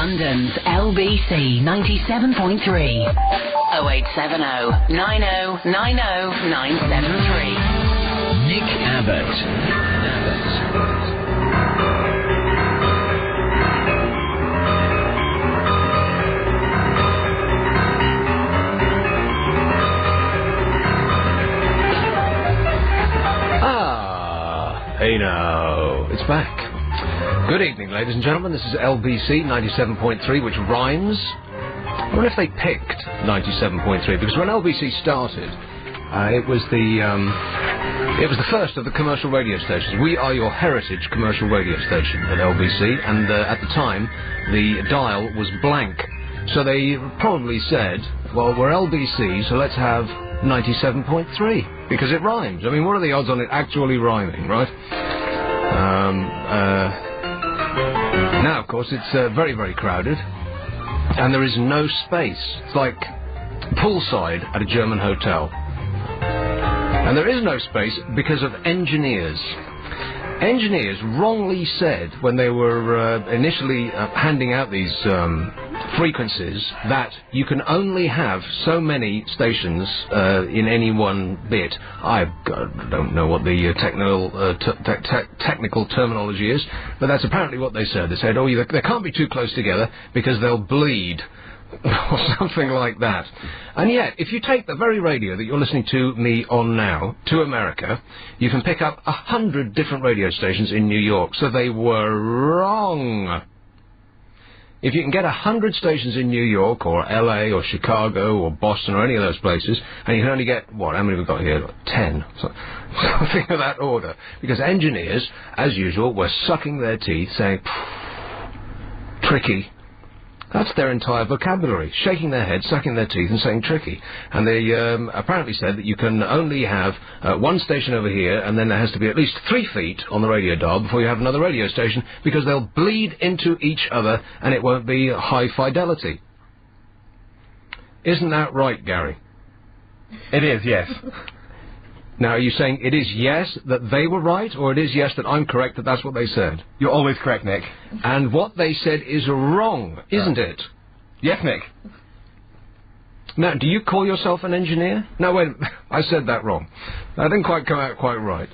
London's LBC 97.3. 0870 90 90 973. Nick Abbott. Hey now, it's back. Good evening, ladies and gentlemen. This is LBC 97.3, which rhymes. I wonder if they picked 97.3, because when LBC started, it was the first of the commercial radio stations. We are your heritage commercial radio station at LBC, and at the time, the dial was blank. So they probably said, well, we're LBC, so let's have 97.3, because it rhymes. I mean, what are the odds on it actually rhyming, right? Now, of course, it's very, very crowded, and there is no space. It's like poolside at a German hotel. And there is no space because of engineers. Engineers wrongly said, when they were initially handing out these frequencies, that you can only have so many stations in any one bit. I don't know what the technical terminology is, but that's apparently what they said. They said, oh, they can't be too close together because they'll bleed, or something like that. And yet, if you take the very radio that you're listening to me on now to America, you can pick up 100 different radio stations in New York. So they were wrong. If you can get 100 stations in New York, or LA, or Chicago, or Boston, or any of those places, and you can only get, what, how many have we got here? 10. Something of that order. Because engineers, as usual, were sucking their teeth, saying, tricky. That's their entire vocabulary, shaking their head, sucking their teeth, and saying tricky. And they apparently said that you can only have one station over here, and then there has to be at least 3 feet on the radio dial before you have another radio station, because they'll bleed into each other, and it won't be high fidelity. Isn't that right, Gary? It is, yes. Now, are you saying it is yes that they were right, or it is yes that I'm correct that that's what they said? You're always correct, Nick. And what they said is wrong, isn't it? Yes, Nick. Now, do you call yourself an engineer? No, wait, I said that wrong. That didn't quite come out quite right.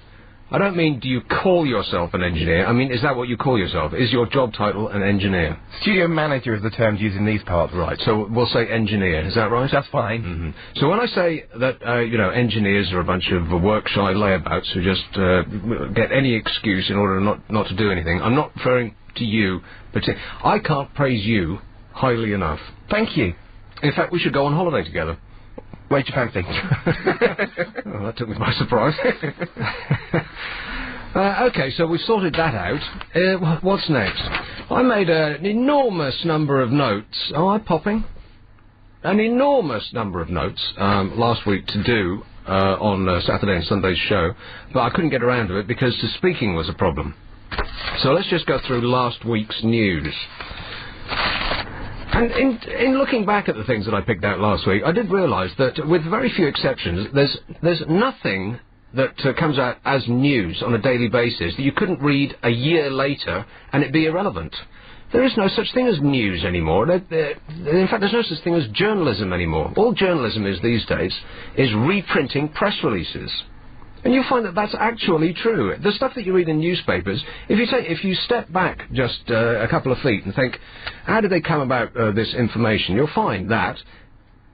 I don't mean do you call yourself an engineer. I mean, is that what you call yourself? Is your job title an engineer? Studio manager is the term used in these parts. Right, so we'll say engineer. Is that right? That's fine. Mm-hmm. So when I say that, engineers are a bunch of work-shy layabouts who just get any excuse in order not to do anything, I'm not referring to you, but I can't praise you highly enough. Thank you. In fact, we should go on holiday together. Where'd you fancy? Well, that took me by surprise. Okay, so we've sorted that out. What's next? I made an enormous number of notes. Oh, I'm popping. An enormous number of notes last week to do on Saturday and Sunday's show, but I couldn't get around to it because the speaking was a problem. So let's just go through last week's news. And in looking back at the things that I picked out last week, I did realise that, with very few exceptions, there's nothing that comes out as news on a daily basis that you couldn't read a year later and it be irrelevant. There is no such thing as news anymore. In fact, there's no such thing as journalism anymore. All journalism is these days is reprinting press releases. And you'll find that that's actually true. The stuff that you read in newspapers, if you step back just a couple of feet and think, how did they come about this information? You'll find that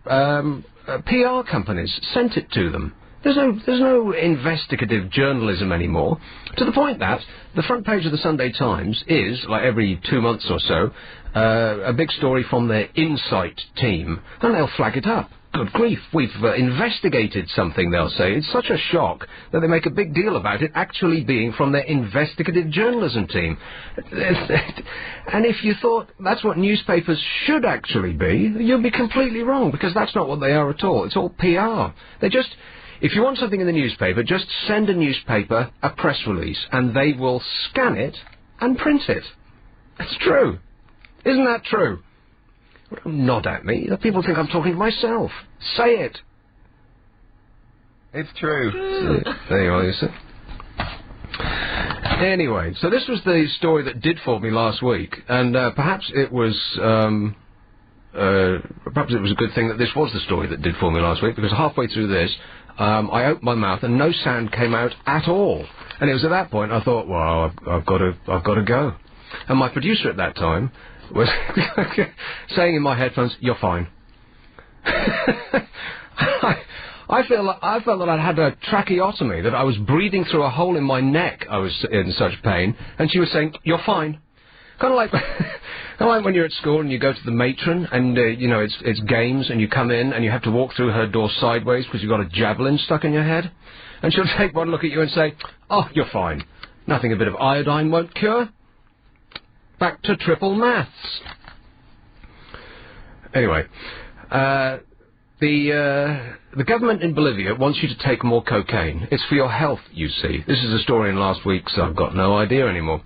PR companies sent it to them. There's no investigative journalism anymore, to the point that the front page of the Sunday Times is, like every 2 months or so, a big story from their insight team, and they'll flag it up. Good grief, we've investigated something, they'll say. It's such a shock that they make a big deal about it actually being from their investigative journalism team. And if you thought that's what newspapers should actually be, you'd be completely wrong, because that's not what they are at all. It's all PR. If you want something in the newspaper, just send a newspaper a press release, and they will scan it and print it. That's true. Isn't that true? Don't nod at me. People think I'm talking to myself. Say it. It's true. There you are, you see. Anyway, so this was the story that did for me last week, and perhaps it was a good thing that this was the story that did for me last week, because halfway through this, I opened my mouth and no sound came out at all. And it was at that point I thought, well, I've got to go. And my producer at that time was saying in my headphones, "You're fine." I felt that I'd had a tracheotomy, that I was breathing through a hole in my neck. I was in such pain, and she was saying, "You're fine." Kind of like when you're at school and you go to the matron and, it's games and you come in and you have to walk through her door sideways because you've got a javelin stuck in your head. And she'll take one look at you and say, "Oh, you're fine. Nothing a bit of iodine won't cure. Back to triple maths." Anyway, the government in Bolivia wants you to take more cocaine. It's for your health, you see. This is a story in last week's I've Got No Idea Anymore.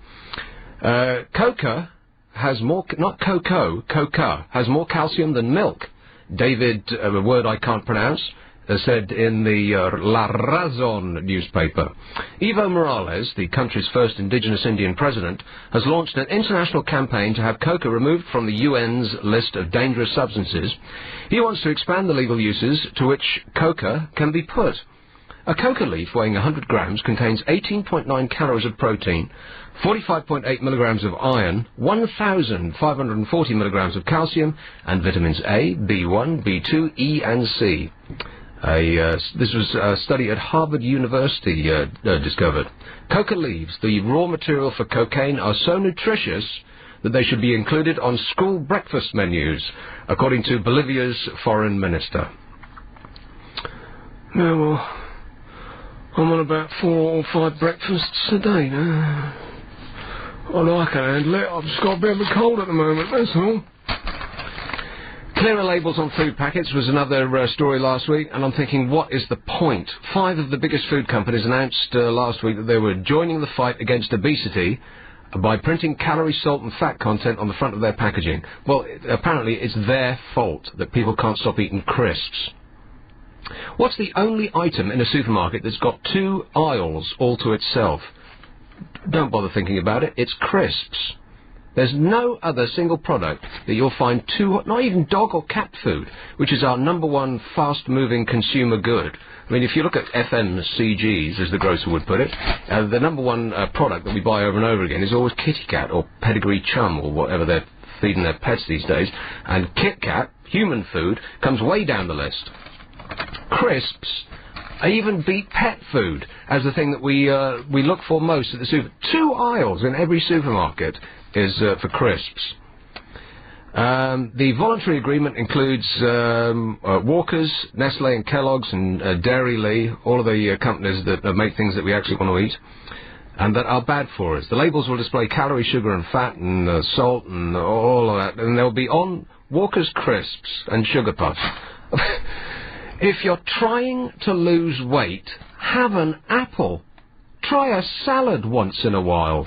Coca has more, not cocoa, coca has more calcium than milk. David, a word I can't pronounce, said in the La Razón newspaper. Evo Morales, the country's first indigenous Indian president, has launched an international campaign to have coca removed from the UN's list of dangerous substances. He wants to expand the legal uses to which coca can be put. A coca leaf weighing 100 grams contains 18.9 calories of protein, 45.8 milligrams of iron, 1,540 milligrams of calcium, and vitamins A, B1, B2, E, and C. This was a study at Harvard University discovered. Coca leaves, the raw material for cocaine, are so nutritious that they should be included on school breakfast menus, according to Bolivia's foreign minister. Yeah, well, I'm on about 4 or 5 breakfasts a day now. Well, I can handle it. I've just got a bit of a cold at the moment, that's all. Clearer labels on food packets was another story last week, and I'm thinking, what is the point? 5 of the biggest food companies announced last week that they were joining the fight against obesity by printing calorie, salt and fat content on the front of their packaging. Well, apparently it's their fault that people can't stop eating crisps. What's the only item in a supermarket that's got 2 aisles all to itself? Don't bother thinking about it. It's crisps. There's no other single product that you'll find not even dog or cat food, which is our #1 fast-moving consumer good. I mean, if you look at FMCGs, as the grocer would put it, the #1 product that we buy over and over again is always Kitty Cat or Pedigree Chum or whatever they're feeding their pets these days. And Kit Kat, human food, comes way down the list. Crisps even beat pet food as the thing that we look for most at the super. 2 aisles in every supermarket is for crisps. The voluntary agreement includes Walker's, Nestle and Kellogg's and Dairy Lee, all of the companies that make things that we actually want to eat and that are bad for us. The labels will display calorie, sugar and fat and salt and all of that, and they'll be on Walker's crisps and sugar puffs. If you're trying to lose weight, have an apple. Try a salad once in a while.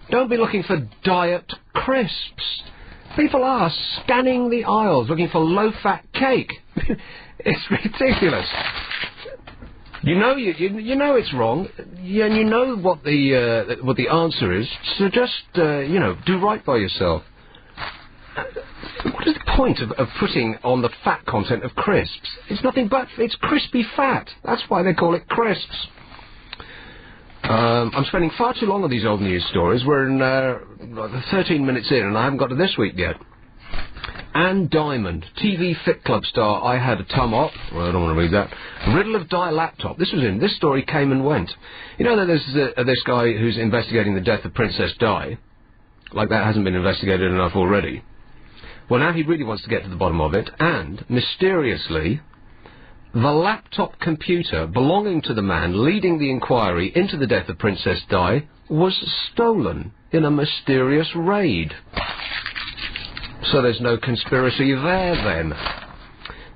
Don't be looking for diet crisps. People are scanning the aisles looking for low-fat cake. It's ridiculous. You know it's wrong, and you know what the answer is. So just do right by yourself. What is the point of putting on the fat content of crisps? It's nothing but it's crispy fat. That's why they call it crisps. I'm spending far too long on these old news stories. We're in 13 minutes in, and I haven't got to this week yet. Anne Diamond, TV Fit Club star, I had a tum up. Well, I don't want to read that. Riddle of Di laptop. This story came and went. You know that there's this guy who's investigating the death of Princess Di. Like that hasn't been investigated enough already. Well, now he really wants to get to the bottom of it, and, mysteriously, the laptop computer belonging to the man leading the inquiry into the death of Princess Di was stolen in a mysterious raid. So there's no conspiracy there, then.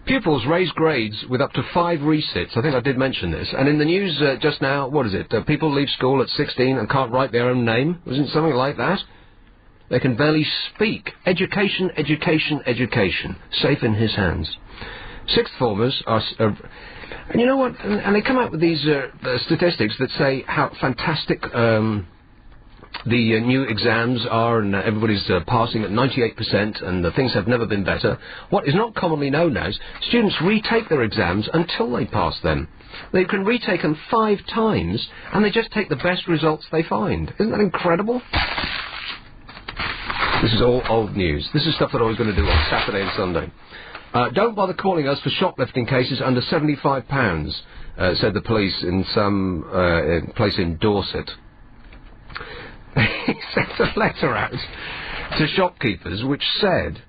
Pupils raise grades with up to 5 resits. I think I did mention this. And in the news just now, what is it? People leave school at 16 and can't write their own name? Wasn't it something like that? They can barely speak. Education, education, education. Safe in his hands. Sixth formers are... and you know what? And they come out with these statistics that say how fantastic The new exams are, and everybody's passing at 98%, and things have never been better. What is not commonly known as, students retake their exams until they pass them. They can retake them 5 times, and they just take the best results they find. Isn't that incredible? This is all old news. This is stuff that I was going to do on Saturday and Sunday. Don't bother calling us for shoplifting cases under £75, said the police in some place in Dorset. He sent a letter out to shopkeepers which said,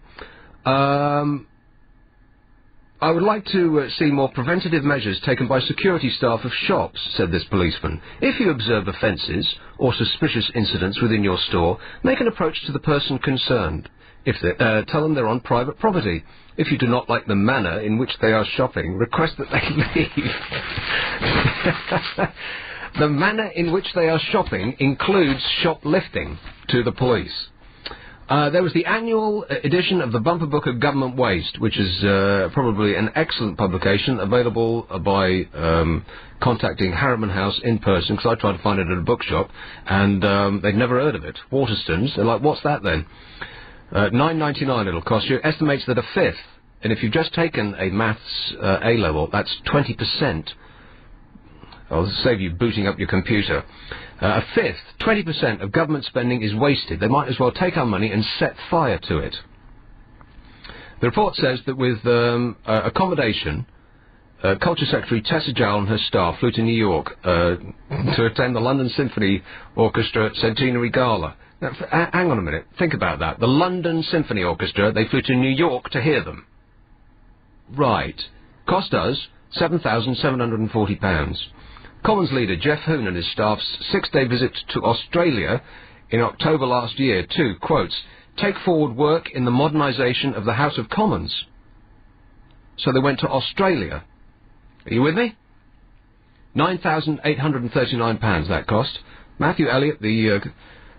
I would like to see more preventative measures taken by security staff of shops, said this policeman. If you observe offences or suspicious incidents within your store, make an approach to the person concerned. Tell them they're on private property. If you do not like the manner in which they are shopping, request that they leave. The manner in which they are shopping includes shoplifting to the police. There was the annual edition of the Bumper Book of Government Waste, which is probably an excellent publication, available by contacting Harriman House in person, because I tried to find it at a bookshop, and they'd never heard of it. Waterstones, they're like, what's that then? $9.99 it'll cost you. Estimates that a fifth, and if you've just taken a maths A-level, that's 20%. I'll save you booting up your computer. A fifth, 20% of government spending is wasted. They might as well take our money and set fire to it. The report says that with accommodation, Culture Secretary Tessa Jowell and her staff flew to New York to attend the London Symphony Orchestra Centenary Gala. Now, hang on a minute. Think about that. The London Symphony Orchestra, they flew to New York to hear them. Right. Cost us £7,740. Commons leader Jeff Hoon and his staff's 6-day visit to Australia in October last year to, quotes, take forward work in the modernisation of the House of Commons. So they went to Australia. Are you with me? £9,839 that cost. Matthew Elliott, the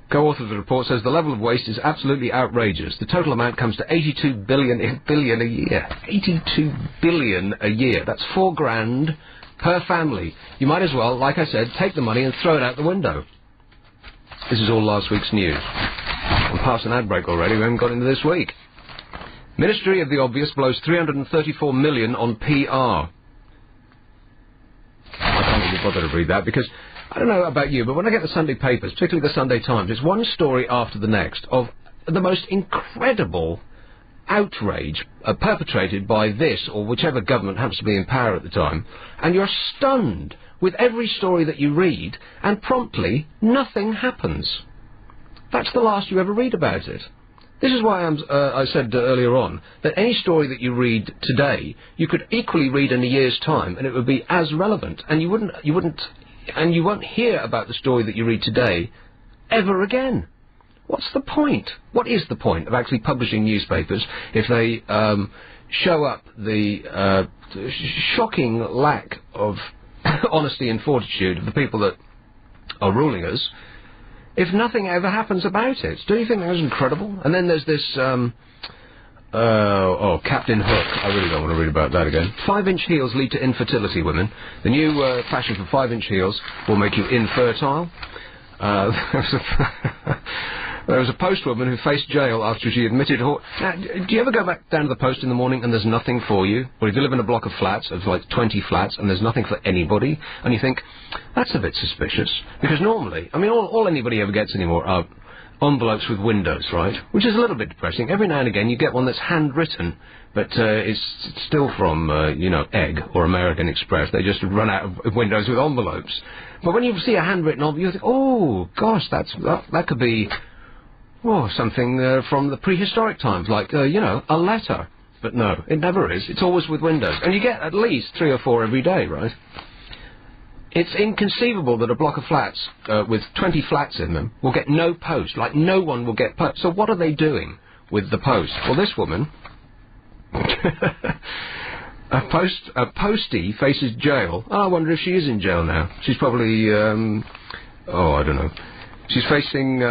co-author of the report, says the level of waste is absolutely outrageous. The total amount comes to $82 billion a year. $82 billion a year. That's £4,000 per family. You might as well, like I said, take the money and throw it out the window. This is all last week's news. I'm past an ad break already. We haven't got into this week. Ministry of the Obvious blows $334 million on PR. I can't really bother to read that because I don't know about you, but when I get the Sunday papers, particularly the Sunday Times, it's one story after the next of the most incredible outrage perpetrated by this or whichever government happens to be in power at the time, and you're stunned with every story that you read, and promptly nothing happens. That's the last you ever read about it. This is why I said earlier on that any story that you read today, you could equally read in a year's time, and it would be as relevant, and you won't hear about the story that you read today ever again. What's the point? What is the point of actually publishing newspapers if they show up the shocking lack of honesty and fortitude of the people that are ruling us, if nothing ever happens about it? Don't you think that was incredible? And then there's this, Captain Hook. I really don't want to read about that again. 5-inch heels lead to infertility, women. The new fashion for 5-inch heels will make you infertile. There was a postwoman who faced jail after she admitted... Now, do you ever go back down to the post in the morning and there's nothing for you? Or if you live in a block of flats, of like 20 flats, and there's nothing for anybody, and you think, that's a bit suspicious. Because normally, I mean, all anybody ever gets anymore are envelopes with windows, right? Which is a little bit depressing. Every now and again you get one that's handwritten, but it's still from, Egg or American Express. They just run out of windows with envelopes. But when you see a handwritten envelope, you think, oh, gosh, that could be... something from the prehistoric times, like, a letter. But no, it never is. It's always with windows. And you get at least 3 or 4 every day, right? It's inconceivable that a block of flats with 20 flats in them will get no post. Like, no one will get post. So what are they doing with the post? Well, this woman... a postie faces jail. Oh, I wonder if she is in jail now. She's probably... I don't know. She's facing...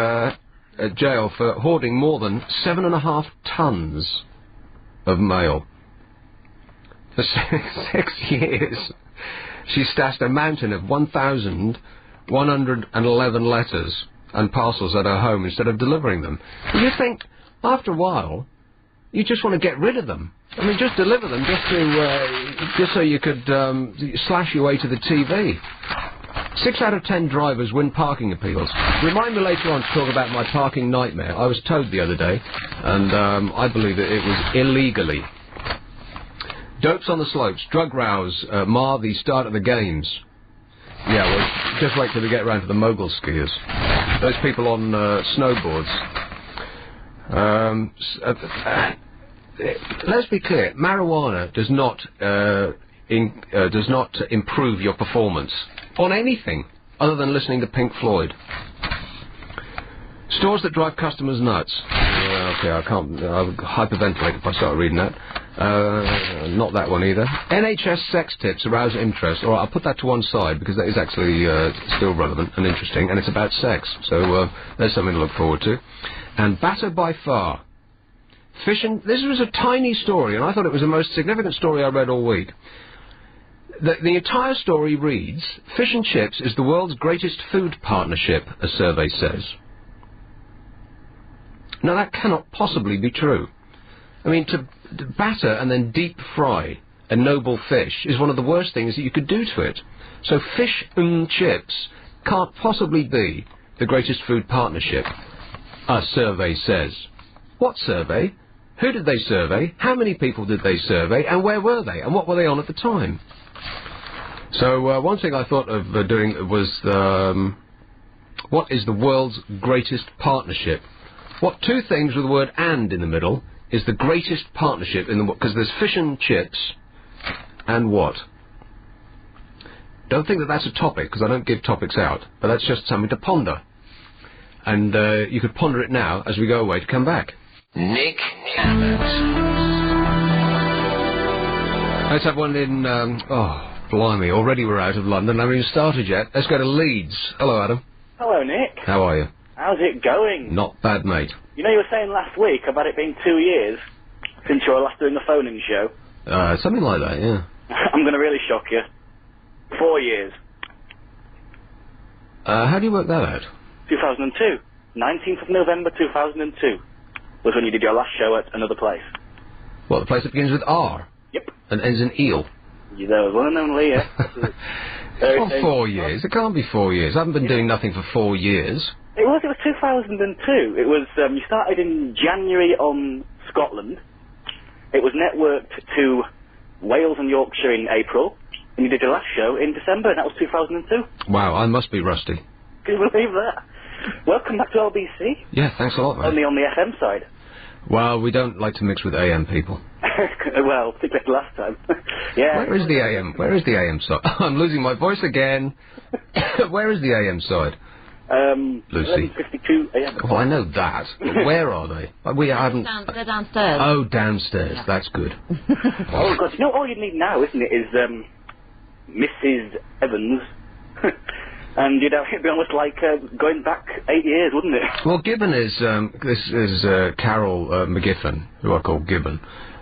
jail for hoarding more than 7.5 tons of mail. For 6 years, she stashed a mountain of 1,111 letters and parcels at her home instead of delivering them. You think, after a while, you just want to get rid of them. I mean, just deliver them just so you could slash your way to the TV. 6 out of 10 drivers win parking appeals. Remind me later on to talk about my parking nightmare. I was towed the other day, and I believe that it was illegally. Dopes on the slopes, drug rows, mar the start of the games. Yeah, well, just wait till we get around to the mogul skiers. Those people on snowboards. Let's be clear, marijuana does not improve your performance on anything other than listening to Pink Floyd. Stores that drive customers nuts. Okay, I'll hyperventilate if I start reading that. Not that one either. NHS sex tips arouse interest. Alright, I'll put that to one side because that is actually still relevant and interesting, and it's about sex. So there's something to look forward to. And batter by far. This was a tiny story, and I thought it was the most significant story I read all week. The entire story reads, Fish and chips is the world's greatest food partnership, a survey says. Now, that cannot possibly be true. I mean, to batter and then deep fry a noble fish is one of the worst things that you could do to it. So fish and chips can't possibly be the greatest food partnership, a survey says. What survey? Who did they survey? How many people did they survey? And where were they? And what were they on at the time? So one thing I thought of doing was, what is the world's greatest partnership? What two things with the word "and" in the middle is the greatest partnership in the world? Because there's fish and chips, and what? Don't think that that's a topic, because I don't give topics out, but that's just something to ponder. And you could ponder it now as we go away to come back. Nick Abbott. Let's have one in, blimey, already we're out of London. I haven't even started yet. Let's go to Leeds. Hello, Adam. Hello, Nick. How are you? How's it going? Not bad, mate. You know, you were saying last week about it being 2 years since you were last doing the phoning show. Something like that, yeah. I'm going to really shock you. 4 years. How do you work that out? 2002. 19th of November 2002 was when you did your last show at another place. What, the place that begins with R? Yep. And ends in eel? You there was one and only, yeah. It's not 4 years. It can't be 4 years. I haven't been doing nothing for 4 years. It was 2002. It was, you started in January on Scotland. It was networked to Wales and Yorkshire in April. And you did your last show in December, and that was 2002. Wow, I must be rusty. Can you believe that? Welcome back to LBC. Yeah, thanks a lot, mate. Only on the FM side. Well, we don't like to mix with AM people. Well, particularly last time. Yeah. Where is the AM? Where is the AM side? I'm losing my voice again. Where is the AM side? Lucy. 11:52 AM. Well, I know that. But where are they? We haven't... They're downstairs. Oh, downstairs. Yeah. That's good. Oh, God. You know, all you need now, isn't it, is Mrs. Evans. And, you know, it'd be almost like going back 8 years, wouldn't it? Well, Gibbon is... this is Carol McGiffin, who I call Gibbon.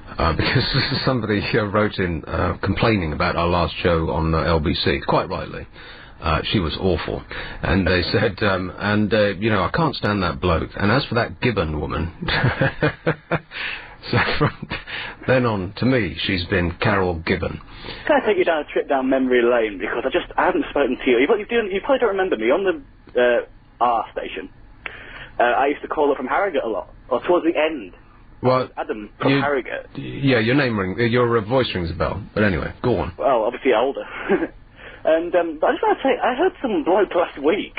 Because somebody wrote in complaining about our last show on LBC, quite rightly. She was awful. And they said, you know, I can't stand that bloke. And as for that Gibbon woman... So from then on, to me, she's been Carol Gibbon. Can I take you down a trip down memory lane? Because I haven't spoken to you. You probably don't remember me. On the R station, I used to call her from Harrogate a lot. Or towards the end. Well, Adam from Harrogate. Yeah, your voice rings a bell. But anyway, go on. Well, obviously older. And but I just want to say, I heard some bloke last week.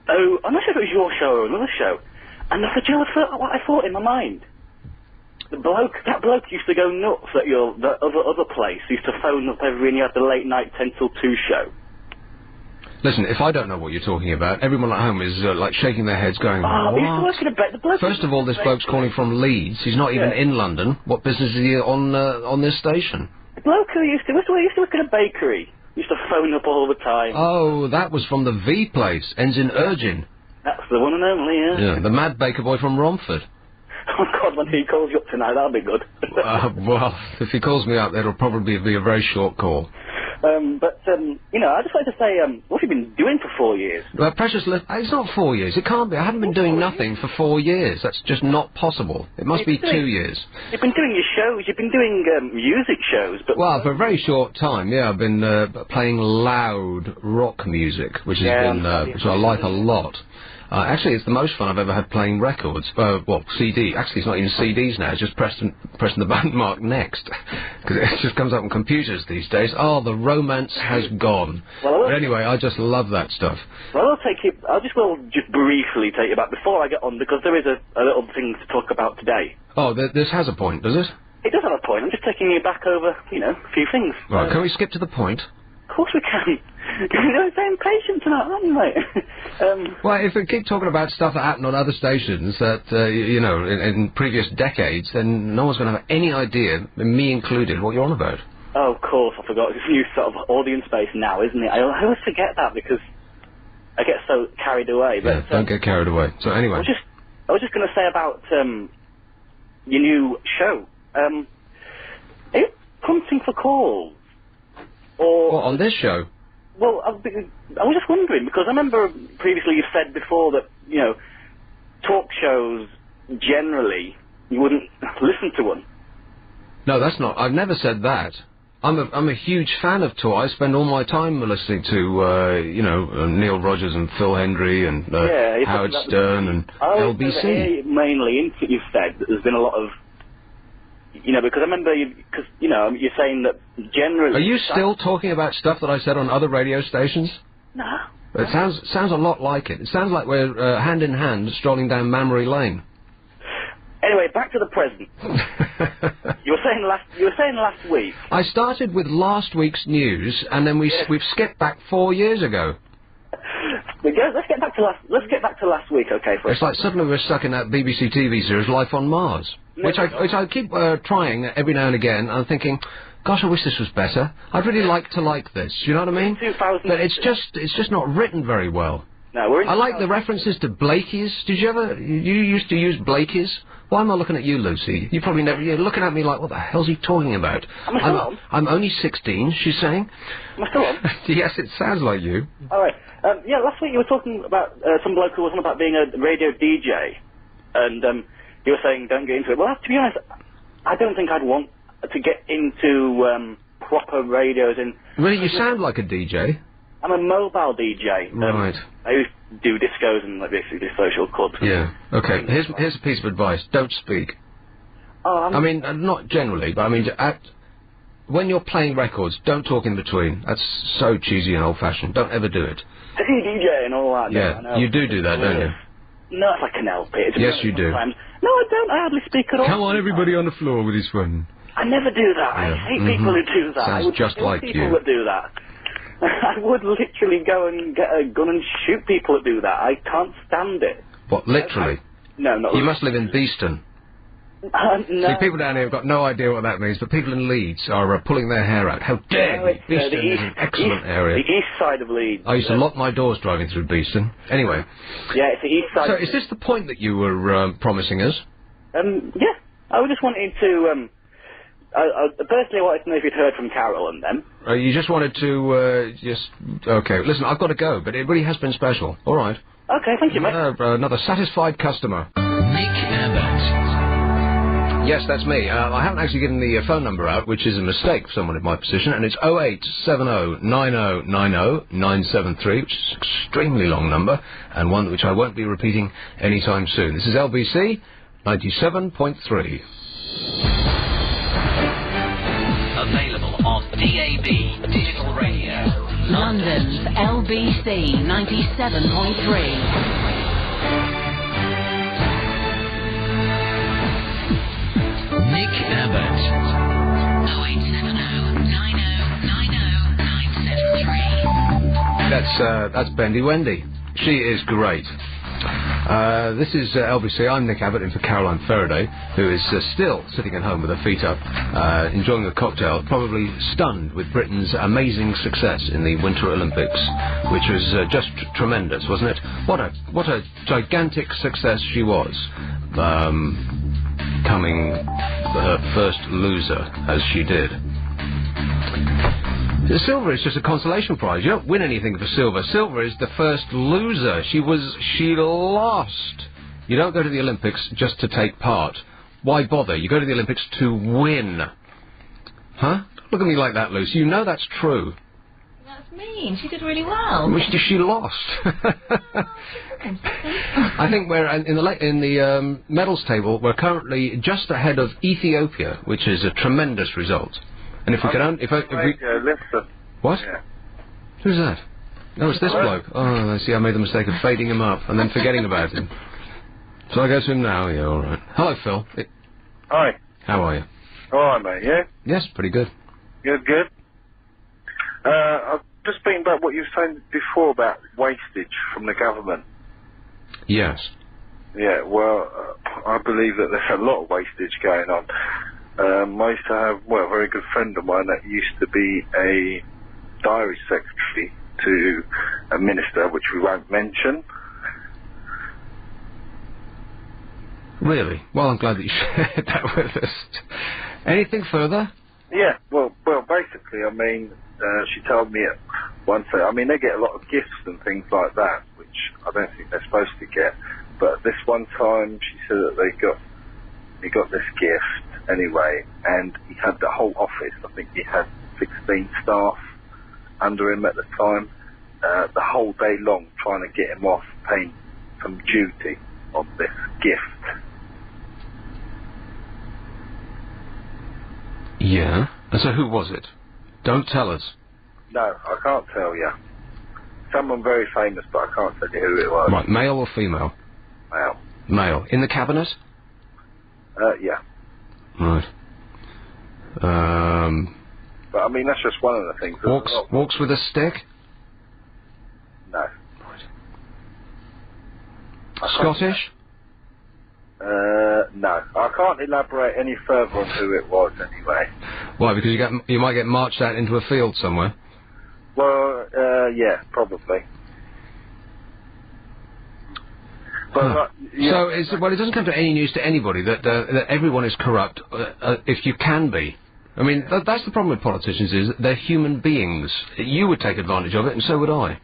Oh, I'm not sure if it was your show or another show. And I said, you know what I thought in my mind? That bloke used to go nuts at the other place. He used to phone up when you had the late night 10 till 2 show. Listen, if I don't know what you're talking about, everyone at home is like shaking their heads going, oh, what? He used to work in a the bloke. First of all, this bloke's calling from Leeds. He's not even in London. What business is he on this station? The bloke who used to work in a bakery. He used to phone up all the time. Oh, that was from the V place. Ends in Urgin. That's the one and only, yeah. Yeah, the mad baker boy from Romford. Oh, God, when he calls you up tonight, that'll be good. Well, if he calls me up, it'll probably be a very short call. You know, I just wanted to say, what have you been doing for 4 years? Well, it's not 4 years. It can't be. I haven't been doing nothing for 4 years. That's just not possible. It must be 2 years. You've been doing your shows. You've been doing music shows, but well, for a very short time. Yeah, I've been playing loud rock music, which which I like a lot. Actually, it's the most fun I've ever had playing records. Well, CD. Actually, it's not even CDs now. It's just pressing the button mark next. Because it just comes up on computers these days. Oh, the romance has gone. But anyway, I just love that stuff. Well, I'll just briefly take you back before I get on, because there is a little thing to talk about today. Oh, this has a point, does it? It does have a point. I'm just taking you back over, you know, a few things. Right, can we skip to the point? Of course we can. You're so impatient tonight, aren't you, mate? Well, if we keep talking about stuff that happened on other stations that, you know, in previous decades, then no one's going to have any idea, me included, what you're on about. Oh, of course, I forgot. It's a new sort of audience space now, isn't it? I always forget that because I get so carried away. But yeah, don't get carried away. So anyway. I was just going to say about your new show. Are you hunting for calls? Or what, on this show? Well, I was just wondering, because I remember previously you said before that, you know, talk shows, generally, you wouldn't listen to one. No, that's not. I've never said that. I'm a huge fan of talk. I spend all my time listening to, you know, Neil Rogers and Phil Hendry and Howard Stern and LBC. Mainly, you've said that there's been a lot of, you know, because I remember you're saying that generally... Are you still talking about stuff that I said on other radio stations? No. It sounds a lot like it. It sounds like we're hand in hand strolling down Mammary Lane. Anyway, back to the present. You were saying last week. I started with last week's news, and then we've skipped back 4 years ago. Let's get back to last week, okay? It's like suddenly we're stuck in that BBC TV series Life on Mars, which I keep trying every now and again. I'm thinking, gosh, I wish this was better. I'd really like to like this. You know what I mean? But it's just not written very well. No, we're in. I like the references to Blakey's. You used to use Blakey's? Why am I looking at you, Lucy? You probably never... You're looking at me like, what the hell's he talking about? I'm only 16, she's saying. Am I still on? Yes, it sounds like you. All right. Yeah, last week you were talking about some bloke who was on about being a radio DJ, and you were saying don't get into it. Well, to be honest, I don't think I'd want to get into proper radios. Really, you sound like a DJ. I'm a mobile DJ. Right. I used to do discos and like basically social clubs. Yeah. Okay. Here's a piece of advice. Don't speak. Oh, I mean, not generally, but I mean, when you're playing records, don't talk in between. That's so cheesy and old-fashioned. Don't ever do it. DJ and all that. Yeah, no, you do that, don't you? No, if I can help it. Yes, you do. Sometimes. No, I don't. I hardly speak at all. Come on, everybody on the floor with his phone. I never do that. Yeah. I hate people who do that. Sounds just like people you. That do that. I would literally go and get a gun and shoot people that do that. I can't stand it. What, literally? No, not You must live in Beeston. No. See, people down here have got no idea what that means, but people in Leeds are pulling their hair out. How dare you! Beeston is an excellent area. The east side of Leeds. I used to lock my doors driving through Beeston. Anyway. Yeah, it's the east side. So, is this the point that you were promising us? Yeah. I was just wanting to, personally, I wanted to know if you'd heard from Carol and them. You just wanted to, Okay, listen, I've got to go, but it really has been special. All right. Okay, thank you, mate. Another satisfied customer. Nick Abbot. Yes, that's me. I haven't actually given the phone number out, which is a mistake for someone in my position, and it's 087090900973, which is an extremely long number, and one which I won't be repeating anytime soon. This is LBC 97.3. Available on DAB Digital Radio. London's LBC 97.3. Nick Abbot. 087090900973. That's Bendy Wendy. She is great. This is LBC. I'm Nick Abbot in for Caroline Faraday, who is still sitting at home with her feet up, enjoying a cocktail, probably stunned with Britain's amazing success in the Winter Olympics, which was just tremendous, wasn't it? What a gigantic success she was, coming her first loser as she did. The silver is just a consolation prize. You don't win anything for silver. Silver is the first loser. She lost. You don't go to the Olympics just to take part. Why bother? You go to the Olympics to win. Huh? Look at me like that, Lucy. You know that's true. That's mean. She did really well. Which she lost. I think we're in the medals table. We're currently just ahead of Ethiopia, which is a tremendous result. And if we could, what? Yeah. Who's that? No, it's this bloke. Oh, I see. I made the mistake of fading him up and then forgetting about him. So I go to him now. Yeah, all right. Hello, Phil. Hi. How are you? All right, mate. Yeah. Yes, pretty good. Good. I've just thinking about what you were saying before about wastage from the government. Yes. Yeah, well, I believe that there's a lot of wastage going on. I used to have, a very good friend of mine that used to be a diary secretary to a minister, which we won't mention. Really? Well, I'm glad that you shared that with us. Anything further? Yeah, well, basically, I mean, she told me at one day, I mean, they get a lot of gifts and things like that, which I don't think they're supposed to get. But this one time, she said that he got this gift anyway, and he had the whole office. I think he had 16 staff under him at the time, the whole day long, trying to get him off paying some duty on this gift. Yeah. And so who was it? Don't tell us. No, I can't tell you. Someone very famous, but I can't tell you who it was. Right, male or female? Male. Male. In the cabinet? Yeah. Right. But I mean, that's just one of the things. Walks with a stick? No. Right. Scottish? No. I can't elaborate any further on who it was anyway. Why? Because you might get marched out into a field somewhere? Well, yeah, probably. But, yeah. So, it doesn't come to any news to anybody that everyone is corrupt, if you can be. I mean, that's the problem with politicians, is they're human beings. You would take advantage of it, and so would I.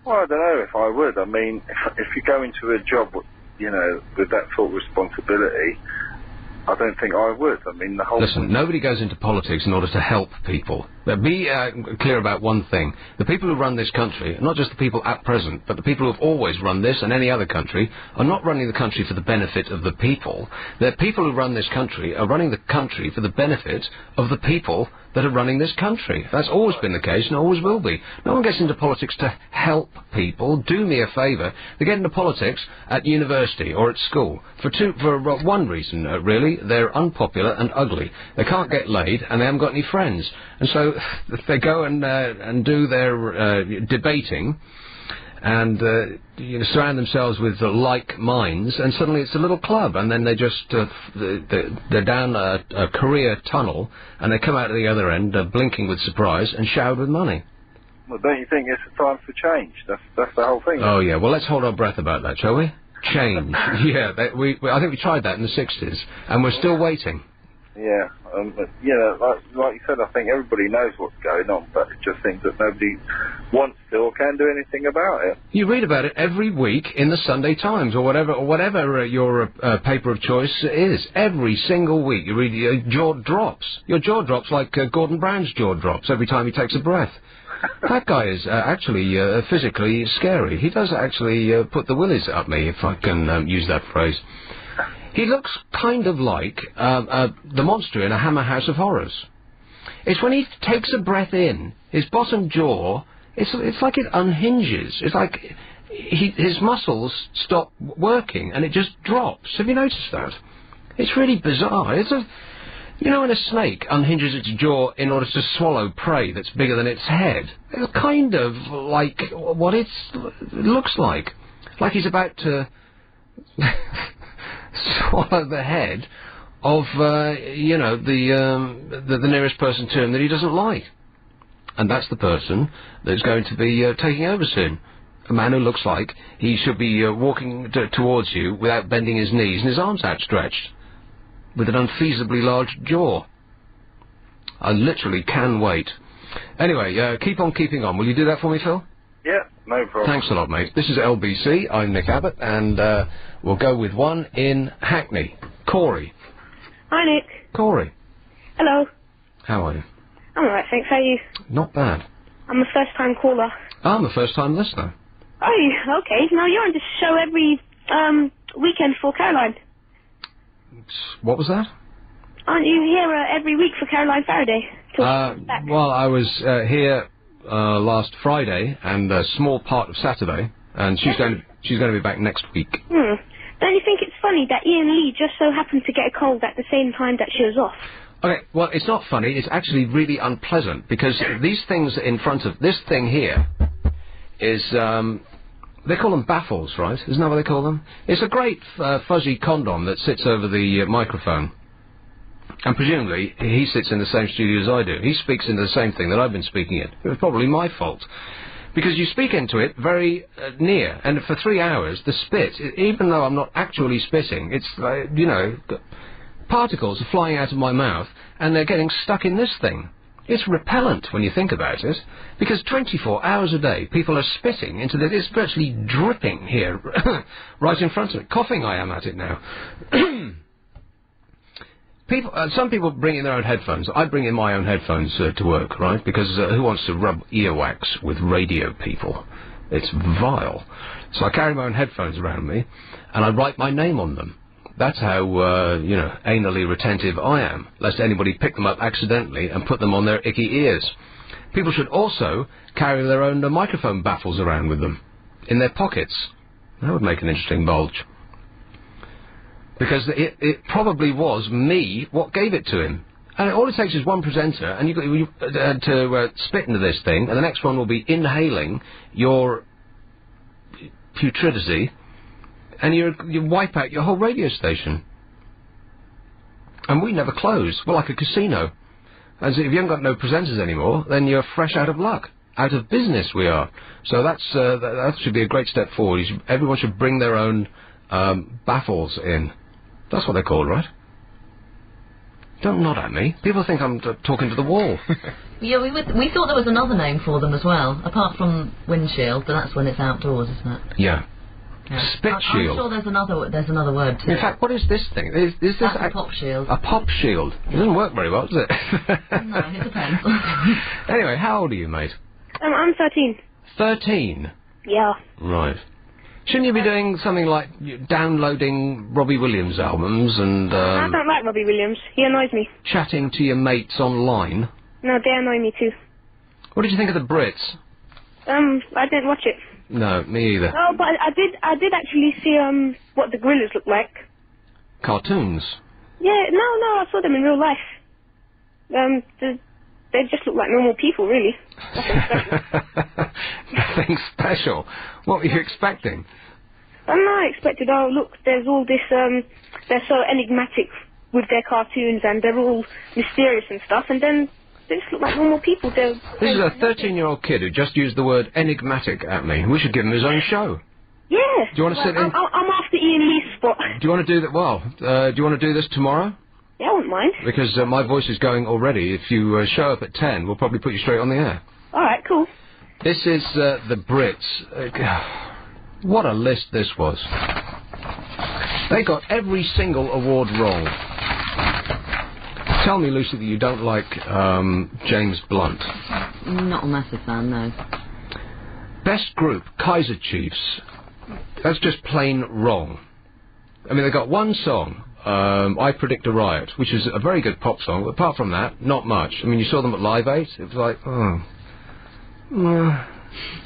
Well, I don't know if I would. I mean, if you go into a job, with that sort of responsibility, I don't think I would. I mean, the whole... Listen, nobody goes into politics in order to help people. But be clear about one thing. The people who run this country, not just the people at present, but the people who have always run this and any other country, are not running the country for the benefit of the people. The people who run this country are running the country for the benefit of the people that are running this country. That's always been the case and always will be. No one gets into politics to help people. Do me a favour. They get into politics at university or at school for one reason, really. They're unpopular and ugly. They can't get laid and they haven't got any friends. And so they go and do their debating and surround themselves with like minds, and suddenly it's a little club, and then they just they're down a career tunnel, and they come out at the other end blinking with surprise and showered with money. Well, don't you think it's a time for change? That's the whole thing. Oh yeah. Well, let's hold our breath about that, shall we? Change. Yeah. I think we tried that in the 60s, and we're still waiting. Yeah, but like you said, I think everybody knows what's going on, but it just seems that nobody wants to or can do anything about it. You read about it every week in the Sunday Times or whatever your paper of choice is. Every single week you read your jaw drops. Your jaw drops like Gordon Brown's jaw drops every time he takes a breath. That guy is actually physically scary. He does actually put the willies up me, if I can use that phrase. He looks kind of like the monster in a Hammer House of Horrors. It's when he takes a breath in, his bottom jaw, it's like it unhinges. It's like his muscles stop working and it just drops. Have you noticed that? It's really bizarre. When a snake unhinges its jaw in order to swallow prey that's bigger than its head, it's kind of like what it looks like. Like he's about to swallow the head of, the nearest person to him that he doesn't like. And that's the person that's going to be taking over soon. A man who looks like he should be walking towards you without bending his knees and his arms outstretched, with an unfeasibly large jaw. I literally can wait. Anyway, keep on keeping on. Will you do that for me, Phil? Yeah, no problem. Thanks a lot, mate. This is LBC. I'm Nick Abbott, and we'll go with one in Hackney. Corey. Hi, Nick. Corey. Hello. How are you? I'm alright, thanks. How are you? Not bad. I'm a first-time caller. I'm a first-time listener. Oh, okay. Now, you're on this show every weekend for Caroline. What was that? Aren't you here every week for Caroline Faraday? Till she comes back? Well, I was here last Friday and a small part of Saturday, and she's going to be back next week. Don't you think it's funny that Ian Lee just so happened to get a cold at the same time that she was off? Okay, well, it's not funny. It's actually really unpleasant, because these things in front of this thing here is, they call them baffles, right? Isn't that what they call them? It's a great fuzzy condom that sits over the microphone. And presumably, he sits in the same studio as I do. He speaks into the same thing that I've been speaking in. It was probably my fault. Because you speak into it very near, and for 3 hours, the spit, even though I'm not actually spitting, it's, you know, particles are flying out of my mouth, and they're getting stuck in this thing. It's repellent when you think about it, because 24 hours a day, people are spitting into this. It's virtually dripping here, right in front of me. Coughing I am at it now. Some people bring in their own headphones. I bring in my own headphones to work, right? Because who wants to rub earwax with radio people? It's vile. So I carry my own headphones around me, and I write my name on them. That's how, you know, anally retentive I am, lest anybody pick them up accidentally and put them on their icky ears. People should also carry their own microphone baffles around with them, in their pockets. That would make an interesting bulge. Because it probably was me what gave it to him. And all it takes is one presenter, and you to spit into this thing, and the next one will be inhaling your putridity, and you wipe out your whole radio station. And we never close. We're like a casino. As if you haven't got no presenters anymore, then you're fresh out of luck. Out of business we are. So that should be a great step forward. Everyone should bring their own baffles in. That's what they're called, right? Don't nod at me. People think I'm talking to the wall. Yeah, we thought there was another name for them as well, apart from windshield, but that's when it's outdoors, isn't it? Yeah. Yeah. Spit shield. I'm sure there's another word too. In fact, what is this thing? Is this That's a pop shield. A pop shield. It doesn't work very well, does it? No, it depends. Anyway, how old are you, mate? I'm 13. 13? Yeah. Right. Shouldn't you be doing something like downloading Robbie Williams albums and I don't like Robbie Williams. He annoys me. chatting to your mates online? No, they annoy me too. What did you think of the Brits? I didn't watch it. No, me either. Oh, but I did actually see what the gorillas look like. Cartoons? Yeah, no, I saw them in real life. They just look like normal people, really. Nothing special. Nothing special? What were you expecting? I expected, oh, look, there's all this, they're so enigmatic with their cartoons, and they're all mysterious and stuff, and then they just look like normal people. This is a 13-year-old kid who just used the word enigmatic at me. We should give him his own show. Yeah. Do you want to sit in? I'm after Ian Lee's spot. Do you want to do that? Well, do you want to do this tomorrow? Yeah, I wouldn't mind. Because my voice is going already. If you show up at 10, we'll probably put you straight on the air. All right, cool. This is the Brits. What a list this was. They got every single award wrong. Tell me, Lucy, that you don't like James Blunt. Not a massive fan, no. Best group, Kaiser Chiefs. That's just plain wrong. I mean, they got one song, I Predict a Riot, which is a very good pop song, but apart from that, not much. I mean, you saw them at Live 8, it was like,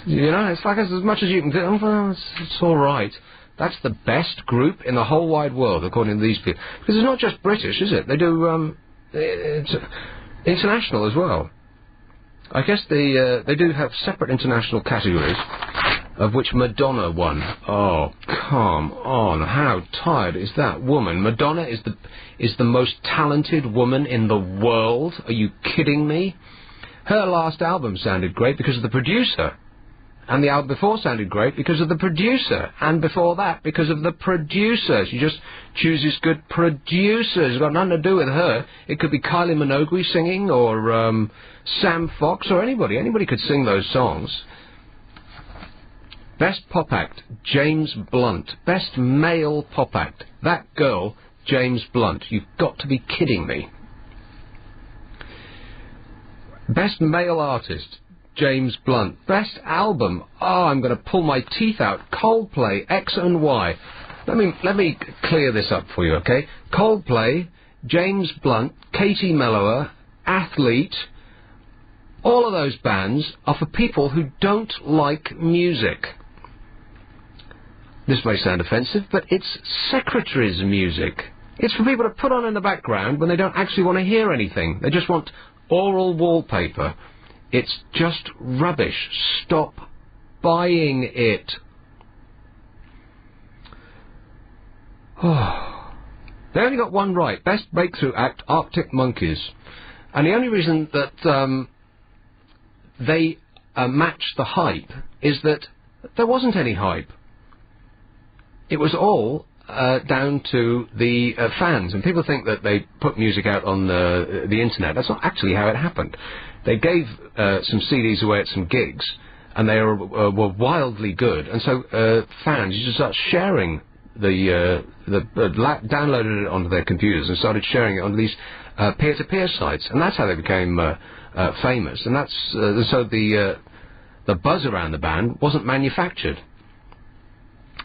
you know, it's like as much as you can do. Well, it's all right. That's the best group in the whole wide world, according to these people. Because it's not just British, is it? They do, it's international as well. I guess they do have separate international categories, of which Madonna won. Oh, come on! How tired is that woman? Madonna is the most talented woman in the world. Are you kidding me? Her last album sounded great because of the producer. And the album before sounded great because of the producer. And before that, because of the producer. She just chooses good producers. It's got nothing to do with her. It could be Kylie Minogue singing, or Sam Fox, or anybody. Anybody could sing those songs. Best Pop Act, James Blunt. Best Male Pop Act. That girl, James Blunt. You've got to be kidding me. Best Male Artist, James Blunt. Best Album, I'm going to pull my teeth out. Coldplay, X and Y. Let me clear this up for you, okay? Coldplay, James Blunt, Katie Mellower, Athlete. All of those bands are for people who don't like music. This may sound offensive, but it's secretary's music. It's for people to put on in the background when they don't actually want to hear anything. They just want oral wallpaper. It's just rubbish. Stop buying it. Oh. They only got one right. Best Breakthrough Act, Arctic Monkeys. And the only reason that they matched the hype is that there wasn't any hype. It was all down to the fans, and people think that they put music out on the internet. That's not actually how it happened. They gave some CDs away at some gigs, and they were wildly good, and so fans just started sharing downloaded it onto their computers and started sharing it on these peer-to-peer sites, and that's how they became famous. And that's so the buzz around the band wasn't manufactured.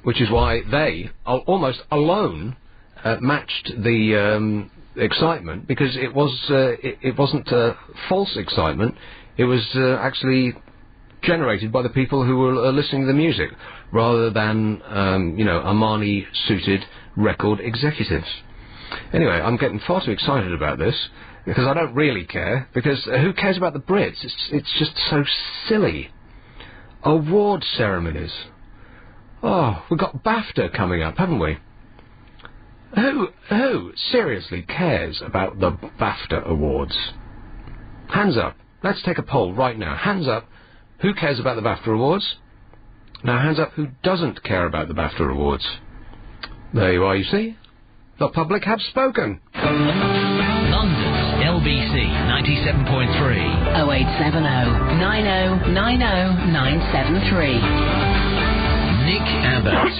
Which is why they, almost alone, matched the excitement, because it wasn't false excitement. It was actually generated by the people who were listening to the music, rather than Armani-suited record executives. Anyway, I'm getting far too excited about this because I don't really care. Because who cares about the Brits? It's just so silly. Award ceremonies. Oh, we've got BAFTA coming up, haven't we? Who seriously cares about the BAFTA awards? Hands up. Let's take a poll right now. Hands up. Who cares about the BAFTA awards? Now, hands up who doesn't care about the BAFTA awards. There you are, you see. The public have spoken. London's LBC 97.3. 0870 90 90 973. Nick Abbott.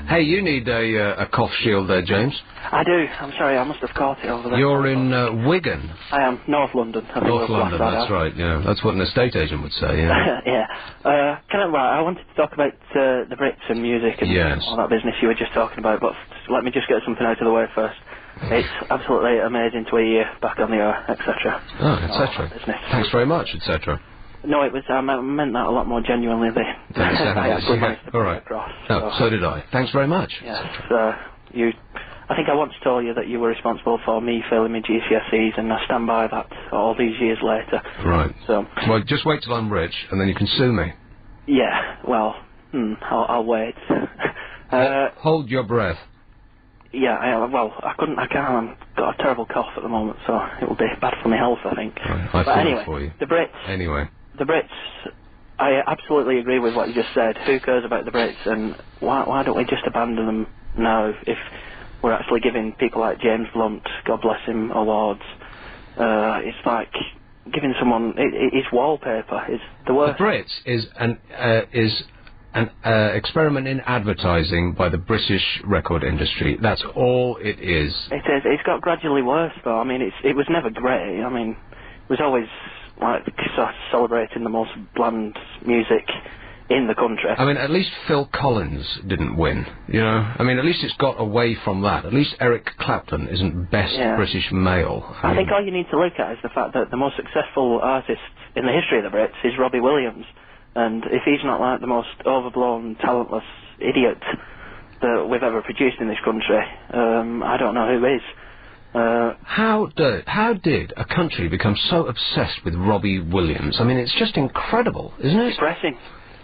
Hey, you need a cough shield there, James. I do. I'm sorry, I must have caught it over there. You're in Wigan. I am. North London. North London, that's right, yeah. That's what an estate agent would say, yeah. Yeah. I wanted to talk about the Brits and music and all that business you were just talking about, but let me just get something out of the way first. It's absolutely amazing to hear you back on the air, etc. Oh, etc. Thanks very much, etc. No, it was. I meant that a lot more genuinely. All right. Across, so did I. Thanks very much. Yes. I think I once told you that you were responsible for me failing my GCSEs, and I stand by that all these years later. Right. So. Well, just wait till I'm rich, and then you can sue me. Yeah. Well, I'll wait. Hold your breath. Yeah, I can't. I've got a terrible cough at the moment, so it will be bad for my health, I think. Right, but anyway, for you. The Brits. Anyway. The Brits, I absolutely agree with what you just said. Who cares about the Brits, and why don't we just abandon them now if we're actually giving people like James Blunt, God bless him, awards? It's like giving someone his wallpaper is the worst. The Brits is an experiment in advertising by the British record industry. That's all it is. It is. It's got gradually worse, though. I mean, it was never great. I mean, it was always like sort of celebrating the most bland music in the country. I mean, at least Phil Collins didn't win, you know? I mean, at least it's got away from that. At least Eric Clapton isn't best British male. I think all you need to look at is the fact that the most successful artist in the history of the Brits is Robbie Williams. And if he's not like the most overblown, talentless idiot that we've ever produced in this country, I don't know who is. How did a country become so obsessed with Robbie Williams? I mean, it's just incredible, isn't it? Depressing.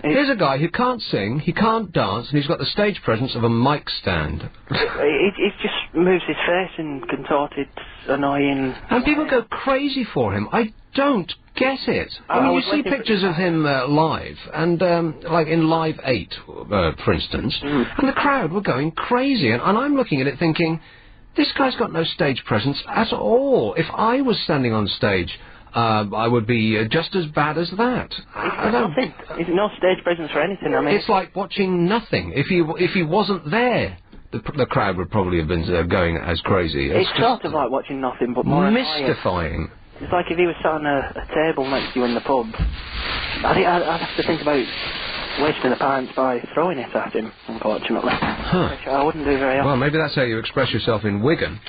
Here's a guy who can't sing, he can't dance, and he's got the stage presence of a mic stand. He just moves his face in contorted, annoying... And people go crazy for him. I don't get it. I I mean, you was see waiting for pictures of him live, and like in Live 8, for instance, and the crowd were going crazy, and I'm looking at it thinking, this guy's got no stage presence at all. If I was standing on stage, I would be just as bad as that. I don't Nothing. It's no stage presence for anything. I mean, It's like watching nothing. If he wasn't there, the crowd would probably have been going as crazy. it's just sort of like watching nothing, but more annoying. mystifying. It's like if he was sat on a table next to you in the pub. I'd have to think about wasting the pints by throwing it at him, unfortunately. Which I wouldn't do very often. Well, maybe that's how you express yourself in Wigan.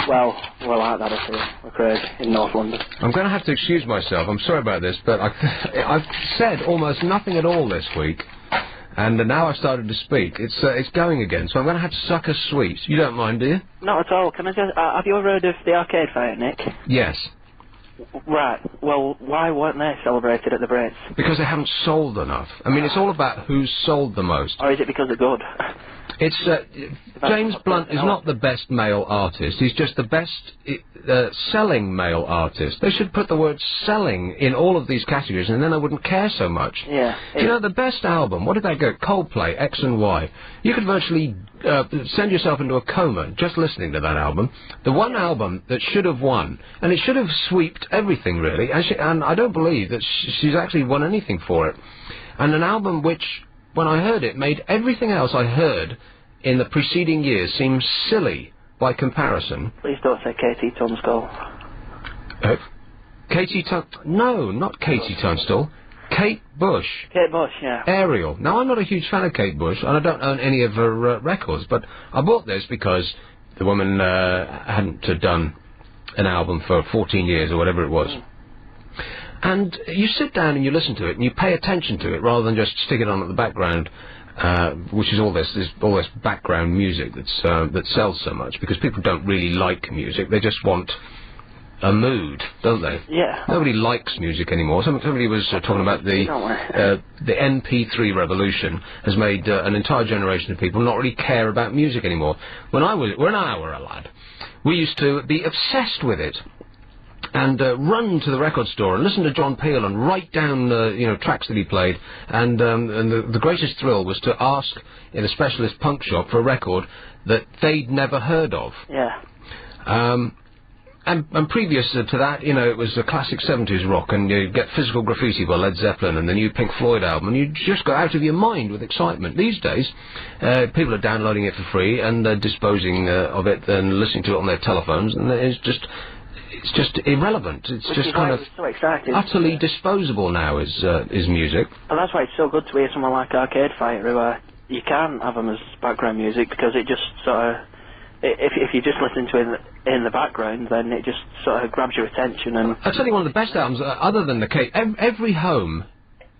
Well, we're like that up here. We're crazy in North London. I'm going to have to excuse myself. I'm sorry about this, but I've said almost nothing at all this week, and now I've started to speak. It's going again, so I'm going to have to suck a sweet. You don't mind, do you? Not at all. Can I just... have you ever heard of the arcade fire, Nick? Yes. Right. Well, why weren't they celebrated at the Brits? Because they haven't sold enough. I mean, it's all about who's sold the most. Or is it because they're good? It's James Blunt is not the best male artist. He's just the best selling male artist. They should put the word selling in all of these categories, and then I wouldn't care so much. Yeah. You know, the best album, what did they go? Coldplay, X and Y. You could virtually send yourself into a coma just listening to that album. The one album that should have won, and it should have sweeped everything, really, and I don't believe that she's actually won anything for it. And an album which, when I heard it, made everything else I heard in the preceding years seem silly by comparison. Please don't say Katie Tunstall. Katie No, not Katie Tunstall. Kate Bush. Kate Bush, yeah. Ariel. Now, I'm not a huge fan of Kate Bush, and I don't own any of her records, but I bought this because the woman hadn't done an album for 14 years or whatever it was. And you sit down and you listen to it, and you pay attention to it, rather than just stick it on at the background, which is all this background music that sells so much, because people don't really like music, they just want a mood, don't they? Yeah. Nobody likes music anymore. Somebody was talking about the MP3 revolution has made an entire generation of people not really care about music anymore. When I were a lad, we used to be obsessed with it, and run to the record store and listen to John Peel and write down tracks that he played, and the greatest thrill was to ask in a specialist punk shop for a record that they'd never heard of. Yeah. And previous to that, it was a classic 70s rock, and you'd get Physical Graffiti by Led Zeppelin and the new Pink Floyd album, and you'd just go out of your mind with excitement. These days, people are downloading it for free and disposing of it and listening to it on their telephones, and it's just irrelevant. It's Which just is kind why of it's so exciting. utterly disposable now is music. And that's why it's so good to hear someone like Arcade Fire, who you can't have them as background music, because it just sort of... If you just listen to it in the background, then it just sort of grabs your attention. And I'll tell you one of the best albums, other than the Kate... Every home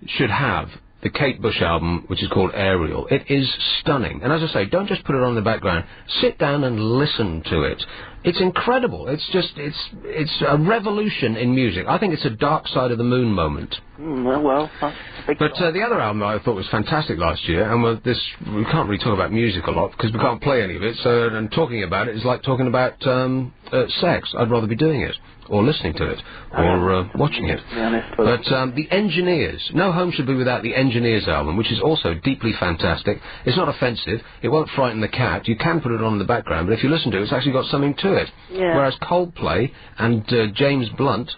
should have the Kate Bush album, which is called Ariel. It is stunning. And as I say, don't just put it on in the background. Sit down and listen to it. It's incredible. It's a revolution in music. I think it's a Dark Side of the Moon moment. Well, that's a big... But the other album I thought was fantastic last year, and we can't really talk about music a lot because we can't play any of it, and talking about it is like talking about sex. I'd rather be doing it, or listening to it, or watching it. But the Engineers, no home should be without the Engineers album, which is also deeply fantastic. It's not offensive, it won't frighten the cat, you can put it on in the background, but if you listen to it, it's actually got something to it. Yeah. Whereas Coldplay and James Blunt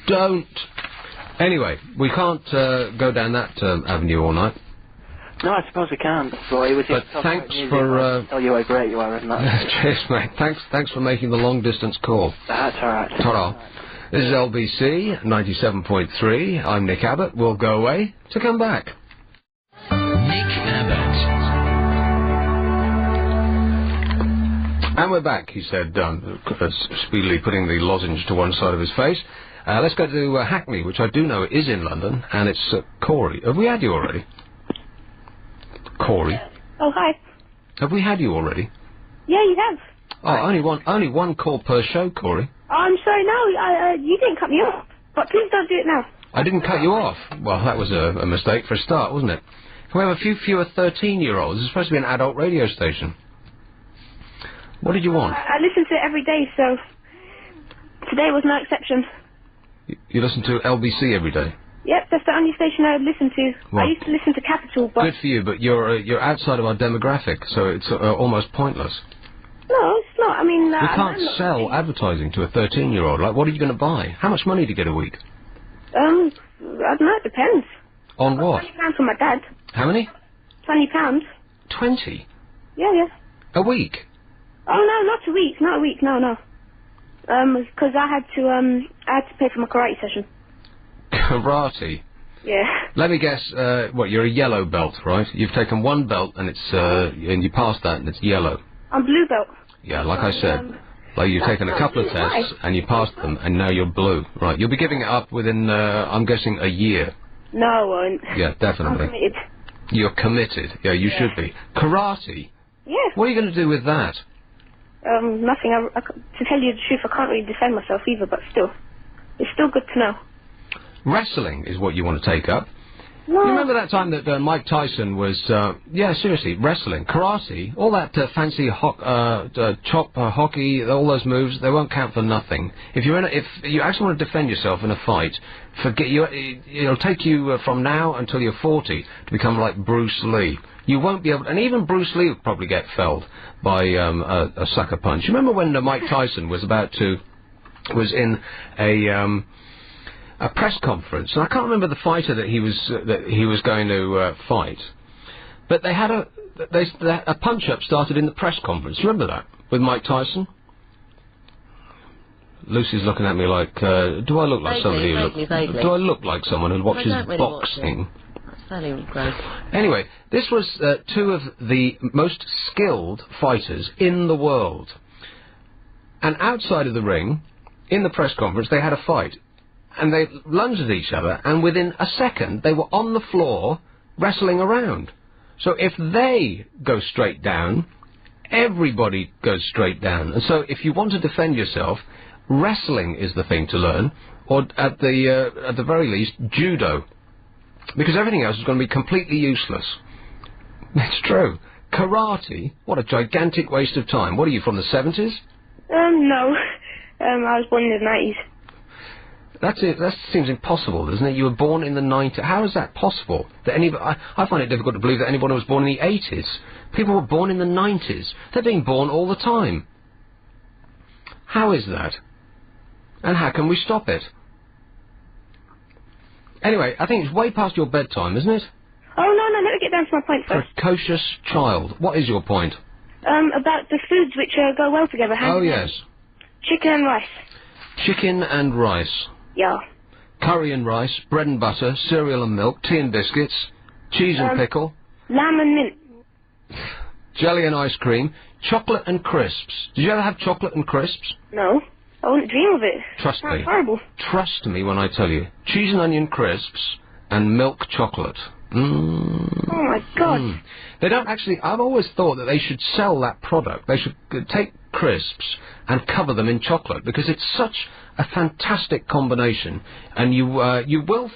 don't. Anyway, we can't go down that avenue all night. No, I suppose we can't. But it was just thanks music, for... tell you how great you are, isn't that? Cheers, mate. Thanks for making the long-distance call. That's all right. Ta-ra. This is LBC 97.3. I'm Nick Abbott. We'll go away to come back. Nick Abbott. And we're back, he said, speedily putting the lozenge to one side of his face. Let's go to Hackney, which I do know is in London, and it's Corey. Have we had you already? Corey? Oh, hi. Have we had you already? Yeah, you have. Oh, only one call per show, Corey. Oh, I'm sorry, no, you didn't cut me off. But please don't do it now. I didn't cut you off. Well, that was a mistake for a start, wasn't it? Can we have a few fewer 13-year-olds? It's supposed to be an adult radio station. What did you want? I listen to it every day, so today was no exception. You listen to LBC every day? Yep, that's the only station I would listen to. Well, I used to listen to Capital, but... Good for you, but you're outside of our demographic, so it's almost pointless. No, it's not. I mean... We can't I'm not sell saying- advertising to a 13-year-old. Like, what are you going to buy? How much money do you get a week? I don't know, it depends. On what? £20 for my dad. How many? £20. 20? Yeah. A week? Oh, no, not a week, no. Because I had to pay for my karate session. Karate? Yeah. Let me guess, you're a yellow belt, right? You've taken one belt and it's, and you passed that and it's yellow. I'm blue belt. Yeah, like I said. Like you've taken a couple of tests and you passed them and now you're blue. Right, you'll be giving it up within, I'm guessing, a year. No, I won't. Yeah, definitely. I'm committed. You're committed. Yeah, you should be. Karate? Yeah. What are you going to do with that? Nothing. To tell you the truth, I can't really defend myself either, but still. It's still good to know. Wrestling is what you want to take up. No. You remember that time that Mike Tyson was, seriously, wrestling, karate, all that fancy chop, hockey, all those moves, they won't count for nothing. If you actually want to defend yourself in a fight, it'll take you from now until you're 40 to become like Bruce Lee. You won't be able, and even Bruce Lee would probably get felled by a sucker punch. You remember when Mike Tyson was in a press conference, and I can't remember the fighter that he was going to fight, but they had a punch-up started in the press conference. Remember that with Mike Tyson? Lucy's looking at me like, do I look like somebody who vaguely. Do I look like someone who watches I don't really boxing? watch it. That's fairly gross. Anyway, this was two of the most skilled fighters in the world, and outside of the ring, in the press conference, they had a fight. And they lunged at each other, and within a second, they were on the floor wrestling around. So if they go straight down, everybody goes straight down. And so if you want to defend yourself, wrestling is the thing to learn, or at the very least, judo. Because everything else is going to be completely useless. It's true. Karate? What a gigantic waste of time. What are you, from the 70s? No. I was born in the 90s. That's it. That seems impossible, doesn't it? You were born in the 90s. How is that possible? That I find it difficult to believe that anyone was born in the 80s. People were born in the 90s. They're being born all the time. How is that? And how can we stop it? Anyway, I think it's way past your bedtime, isn't it? Oh, no, let me get down to my point first. Precocious child. What is your point? About the foods which go well together. Oh, yes. Chicken and rice. Chicken and rice. Yeah. Curry and rice, bread and butter, cereal and milk, tea and biscuits, cheese and pickle. Lamb and mint. Jelly and ice cream, chocolate and crisps. Did you ever have chocolate and crisps? No. I wouldn't dream of it. Trust me. Horrible. Trust me when I tell you. Cheese and onion crisps and milk chocolate. Mm. Oh, my God. Mm. They don't actually... I've always thought that they should sell that product. They should take crisps and cover them in chocolate, because it's such a fantastic combination. And you will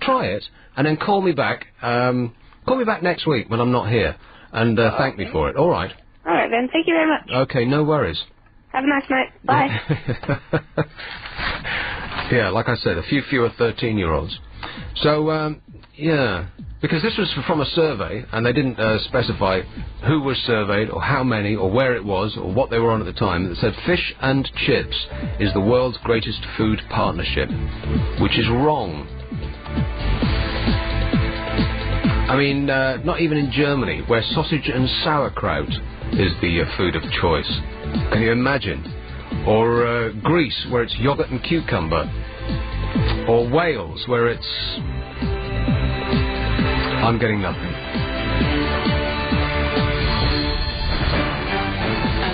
try it, and then call me back. Call me back next week when I'm not here, and thank me for it. All right. All right, then. Thank you very much. Okay, no worries. Have a nice night. Bye. Yeah, like I said, a few fewer 13-year-olds. So, yeah, because this was from a survey, and they didn't specify who was surveyed, or how many, or where it was, or what they were on at the time. It said fish and chips is the world's greatest food partnership, which is wrong. I mean, not even in Germany, where sausage and sauerkraut is the food of choice. Can you imagine? Or Greece, where it's yogurt and cucumber. Or Wales, where it's... I'm getting nothing.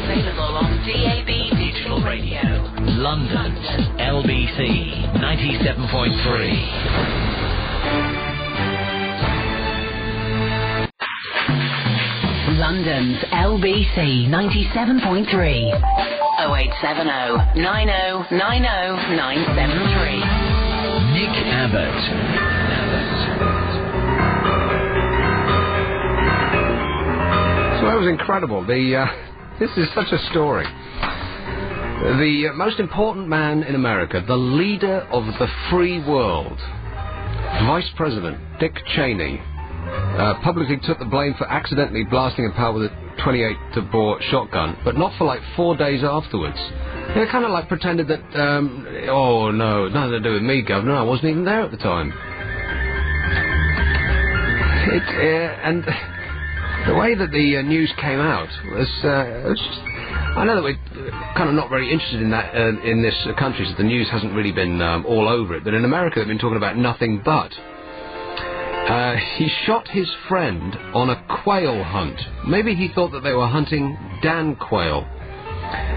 Available on DAB Digital Radio. London's LBC 97.3. London's LBC 97.3. 0870 90 90 973. Nick Abbott. So that was incredible. This is such a story. The most important man in America, the leader of the free world, Vice President Dick Cheney, publicly took the blame for accidentally blasting a pal with a 28-bore shotgun, but not for like 4 days afterwards. They kind of like pretended that, oh no, nothing to do with me, Governor, I wasn't even there at the time. And the way that the news came out was just, I know that we're kind of not very interested in that in this country, so the news hasn't really been all over it, but in America they've been talking about nothing but. He shot his friend on a quail hunt. Maybe he thought that they were hunting Dan quail.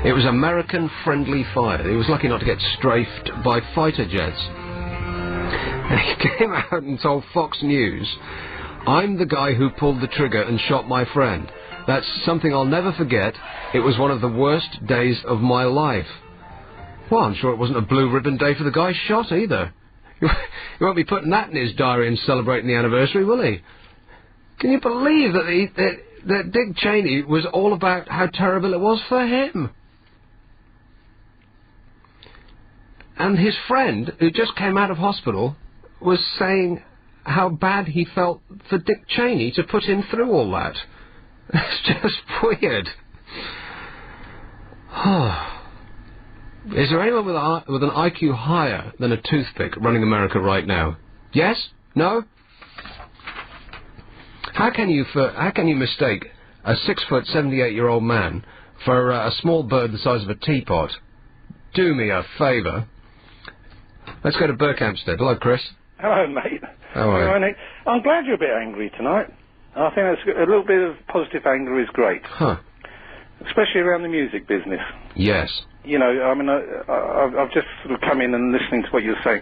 It was American-friendly fire. He was lucky not to get strafed by fighter jets. And he came out and told Fox News, "I'm the guy who pulled the trigger and shot my friend. That's something I'll never forget. It was one of the worst days of my life." Well, I'm sure it wasn't a blue ribbon day for the guy shot either. He won't be putting that in his diary and celebrating the anniversary, will he? Can you believe that Dick Cheney was all about how terrible it was for him? And his friend, who just came out of hospital, was saying how bad he felt for Dick Cheney to put him through all that. It's just weird. Is there anyone with an IQ higher than a toothpick running America right now? Yes? No? How can you mistake a 6-foot, 78-year-old man for a small bird the size of a teapot? Do me a favour. Let's go to Berkhamsted. Hello, Chris. Hello, mate. How are you? Hello, Nick. I'm glad you're a bit angry tonight. I think that's a little bit of positive anger is great. Huh. Especially around the music business. Yes. You know, I mean, I've just sort of come in and listening to what you're saying.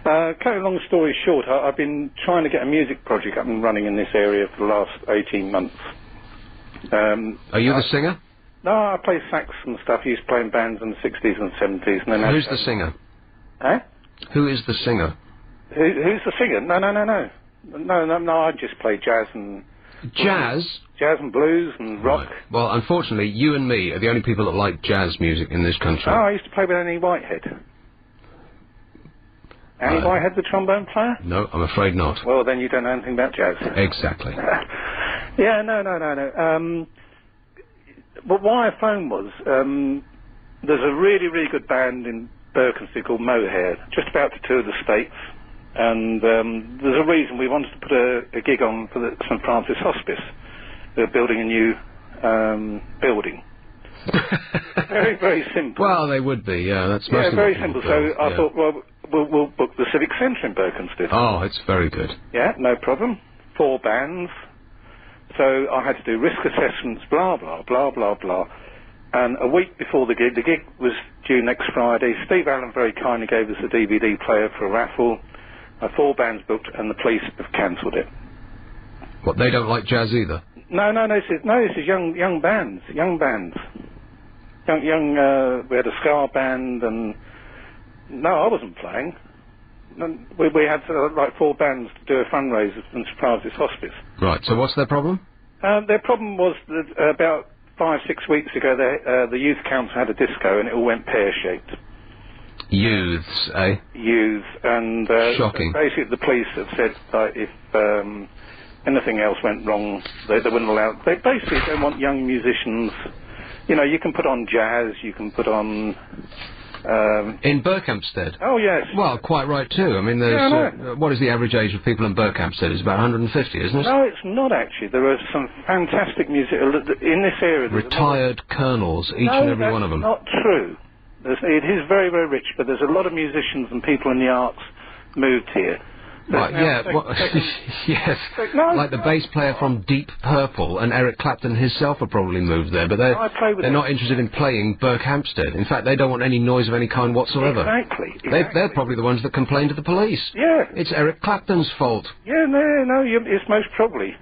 Kind of long story short, I've been trying to get a music project up and running in this area for the last 18 months. Are you the singer? No, I play sax and stuff. I used to play in bands in the 60s and 70s. And then Who's the singer? Eh? Who is the singer? Who's the singer? No, I just play jazz and... Jazz? Jazz and blues and rock. Right. Well, unfortunately, you and me are the only people that like jazz music in this country. Oh, I used to play with Annie Whitehead. Annie Whitehead, the trombone player? No, I'm afraid not. Well, then you don't know anything about jazz. Exactly. Yeah, no. But why I phoned was, there's a really, really good band in Berkhamsted called Mohair, just about to tour the States. And there's a reason we wanted to put a gig on for the St. Francis Hospice. They're building a new building. Very, very simple. Well, they would be, yeah. That's most very simple. So I thought, well, we'll book the Civic Centre in Berkhamsted. Oh, it's very good. Yeah, no problem. 4 bands. So I had to do risk assessments, blah, blah, blah, blah, blah. And a week before the gig was due next Friday. Steve Allen very kindly gave us a DVD player for a raffle. 4 bands booked, and the police have cancelled it. What, they don't like jazz either? No, this is young bands. We had a ska band, and no, I wasn't playing. We had like 4 bands to do a fundraiser and surprise this hospice. Right, so what's their problem? Their problem was that about 5-6 weeks ago, the youth council had a disco, and it all went pear-shaped. Youths, eh? Youths, and shocking. Basically the police have said that if anything else went wrong, they wouldn't allow... They basically don't want young musicians... You know, you can put on jazz, you can put on... in Berkhamsted? Oh, yes. Well, quite right, too. I mean, there's... what is the average age of people in Berkhamsted? It's about 150, isn't it? No, it's not, actually. There are some fantastic music... In this area... Retired colonels, each and every one of them. No, that's not true. It is very, very rich, but there's a lot of musicians and people in the arts moved here. Right, yeah, yes. Like the bass player from Deep Purple and Eric Clapton himself have probably moved there, but they're not interested in playing Berkhamsted. In fact, they don't want any noise of any kind whatsoever. Exactly. They're probably the ones that complain to the police. Yeah. It's Eric Clapton's fault. Yeah, no, it's most probably.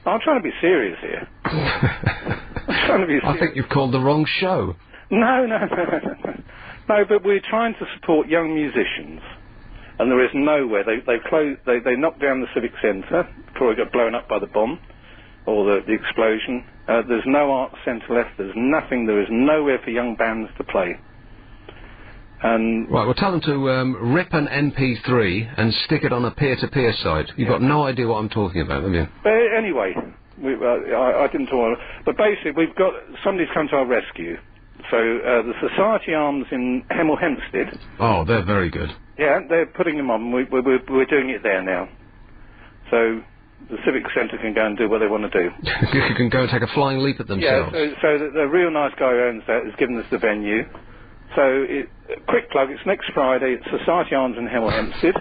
I'm trying to be serious here. I'm trying to be serious. I think you've called the wrong show. No, but we're trying to support young musicians, and there is nowhere. They knocked down the Civic Centre before it got blown up by the bomb or the explosion. There's no art centre left. There's nothing. There is nowhere for young bands to play. And right, well, tell them to rip an MP3 and stick it on a peer-to-peer site. You've got no idea what I'm talking about, have you? But anyway, I didn't talk. But basically, we've got somebody's come to our rescue. So the Society Arms in Hemel Hempstead. Oh, they're very good. Yeah, they're putting them on. We're doing it there now. So the Civic Centre can go and do what they want to do. You can go and take a flying leap at themselves. Yeah, so the real nice guy who owns that has given us the venue. So, quick plug, it's next Friday, it's Society Arms in Hemel Hempstead.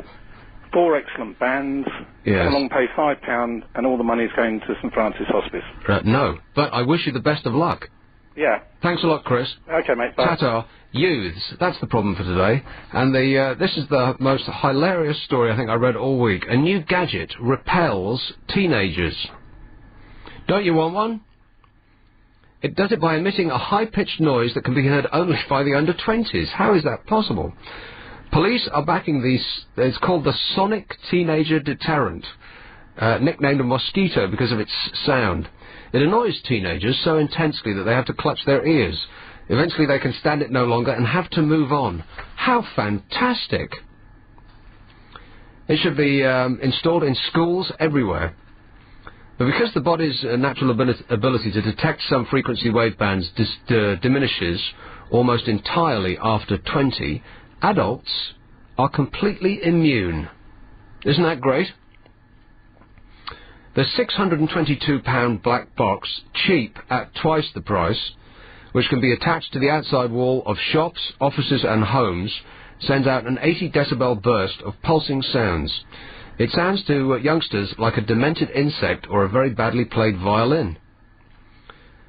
4 excellent bands. Yes. Come along, pay £5, and all the money's going to St Francis Hospice. No, but I wish you the best of luck. Yeah. Thanks a lot, Chris. Okay, mate, bye. Ta-ta. Youths, that's the problem for today. And this is the most hilarious story I think I read all week. A new gadget repels teenagers. Don't you want one? It does it by emitting a high-pitched noise that can be heard only by the under-20s. How is that possible? Police are backing these. It's called the Sonic Teenager Deterrent, nicknamed a mosquito because of its sound. It annoys teenagers so intensely that they have to clutch their ears. Eventually they can stand it no longer and have to move on. How fantastic! It should be installed in schools everywhere. But because the body's natural ability to detect some frequency wave bands diminishes almost entirely after 20, adults are completely immune. Isn't that great? The £622 black box, cheap at twice the price, which can be attached to the outside wall of shops, offices and homes, sends out an 80 decibel burst of pulsing sounds. It sounds to youngsters like a demented insect or a very badly played violin.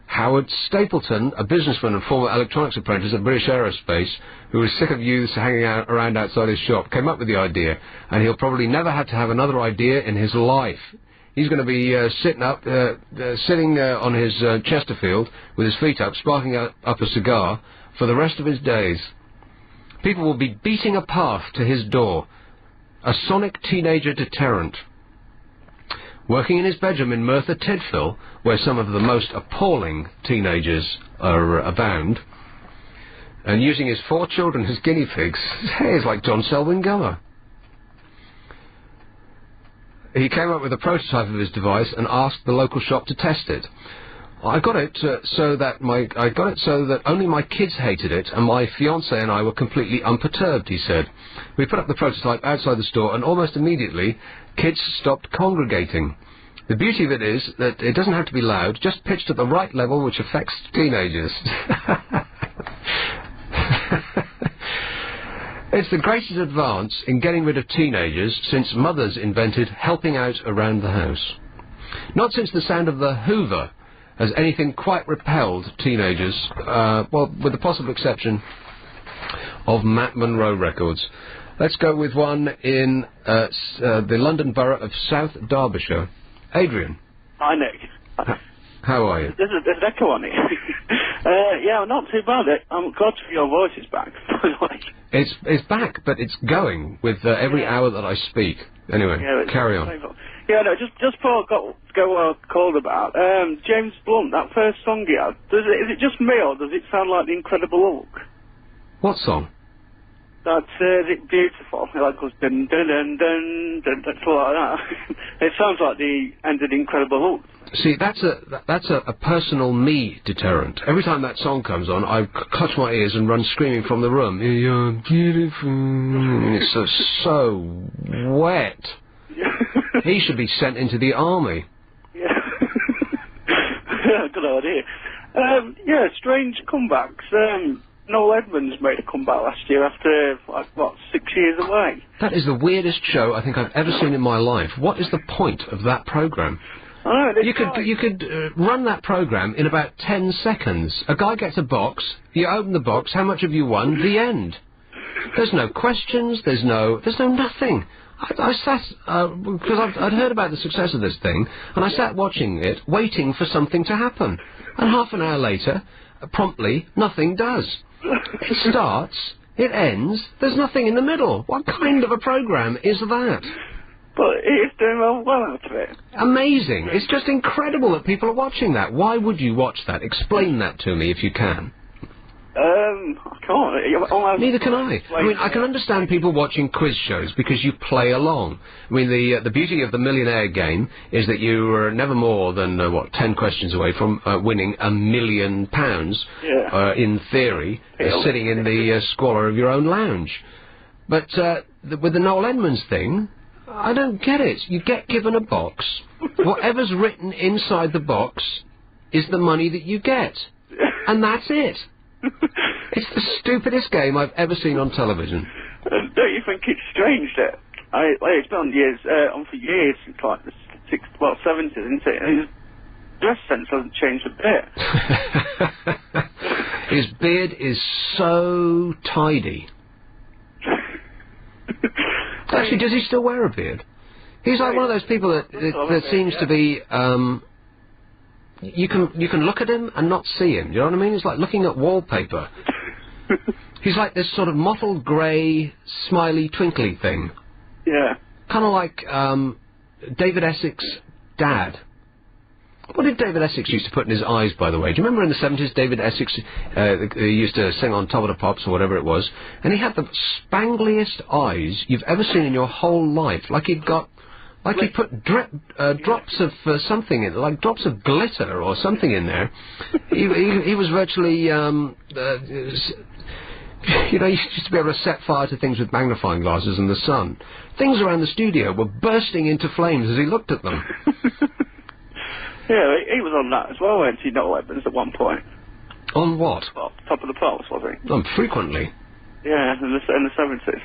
Howard Stapleton, a businessman and former electronics apprentice at British Aerospace, who was sick of youths hanging around outside his shop, came up with the idea, and he'll probably never have to have another idea in his life. He's going to be sitting on his Chesterfield with his feet up, sparking up a cigar for the rest of his days. People will be beating a path to his door. A sonic teenager deterrent. Working in his bedroom in Merthyr Tydfil, where some of the most appalling teenagers abound, and using his 4 children as guinea pigs, he's like John Selwyn Gummer. He came up with a prototype of his device and asked the local shop to test it. I got it so that only my kids hated it, and my fiancée and I were completely unperturbed, he said. We put up the prototype outside the store, and almost immediately, kids stopped congregating. The beauty of it is that it doesn't have to be loud, just pitched at the right level, which affects teenagers. It's the greatest advance in getting rid of teenagers since mothers invented helping out around the house. Not since the sound of the Hoover has anything quite repelled teenagers, well, with the possible exception of Matt Monro records. Let's go with one in the London borough of South Derbyshire. Adrian. Hi, Nick. How are you? There's an echo on it. Yeah, not too bad. I'm glad to hear your voice is back, by the way. It's back, but it's going with every hour that I speak. Anyway, carry on. Yeah, no, just before I go what I called about, James Blunt, that first song he had, is it just me, or does it sound like The Incredible Hulk? What song? That's it beautiful. It like goes dun dun dun dun dun, like that. It sounds like the end of The Incredible Hulk. See, that's a personal me deterrent. Every time that song comes on, I clutch my ears and run screaming from the room. You're beautiful. It's so wet. He should be sent into the army. Yeah. Good idea. Yeah, strange comebacks. Noel Edmonds made a comeback last year after, 6 years away. That is the weirdest show I think I've ever seen in my life. What is the point of that programme? You could run that programme in about 10 seconds. A guy gets a box, you open the box, how much have you won? The end. There's no questions, there's no nothing. I sat, because I'd heard about the success of this thing, and I sat watching it, waiting for something to happen. And half an hour later, promptly, nothing does. It starts, it ends, there's nothing in the middle. What kind of a programme is that? But he's doing well out of it. Amazing. It's just incredible that people are watching that. Why would you watch that? Explain that to me if you can. I can't. Neither can I. I mean, I can understand people watching quiz shows because you play along. I mean, the beauty of the millionaire game is that you are never more than, 10 questions away from winning £1 million, in theory, sitting in the squalor of your own lounge. But with the Noel Edmonds thing, I don't get it. You get given a box. Whatever's written inside the box is the money that you get. And that's it. It's the stupidest game I've ever seen on television. Don't you think it's strange that it's been on for years since like the 70s, isn't it? And his dress sense hasn't changed a bit. His beard is so tidy. Actually, does he still wear a beard? He's like one of those people that seems to be. You can look at him and not see him. You know what I mean? It's like looking at wallpaper. He's like this sort of mottled grey, smiley, twinkly thing. Yeah. Kind of like David Essex's dad. What did David Essex used to put in his eyes, by the way? Do you remember in the 70s, David Essex used to sing on Top of the Pops or whatever it was, and he had the spangliest eyes you've ever seen in your whole life. Like he'd got... Like he put drops of something in, like drops of glitter or something in there. He was virtually, you used to be able to set fire to things with magnifying glasses in the sun. Things around the studio were bursting into flames as he looked at them. Yeah, he was on that as well, wasn't he, Noel Edmonds, at one point. On what? Top of the Pops, was he? Frequently. Yeah, in the 70s.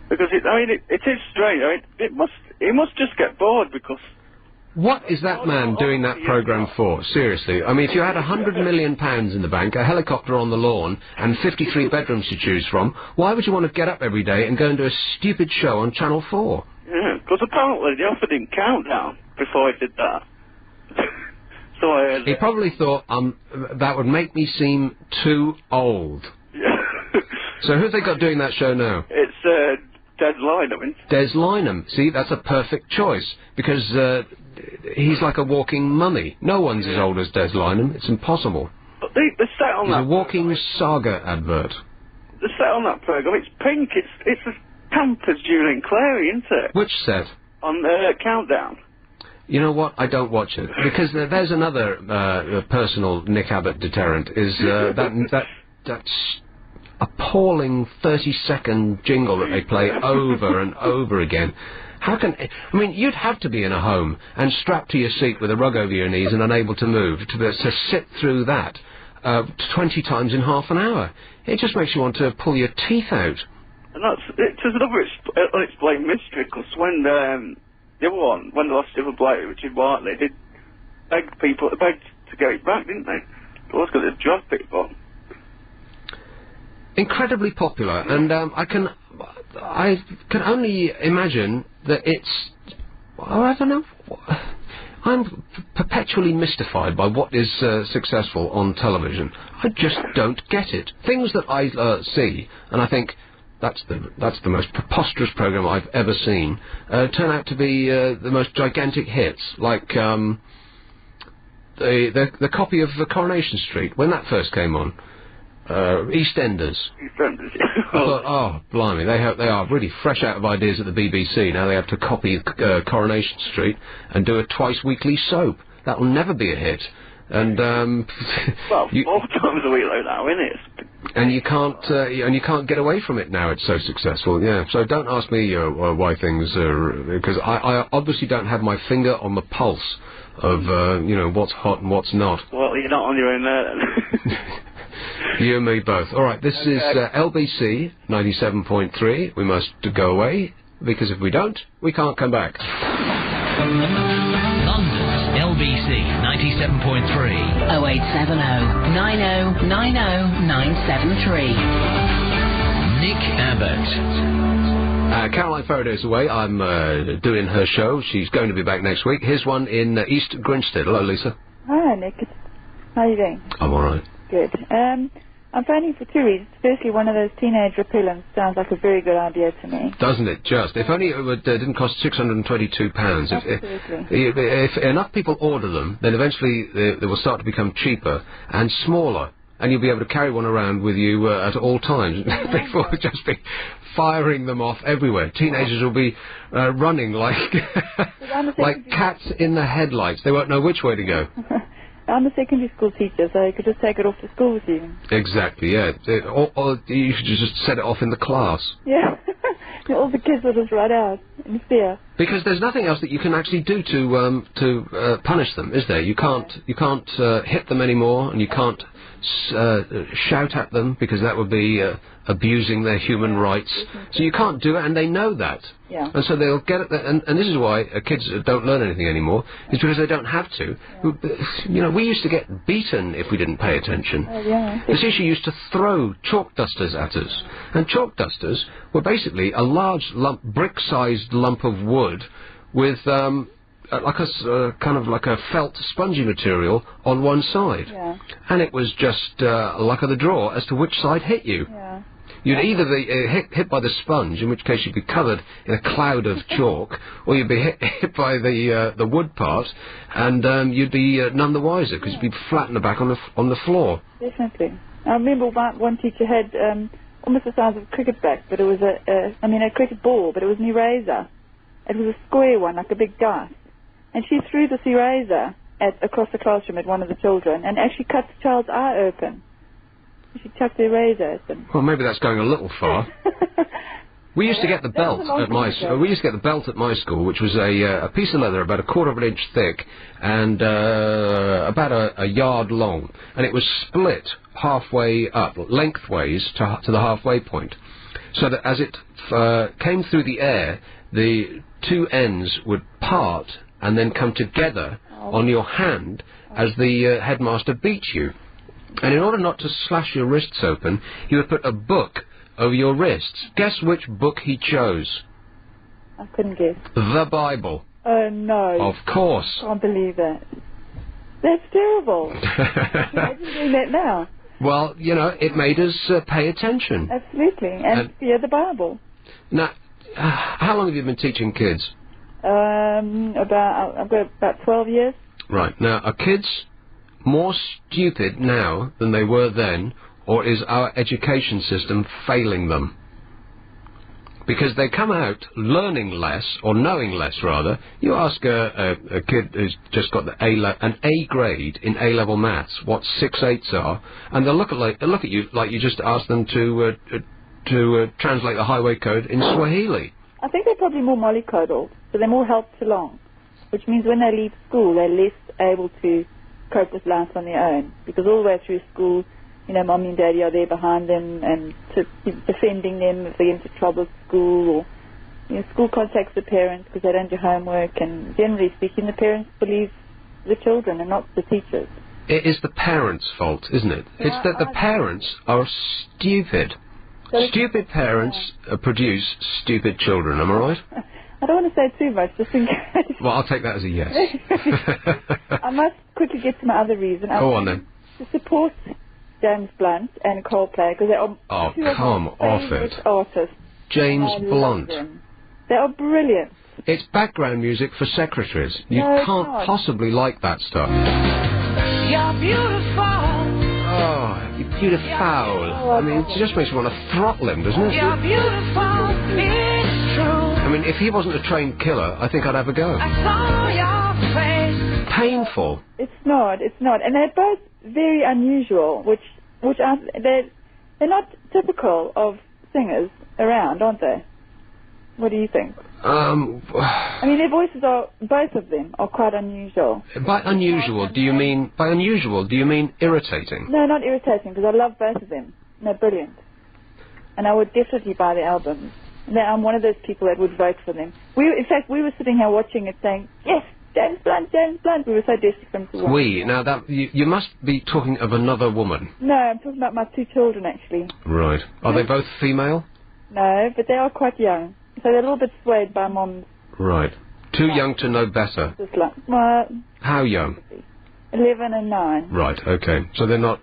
Because it is strange. He must just get bored because. What is that man doing that programme for? Seriously, I mean, if you had £100 million in the bank, a helicopter on the lawn, and 53 bedrooms to choose from, why would you want to get up every day and go and do a stupid show on Channel 4? Yeah, because apparently they offered him Countdown before he did that. So I heard. He probably thought that would make me seem too old. Yeah. So who have they got doing that show now? It's Des Lynam. Des Lynam. See, that's a perfect choice, because he's like a walking mummy. No one's as old as Des Lynam. It's impossible. But the set on he's that... a walking saga advert. The set on that programme, it's pink. It's as camp as Julian Clary, isn't it? Which set? On Countdown. You know what? I don't watch it. Because there's another personal Nick Abbott deterrent, is that's appalling 30-second jingle that they play over and over again. How can... I mean, you'd have to be in a home and strapped to your seat with a rug over your knees and unable to move to sit through that 20 times in half an hour. It just makes you want to pull your teeth out. And it's another unexplained mystery, because when the other one, when they lost the other bloke, Richard Whiteley, they begged to get it back, didn't they? They was going to drop it, but... Incredibly popular, and I can only imagine that it's... I don't know. I'm perpetually mystified by what is successful on television. I just don't get it. Things that I see, and I think that's the most preposterous programme I've ever seen, turn out to be the most gigantic hits, like the copy of Coronation Street when that first came on. EastEnders. EastEnders. I thought, oh, blimey, they are really fresh out of ideas at the BBC. Now they have to copy Coronation Street and do a twice-weekly soap. That will never be a hit. And well, 4 times a week like now, isn't it? And you can't get away from it now. It's so successful. Yeah. So don't ask me why things are, because I obviously don't have my finger on the pulse of what's hot and what's not. Well, you're not on your own there then. You and me both. All right, this is LBC 97.3. We must go away, because if we don't, we can't come back. London's LBC 97.3. 0870 90 90 973. Nick Abbott. Caroline Faraday's away. I'm doing her show. She's going to be back next week. Here's one in East Grinstead. Hello, Lisa. Hi, Nick. How are you doing? I'm all right. Good. I'm phoning for two reasons. Firstly, one of those teenage repellents sounds like a very good idea to me. Doesn't it just? If only it didn't cost £622. Absolutely. If enough people order them, then eventually they will start to become cheaper and smaller. And you'll be able to carry one around with you at all times. People will just be firing them off everywhere. Teenagers will be running like like cats in the headlights. They won't know which way to go. I'm a secondary school teacher, so you could just take it off to school with you. Exactly, yeah. Or you should just set it off in the class. Yeah. All the kids will just run out in fear. Because there's nothing else that you can actually do to punish them, is there? You can't hit them anymore, and you can't shout at them, because that would be abusing their human rights. So you can't do it, and they know that. Yeah. And so they'll get it, and this is why kids don't learn anything anymore, is because they don't have to. You know, we used to get beaten if we didn't pay attention. Oh, yeah. The teacher used to throw chalk dusters at us, and chalk dusters were basically a large lump, brick-sized lump of wood with like a felt spongy material on one side. Yeah. And it was just luck of the draw as to which side hit you. Yeah. You'd either be hit by the sponge, in which case you'd be covered in a cloud of chalk, or you'd be hit by the wood part, and you'd be none the wiser, because you'd be flat in the back on the floor. Definitely. I remember one teacher had almost the size of a cricket bat, but it was a cricket ball, but it was an eraser. It was a square one, like a big dice. And she threw this eraser across the classroom at one of the children, and actually cut the child's eye open. She chucked the eraser at them. Well, maybe that's going a little far. We used to get the belt at my school, which was a piece of leather about 1/4 of an inch thick and about a yard long, and it was split halfway up, lengthways to the halfway point, so that as it came through the air, the two ends would part and then come together on your hand as the headmaster beat you. And in order not to slash your wrists open, he would put a book over your wrists. Guess which book he chose? I couldn't guess. The Bible. Oh, no. Of course. I can't believe that. That's terrible. Imagine doing that now. Well, you know, it made us pay attention. Absolutely. And fear the Bible. Now, how long have you been teaching kids? I've got about 12 years. Right. Now, are kids more stupid now than they were then, or is our education system failing them? Because they come out learning less, or knowing less rather. You ask a kid who's just got an A grade in A-level maths what 6/8 are, and they'll look at you like you just asked them to translate the highway code in Swahili. I think they're probably more mollycoddled, so they're more helped along, which means when they leave school, they're less able to cope with life on their own, because all the way through school, you know, mommy and daddy are there behind them and defending them if they get into trouble at school, or, you know, school contacts the parents because they don't do homework, and generally speaking, the parents believe the children and not the teachers. It is the parents' fault, isn't it? Yeah, it's that the parents are stupid. So stupid parents produce stupid children, am I right? I don't want to say too much, just in case. Well, I'll take that as a yes. I must quickly get to my other reason. Go on then. To support James Blunt and Coldplay, because they are come off it. Artists. James Blunt. They are brilliant. It's background music for secretaries. You can't possibly like that stuff. You're beautiful. Oh, you're beautiful. I mean, it just makes you want to throttle him, doesn't it? You're beautiful. It's true. I mean, if he wasn't a trained killer, I think I'd have a go. I saw your face. Painful. It's not, and they're both very unusual, which they're not typical of singers around, aren't they? What do you think? I mean, their voices are, both of them are quite unusual. By unusual, do you mean irritating? No, not irritating, because I love both of them. They're brilliant, and I would definitely buy the albums. I'm one of those people that would vote for them. In fact, we were sitting here watching it, saying, "Yes, James Blunt, James Blunt." We were so desperate for him to watch. Now that you must be talking of another woman. No, I'm talking about my two children, actually. Right. Are they both female? No, but they are quite young, so they're a little bit swayed by mom's. Right. Too young to know better. Just like, well, how young? 11 and 9. Right, okay. So they're not,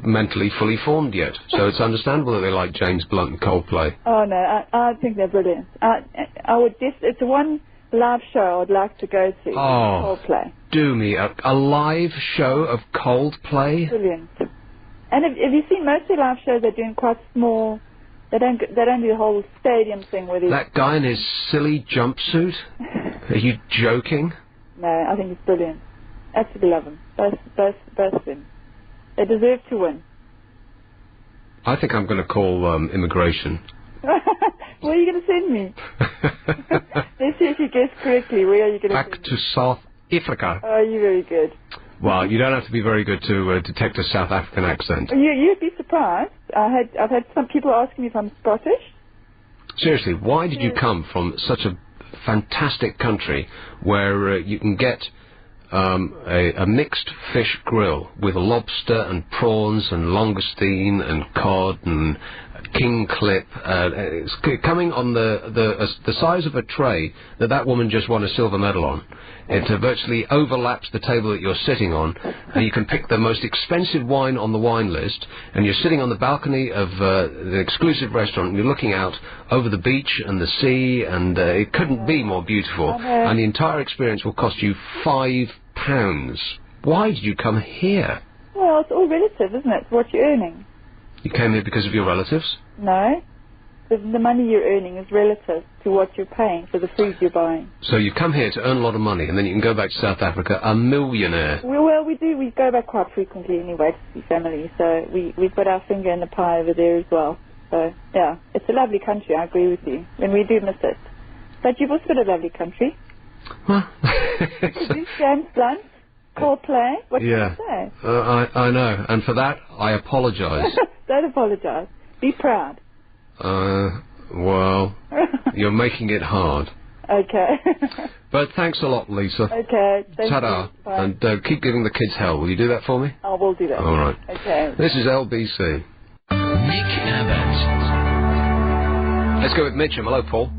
mentally fully formed yet. So it's understandable that they like James Blunt and Coldplay. Oh, no, I think they're brilliant. I would it's one live show I'd like to go to. Coldplay. Do me a live show of Coldplay? Brilliant. And have you seen most of the live shows are doing quite small? They don't do the whole stadium thing with it. That guy in his silly jumpsuit? Are you joking? No, I think it's brilliant. Absolutely love them. Both of them. They deserve to win. I think I'm going to call immigration. Where are you going to send me? Let's see if you guess correctly. Where are you going to Back send me? to South Africa. Oh, you're very good. Well, you don't have to be very good to detect a South African accent. You'd be surprised. I've had some people asking me if I'm Scottish. Seriously, why did you come from such a fantastic country where you can get a mixed fish grill with lobster and prawns and langoustine and cod and king clip? It's coming on the size of a tray that woman just won a silver medal on. It virtually overlaps the table that you're sitting on, and you can pick the most expensive wine on the wine list, and you're sitting on the balcony of an exclusive restaurant, and you're looking out over the beach and the sea, and it couldn't be more beautiful. And the entire experience will cost you £5. Why did you come here? Well, it's all relative, isn't it? It's what you're earning. You came here because of your relatives? No. The money you're earning is relative to what you're paying for the food you're buying. So you come here to earn a lot of money, and then you can go back to South Africa a millionaire. Well, we do. We go back quite frequently anyway to see family, so we've got our finger in the pie over there as well. So, yeah, it's a lovely country, I agree with you, and we do miss it. But you've also got a lovely country. Well, James Blunt, Coldplay, what can you say? I know, and for that, I apologise. Don't apologise. Be proud. Well, you're making it hard. Okay. But thanks a lot, Lisa. Okay. Ta-da. And keep giving the kids hell. Will you do that for me? I will do that. All right. Okay. This is LBC. Nick Abbott. Let's go with Mitchum. Hello, Paul.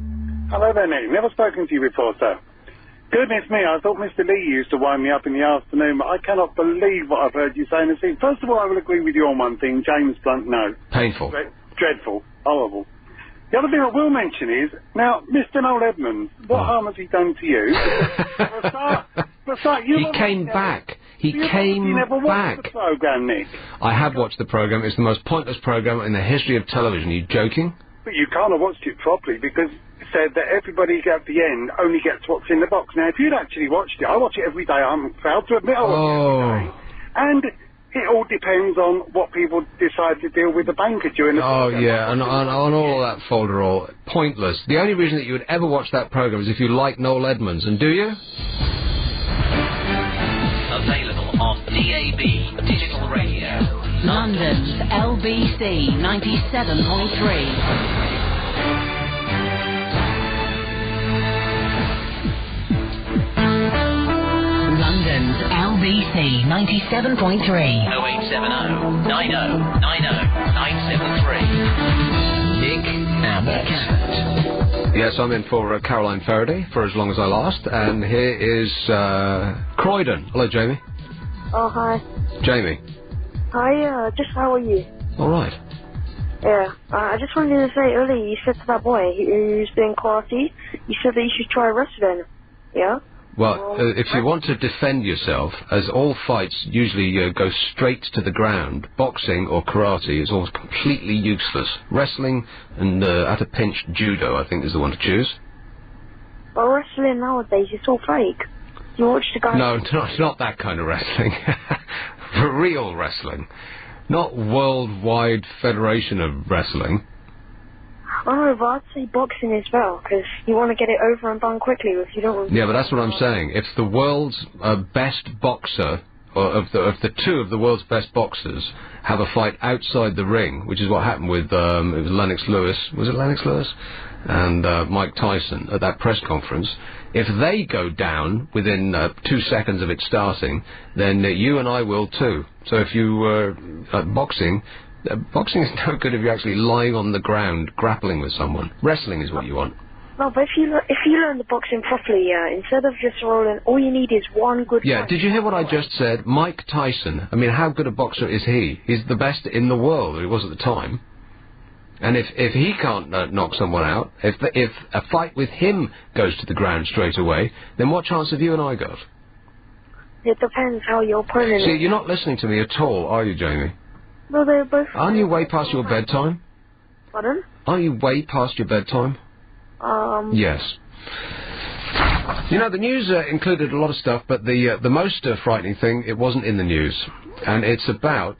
Hello there, Nick. Never spoken to you before, sir. Goodness me, I thought Mr. Lee used to wind me up in the afternoon, but I cannot believe what I've heard you say in the scene. First of all, I will agree with you on one thing. James Blunt, no. Painful. Dreadful. Horrible. The other thing I will mention is, now, Mr. Noel Edmonds, what harm has he done to you? For a start, he came back. He came never back. watched the programme, Nick. I have watched the programme. It's the most pointless programme in the history of television. Are you joking? But you can't have watched it properly because it said that everybody at the end only gets what's in the box. Now, if you'd actually watched it, I watch it every day. I'm proud to admit I watch it every day. And it all depends on what people decide to deal with the banker during the program. Yeah, and on all of that folderol, pointless. The only reason that you would ever watch that programme is if you like Noel Edmonds, and do you? Available on DAB Digital Radio. London's LBC 97.3. London's LBC 97.3. 0870 90 973. Nick Abbott. Yes, I'm in for Caroline Faraday for As Long As I Last, and here is Croydon. Hello, Jamie. Oh, hi. Jamie. Hi, just how are you? All right. Yeah, I just wanted to say earlier, you said to that boy who's doing karate, you said that you should try wrestling, yeah? Well, if you want to defend yourself, as all fights usually go straight to the ground, boxing or karate is always completely useless. Wrestling and, at a pinch, judo, I think, is the one to choose. But wrestling nowadays, it's all fake. You watch the guy... No, not that kind of wrestling. Real wrestling. Not worldwide federation of wrestling. I don't know, but I'd say boxing as well, because you want to get it over and done quickly if you don't... Yeah, but that's what I'm saying. If the world's best boxer, or of the two of the world's best boxers, have a fight outside the ring, which is what happened with, it was Lennox Lewis, was it Lennox Lewis? And Mike Tyson at that press conference, if they go down within 2 seconds of it starting, then you and I will too. So if you boxing is no good if you're actually lying on the ground grappling with someone. Wrestling is what you want. No, but if you learn the boxing properly, instead of just rolling, all you need is one good Yeah, punch. did you hear what I just said? Mike Tyson. I mean, how good a boxer is he? He's the best in the world, he was at the time. And if he can't knock someone out, if a fight with him goes to the ground straight away, then what chance have you and I got? It depends how your opponent See, is. you're not listening to me at all, are you, Jamie? No, they're both... Aren't you way past your bedtime? Pardon? Aren't you way past your bedtime? Yes. You know, the news included a lot of stuff, but the most frightening thing, it wasn't in the news. And it's about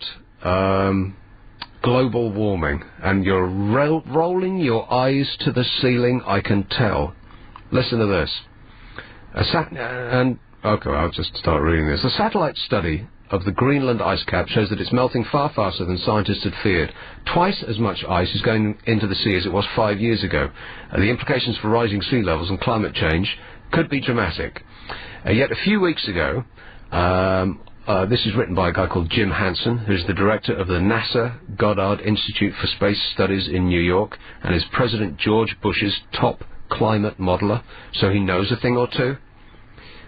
global warming. And you're rolling your eyes to the ceiling, I can tell. Listen to this. Okay, I'll just start reading this. A satellite study of the Greenland ice cap shows that it's melting far faster than scientists had feared. Twice as much ice is going into the sea as it was 5 years ago. The implications for rising sea levels and climate change could be dramatic. Yet a few weeks ago, this is written by a guy called Jim Hansen, who's the director of the NASA Goddard Institute for Space Studies in New York, and is President George Bush's top climate modeler, so he knows a thing or two.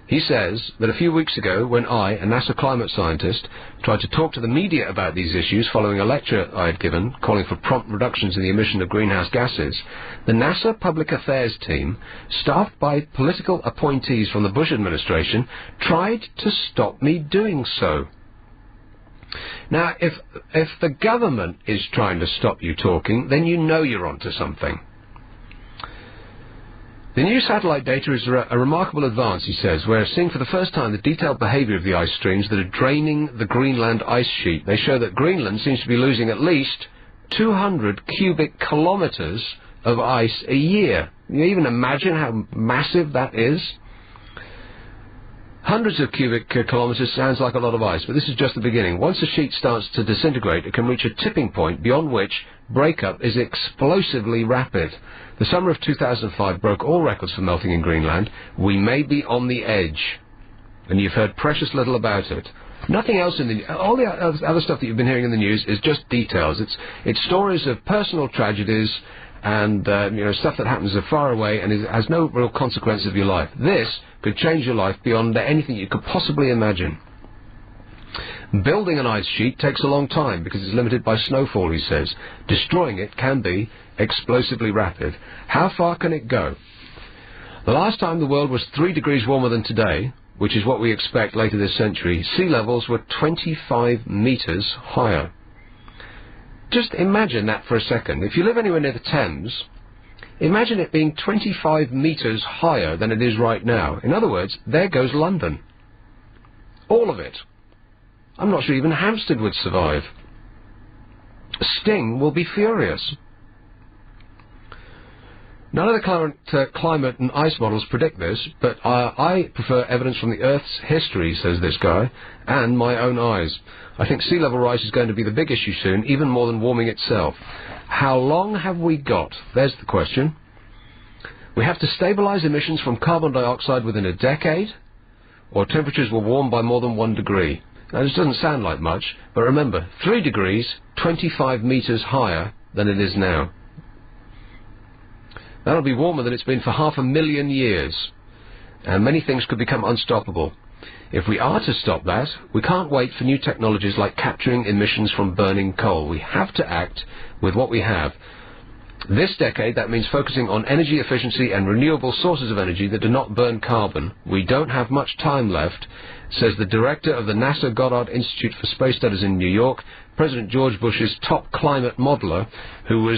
He says that a few weeks ago, when I, a NASA climate scientist, tried to talk to the media about these issues following a lecture I had given calling for prompt reductions in the emission of greenhouse gases, the NASA Public Affairs team, staffed by political appointees from the Bush administration, tried to stop me doing so. Now, if the government is trying to stop you talking, then you know you're onto something. The new satellite data is a remarkable advance, he says. We're seeing for the first time the detailed behaviour of the ice streams that are draining the Greenland ice sheet. They show that Greenland seems to be losing at least 200 cubic kilometres of ice a year. Can you even imagine how massive that is? Hundreds of cubic kilometres sounds like a lot of ice, but this is just the beginning. Once the sheet starts to disintegrate, it can reach a tipping point beyond which breakup is explosively rapid. The summer of 2005 broke all records for melting in Greenland. We may be on the edge. And you've heard precious little about it. Nothing else in the... All the other stuff that you've been hearing in the news is just details. It's stories of personal tragedies and stuff that happens far away and has no real consequence of your life. This could change your life beyond anything you could possibly imagine. Building an ice sheet takes a long time because it's limited by snowfall, he says. Destroying it can be explosively rapid. How far can it go? The last time the world was 3 degrees warmer than today, which is what we expect later this century, sea levels were 25 metres higher. Just imagine that for a second. If you live anywhere near the Thames, imagine it being 25 metres higher than it is right now. In other words, there goes London. All of it. I'm not sure even Hampstead would survive. Sting will be furious. None of the current climate and ice models predict this, but I prefer evidence from the Earth's history, says this guy, and my own eyes. I think sea level rise is going to be the big issue soon, even more than warming itself. How long have we got? There's the question. We have to stabilise emissions from carbon dioxide within a decade, or temperatures will warm by more than 1 degree. Now, this doesn't sound like much, but remember, 3 degrees, 25 metres higher than it is now. That'll be warmer than it's been for 500,000 years, and many things could become unstoppable. If we are to stop that, we can't wait for new technologies like capturing emissions from burning coal. We have to act with what we have. This decade, that means focusing on energy efficiency and renewable sources of energy that do not burn carbon. We don't have much time left, says the director of the NASA Goddard Institute for Space Studies in New York, President George Bush's top climate modeler, who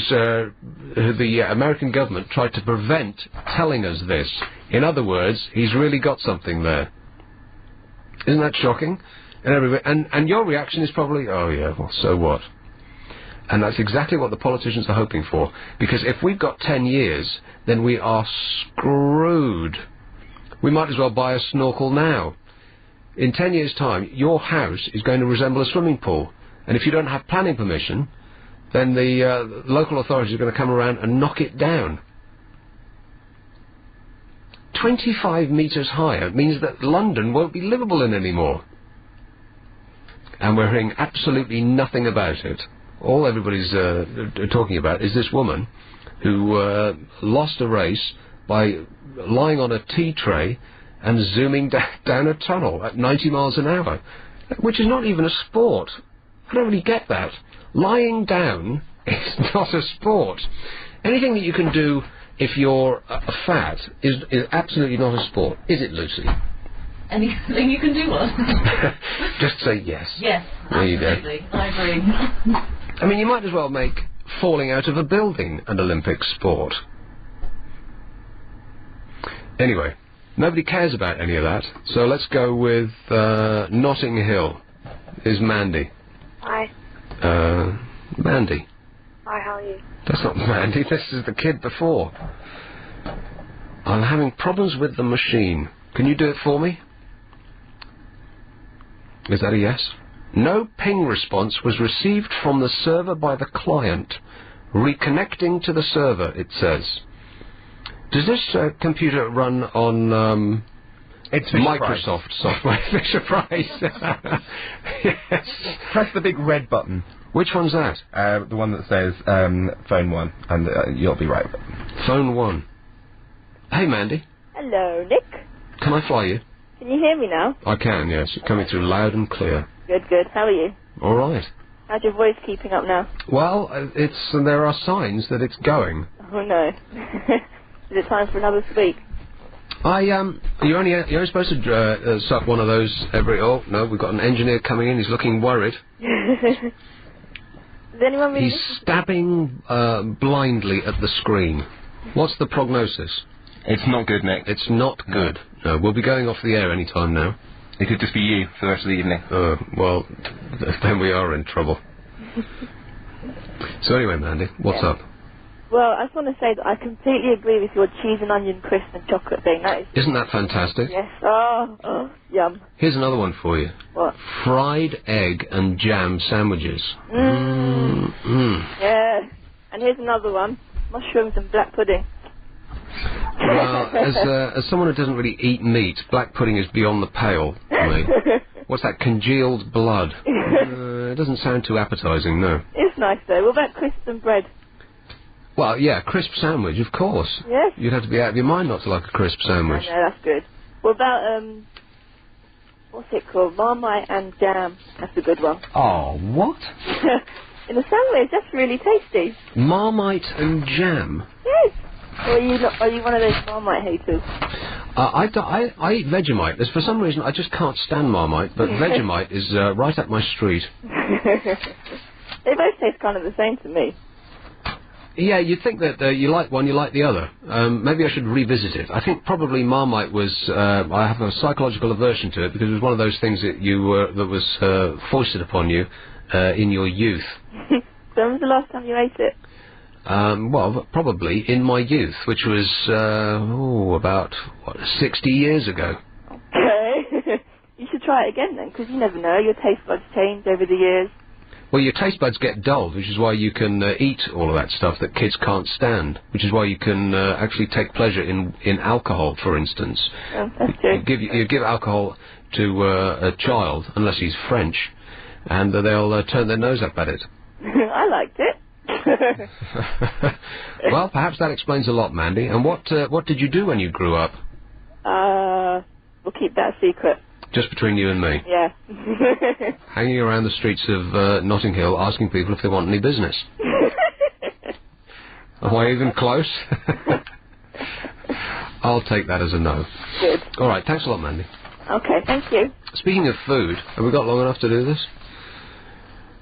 the American government tried to prevent telling us this. In other words, he's really got something there. Isn't that shocking? And your reaction is probably, oh yeah, well, so what? And that's exactly what the politicians are hoping for. Because if we've got 10 years, then we are screwed. We might as well buy a snorkel now. In 10 years' time, your house is going to resemble a swimming pool. And if you don't have planning permission, then the local authorities are going to come around and knock it down. 25 metres higher means that London won't be livable in anymore. And we're hearing absolutely nothing about it. All everybody's talking about is this woman who lost a race by lying on a tea tray and zooming down a tunnel at 90 miles an hour, which is not even a sport. I don't really get that. Lying down is not a sport. Anything that you can do if you're fat is absolutely not a sport. Is it, Lucy? Anything you can do what? Just say yes. Yes, there you go. absolutely. I agree. I mean, you might as well make falling out of a building an Olympic sport. Anyway, nobody cares about any of that, so let's go with Notting Hill. Is Mandy. Hi. Mandy. Hi, how are you? That's not Mandy, this is the kid before. I'm having problems with the machine. Can you do it for me? Is that a yes? No ping response was received from the server by the client. Reconnecting to the server, it says. Does this computer run on it's Microsoft software? Fisher-Price. Yes. Press the big red button. Which one's that? The one that says phone 1, and you'll be right. Phone 1. Hey, Mandy. Hello, Nick. Can I fly you? Can you hear me now? I can, yes. You're coming through loud and clear. Good, good. How are you? All right. How's your voice keeping up now? Well, there are signs that it's going. Oh, no. Is it time for another speak? You're only supposed to suck one of those every... Oh, no, we've got an engineer coming in. He's looking worried. Is anyone really... He's stabbing blindly at the screen. What's the prognosis? It's not good, Nick. It's not good. No, we'll be going off the air any time now. It could just be you for the rest of the evening. Well, then we are in trouble. So anyway, Mandy, what's up? Well, I just want to say that I completely agree with your cheese and onion crisp and chocolate thing. Isn't that fantastic? Yes. Oh, yum. Here's another one for you. What? Fried egg and jam sandwiches. Yeah. And here's another one. Mushrooms and black pudding. Well, as someone who doesn't really eat meat, black pudding is beyond the pale for me. What's that, congealed blood? It doesn't sound too appetising, no. It's nice, though. What about crisps and bread? Well, yeah, crisp sandwich, of course. Yes. You'd have to be out of your mind not to like a crisp sandwich. No, that's good. What about, what's it called? Marmite and jam. That's a good one. Oh, what? In a sandwich, that's really tasty. Marmite and jam? Yes. Or are you one of those Marmite haters? I eat Vegemite. For some reason, I just can't stand Marmite, but Vegemite is right up my street. They both taste kind of the same to me. Yeah, you'd think that you like one, you like the other. Maybe I should revisit it. I think probably Marmite was... I have a psychological aversion to it because it was one of those things that that was foisted upon you in your youth. So when was the last time you ate it? Well, probably in my youth, which was, about, 60 years ago. Okay. You should try it again then, because you never know, your taste buds change over the years. Well, your taste buds get dulled, which is why you can eat all of that stuff that kids can't stand, which is why you can actually take pleasure in alcohol, for instance. Oh, that's true. You give alcohol to a child, unless he's French, and they'll turn their nose up at it. I liked it. Well, perhaps that explains a lot, Mandy. And what did you do when you grew up? We'll keep that a secret. Just between you and me? Yeah. Hanging around the streets of Notting Hill asking people if they want any business. Am I even close? I'll take that as a no. Good. All right, thanks a lot, Mandy. Okay, thank you. Speaking of food, have we got long enough to do this?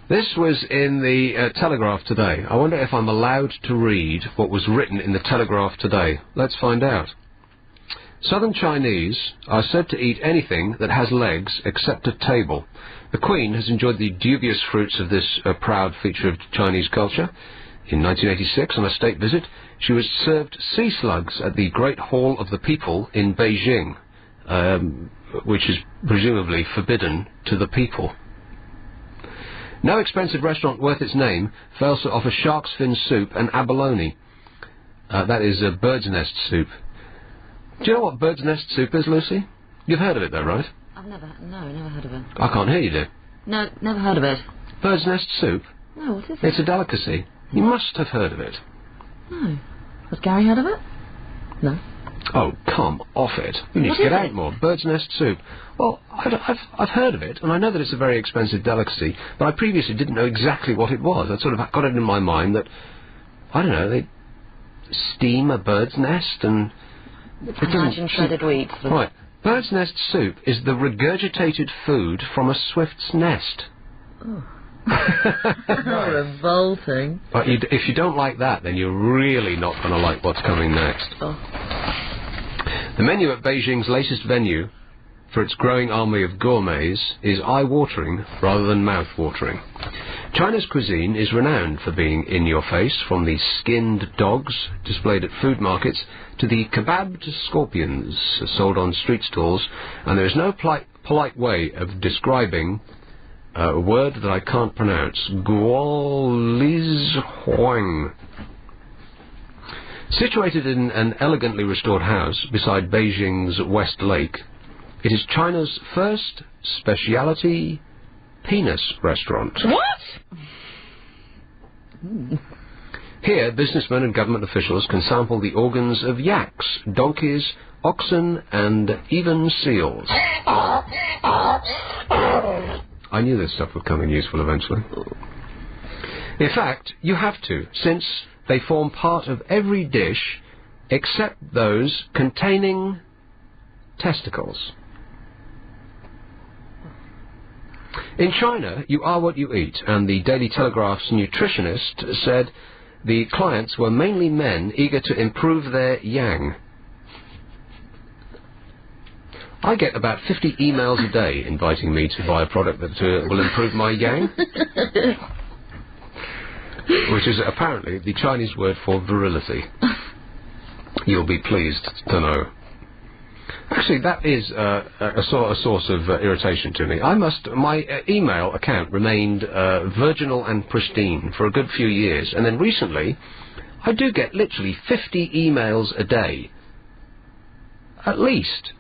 This was in the Telegraph today. I wonder if I'm allowed to read what was written in the Telegraph today. Let's find out. Southern Chinese are said to eat anything that has legs except a table. The Queen has enjoyed the dubious fruits of this proud feature of Chinese culture. In 1986, on a state visit, she was served sea slugs at the Great Hall of the People in Beijing, which is presumably forbidden to the people. No expensive restaurant worth its name fails to offer shark's fin soup and abalone. That is a bird's nest soup. Do you know what bird's nest soup is, Lucy? You've heard of it, though, right? I've never heard of it. I can't hear you, dear. No, never heard of it. Bird's nest soup? No, what is it? It's a delicacy. You must have heard of it. No. Has Gary heard of it? No. Oh, come off it. You need What to get is out it? more. Bird's nest soup. Well, I've heard of it, and I know that it's a very expensive delicacy, but I previously didn't know exactly what it was. I sort of got it in my mind that, I don't know, they steam a bird's nest and... Imagine shredded wheat. Right. Bird's nest soup is the regurgitated food from a swift's nest. Oh. Revolting. But if you don't like that, then you're really not going to like what's coming next. Oh. The menu at Beijing's latest venue, for its growing army of gourmets, is eye-watering rather than mouth-watering. China's cuisine is renowned for being in your face, from the skinned dogs displayed at food markets to the kebabbed scorpions sold on street stalls, and there is no polite way of describing a word that I can't pronounce. Guolizhuang. Situated in an elegantly restored house beside Beijing's West Lake, it is China's first specialty penis restaurant. What? Here, businessmen and government officials can sample the organs of yaks, donkeys, oxen, and even seals. I knew this stuff would come in useful eventually. In fact, you have to, since they form part of every dish except those containing testicles. In China, you are what you eat, and the Daily Telegraph's nutritionist said the clients were mainly men eager to improve their yang. I get about 50 emails a day inviting me to buy a product that will improve my yang, which is apparently the Chinese word for virility. You'll be pleased to know. Actually, that is a source of irritation to me. My email account remained virginal and pristine for a good few years, and then recently, I do get literally 50 emails a day, at least,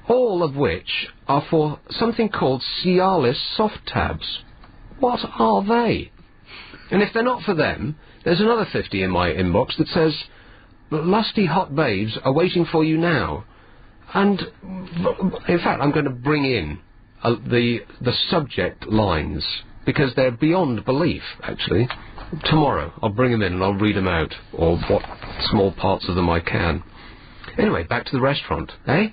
all of which are for something called Cialis soft tabs. What are they? And if they're not for them, there's another 50 in my inbox that says, lusty hot babes are waiting for you now. And, in fact, I'm going to bring in the subject lines, because they're beyond belief, actually. Tomorrow, I'll bring them in and I'll read them out, or what small parts of them I can. Anyway, back to the restaurant, eh?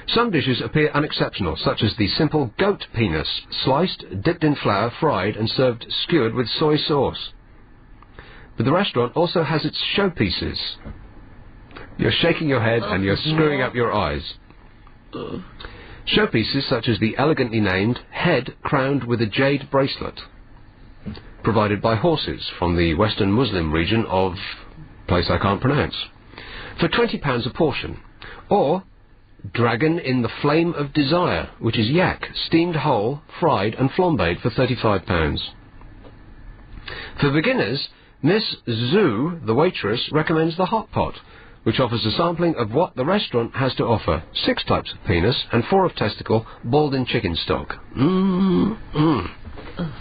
Some dishes appear unexceptional, such as the simple goat penis, sliced, dipped in flour, fried, and served skewered with soy sauce. But the restaurant also has its showpieces. You're shaking your head and you're screwing up your eyes. Showpieces such as the elegantly named head crowned with a jade bracelet, provided by horses from the Western Muslim region of place I can't pronounce, for £20 a portion, or dragon in the flame of desire, which is yak, steamed whole, fried and flambéed for £35. For beginners, Miss Zhu, the waitress, recommends the hot pot, which offers a sampling of what the restaurant has to offer: 6 types of penis and 4 of testicle, boiled in chicken stock. Oh, God.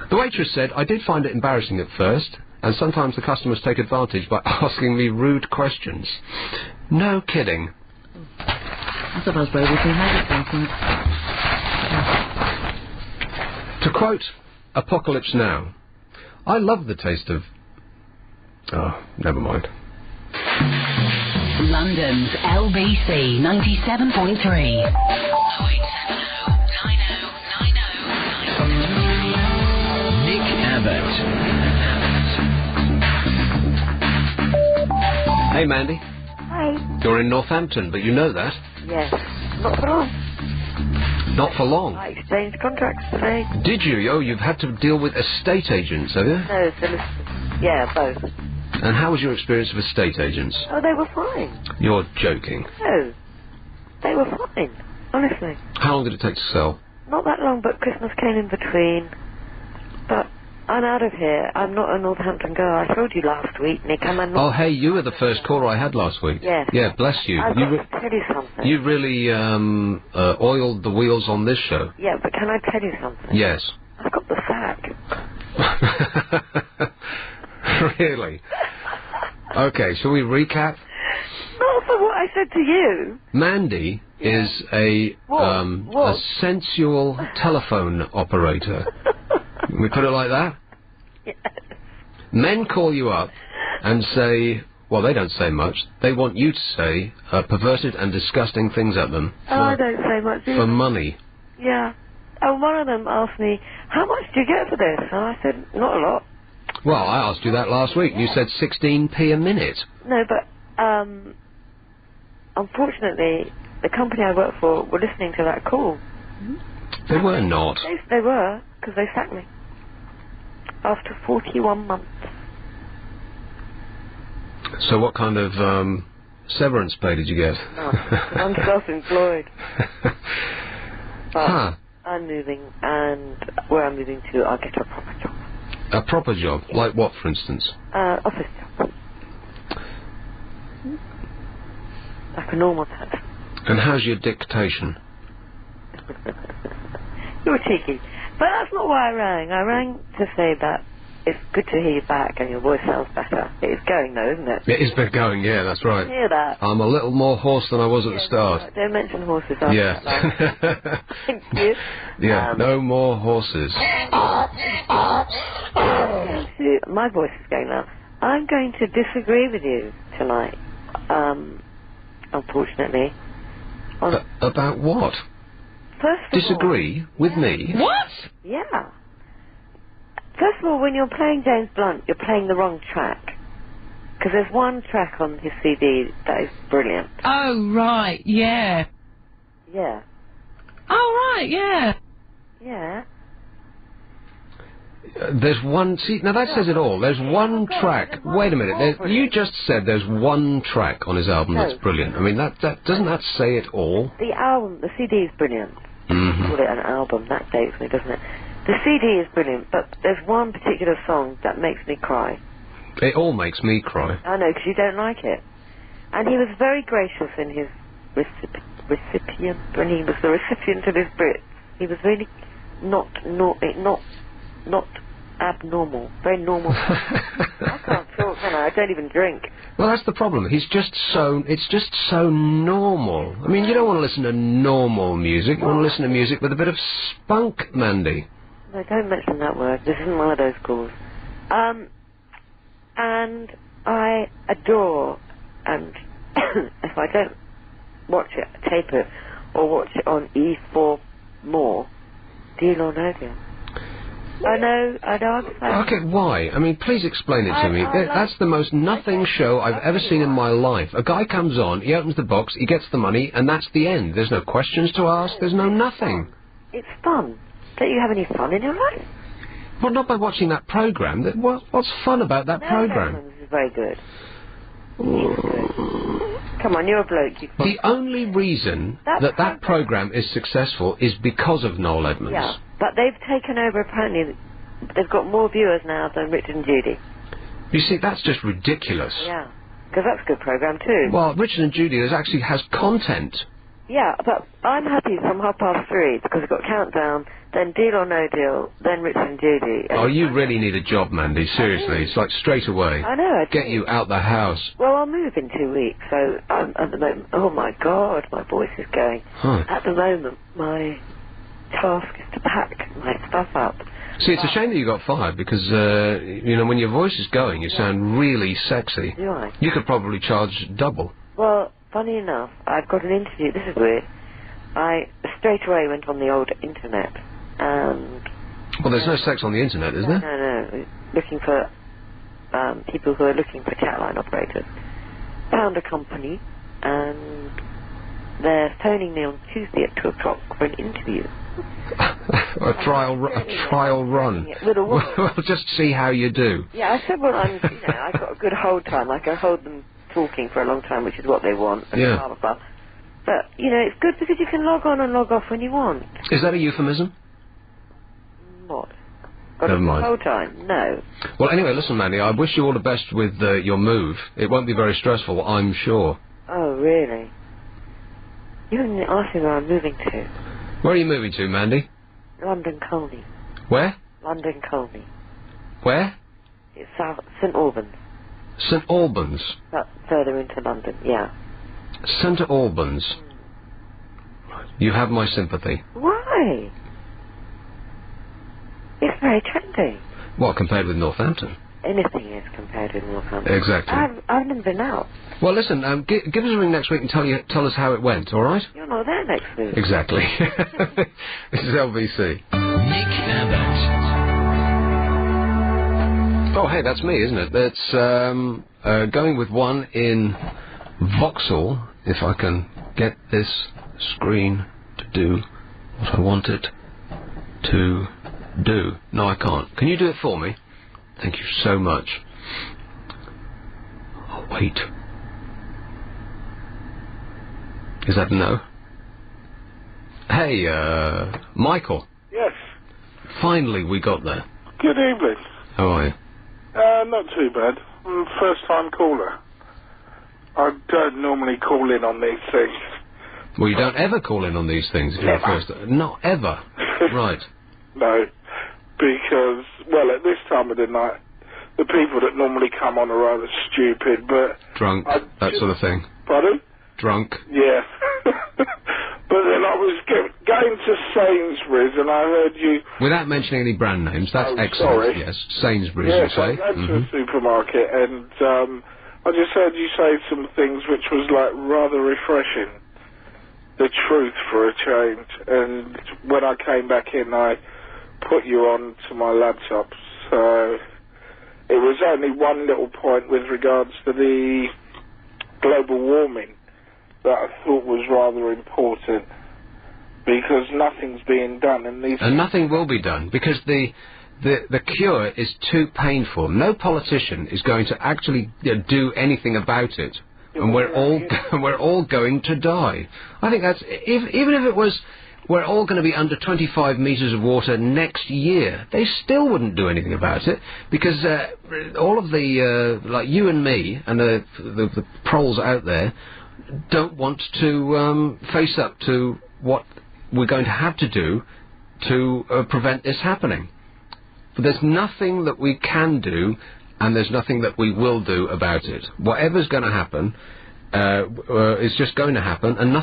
The waitress said, I did find it embarrassing at first, and sometimes the customers take advantage by asking me rude questions. No kidding. I thought I was brave to have it last night. To quote Apocalypse Now, I love the taste of... Oh, never mind. London's LBC 97.3. Nick Abbott. Hey, Mandy. Hi. You're in Northampton, but you know that. Yes. Not for long. Not for long. I exchanged contracts today. Did you? Oh, you've had to deal with estate agents, have you? No, solicitors. Yeah, both. And how was your experience of estate agents? Oh, they were fine. You're joking. No. They were fine. Honestly. How long did it take to sell? Not that long, but Christmas came in between. But I'm out of here. I'm not a Northampton girl. I told you last week, Nick. I'm a Northampton. Oh, hey, you were the first caller I had last week. Yes. Yeah, bless you. I've got to tell you something. You really oiled the wheels on this show. Yeah, but can I tell you something? Yes. I've got the sack. Really? Okay, shall we recap? Not for what I said to you. Mandy is a sensual telephone operator. Can we put it like that? Yes. Men call you up and say, well, they don't say much. They want you to say perverted and disgusting things at them. I don't say much either. For money. Yeah. Oh, one of them asked me, how much do you get for this? And I said, not a lot. Well, I asked you that last week. You said 16p a minute. No, but unfortunately, the company I work for were listening to that call. They were not. They were, because they sacked me. After 41 months. So what kind of severance pay did you get? No, I'm self-employed. But I'm moving, and where I'm moving to, I'll get a proper job. A proper job? Yeah. Like what, for instance? Office job. Like a normal person. And how's your dictation? You're cheeky. But that's not why I rang. I rang to say that it's good to hear you back and your voice sounds better. It is going though, isn't it? It is been going, yeah, that's right. Hear that? I'm a little more hoarse than I was at the start. Don't mention horses after Yeah. that line. Thank you. Yeah, no more horses. My voice is going now. I'm going to disagree with you tonight. Unfortunately. About what? First of Disagree with me? What? Yeah. First of all, when you're playing James Blunt, you're playing the wrong track. Because there's one track on his CD that is brilliant. Oh, right, yeah. Yeah. Oh, right, yeah. Yeah. There's one... See, now that says it all. There's one track... Wait a minute. You just said there's one track on his album that's brilliant. I mean, that doesn't that say it all? The album, the CD is brilliant. Mm-hmm. Call it an album. That dates me, doesn't it? The CD is brilliant, but there's one particular song that makes me cry. It all makes me cry. I know, because you don't like it. And he was very gracious in his recipient, when he was the recipient of his Brits. He was really not abnormal, very normal. I can't talk, can I? I don't even drink. Well, that's the problem. It's just so normal. I mean, you don't want to listen to normal music. You want to listen to music with a bit of spunk, Mandy. No, don't mention that word. This isn't one of those calls. And I adore, and if I don't watch it, tape it, or watch it on E4 more, Deal or No Deal. I know. Okay, why? I mean, please explain it to me. That's the most nothing show I've ever seen in my life. A guy comes on, he opens the box, he gets the money, and that's the end. There's no questions to ask, there's no nothing. It's fun. Don't you have any fun in your life? Well, not by watching that programme. What's fun about that programme? This is very good. Come on, you're a bloke. The only reason that programme is successful is because of Noel Edmonds. Yeah, but they've taken over, apparently. They've got more viewers now than Richard and Judy. You see, that's just ridiculous. Yeah, because that's a good programme too. Well, Richard and Judy actually has content. Yeah, but I'm happy from 3:30 because we've got Countdown, then Deal or No Deal, then Richard and Judy. Oh, you really need a job, Mandy, seriously. It's like straight away. I know. Get you out the house. Well, I'll move in 2 weeks, so I'm at the moment... Oh, my God, my voice is going. Huh. At the moment, my task is to pack my stuff up. See, it's a shame that you got fired because, you know, when your voice is going, you sound really sexy. Do I? You could probably charge double. Well, funny enough, I've got an interview. This is weird. I straight away went on the old internet and... Well, there's no sex on the internet, is there? No. Looking for people who are looking for chat line operators. Found a company and they're phoning me on Tuesday at 2 o'clock for an interview. a trial run. We'll just see how you do. Yeah, I said, well, I've got a good hold time. I can hold them talking for a long time, which is what they want. And yeah. Blah, blah, blah. But, you know, it's good because you can log on and log off when you want. Is that a euphemism? What? Got Never mind. Whole time? No. Well, anyway, listen, Mandy, I wish you all the best with your move. It won't be very stressful, I'm sure. Oh, really? You didn't ask me where I'm moving to. Where are you moving to, Mandy? London Colney. Where? London Colney. Where? It's South St Albans. St Albans. That's further into London, yeah. St Albans. You have my sympathy. Why? It's very trendy. What, compared with Northampton? Anything is compared with Northampton. Exactly. I've never been out. Well, listen, give us a ring next week and tell us how it went, all right? You're not there next week. Exactly. This is LBC. Nick Abbott. Oh, hey, that's me, isn't it? That's going with one in Vauxhall, if I can get this screen to do what I want it to do. No, I can't. Can you do it for me? Thank you so much. Oh, wait. Is that a no? Hey, Michael. Yes. Finally, we got there. Good evening. How are you? Not too bad. I'm a first-time caller. I don't normally call in on these things. Well, you don't ever call in on these things. If you're first. Not ever. Right. No, because, well, at this time of the night, the people that normally come on are rather stupid, but... Drunk, that sort of thing. Pardon? Drunk. Yeah. But then I was going to Sainsbury's and I heard you... Without mentioning any brand names, that's excellent. Sorry. Yes, Sainsbury's, yes, you say. I went to a supermarket and I just heard you say some things which was, like, rather refreshing. The truth for a change. And when I came back in, I put you on to my laptop. So it was only one little point with regards to the global warming that I thought was rather important, because nothing's being done, and nothing will be done, because the cure is too painful. No politician is going to actually do anything about it, and we're all going to die. I think that's even if it was we're all going to be under 25 metres of water next year, they still wouldn't do anything about it, because all of the like you and me and the proles out there don't want to face up to what we're going to have to do to prevent this happening. But there's nothing that we can do, and there's nothing that we will do about it. Whatever's going to happen is just going to happen, and no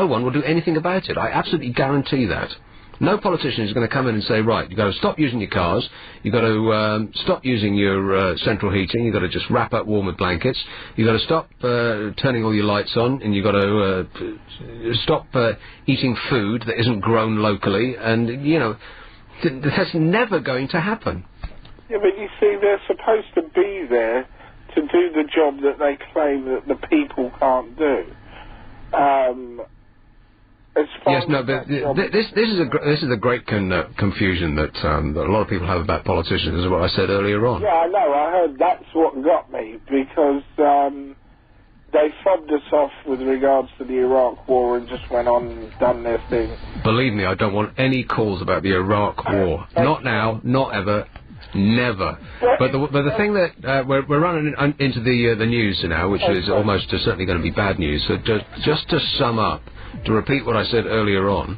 one will do anything about it. I absolutely guarantee that. No politician is going to come in and say, right, you've got to stop using your cars, you've got to stop using your central heating, you've got to just wrap up warm with blankets, you've got to stop turning all your lights on, and you've got to stop eating food that isn't grown locally, and, you know, that's never going to happen. Yeah, but you see, they're supposed to be there to do the job that they claim that the people can't do. Yes, no, but this is a great confusion that a lot of people have about politicians, is what I said earlier on. Yeah, I know. I heard that's what got me, because they fobbed us off with regards to the Iraq War and just went on and done their thing. Believe me, I don't want any calls about the Iraq War. Not now, not ever. Never. But the thing that we're running into the news now, which is almost certainly going to be bad news. So just to sum up, to repeat what I said earlier on,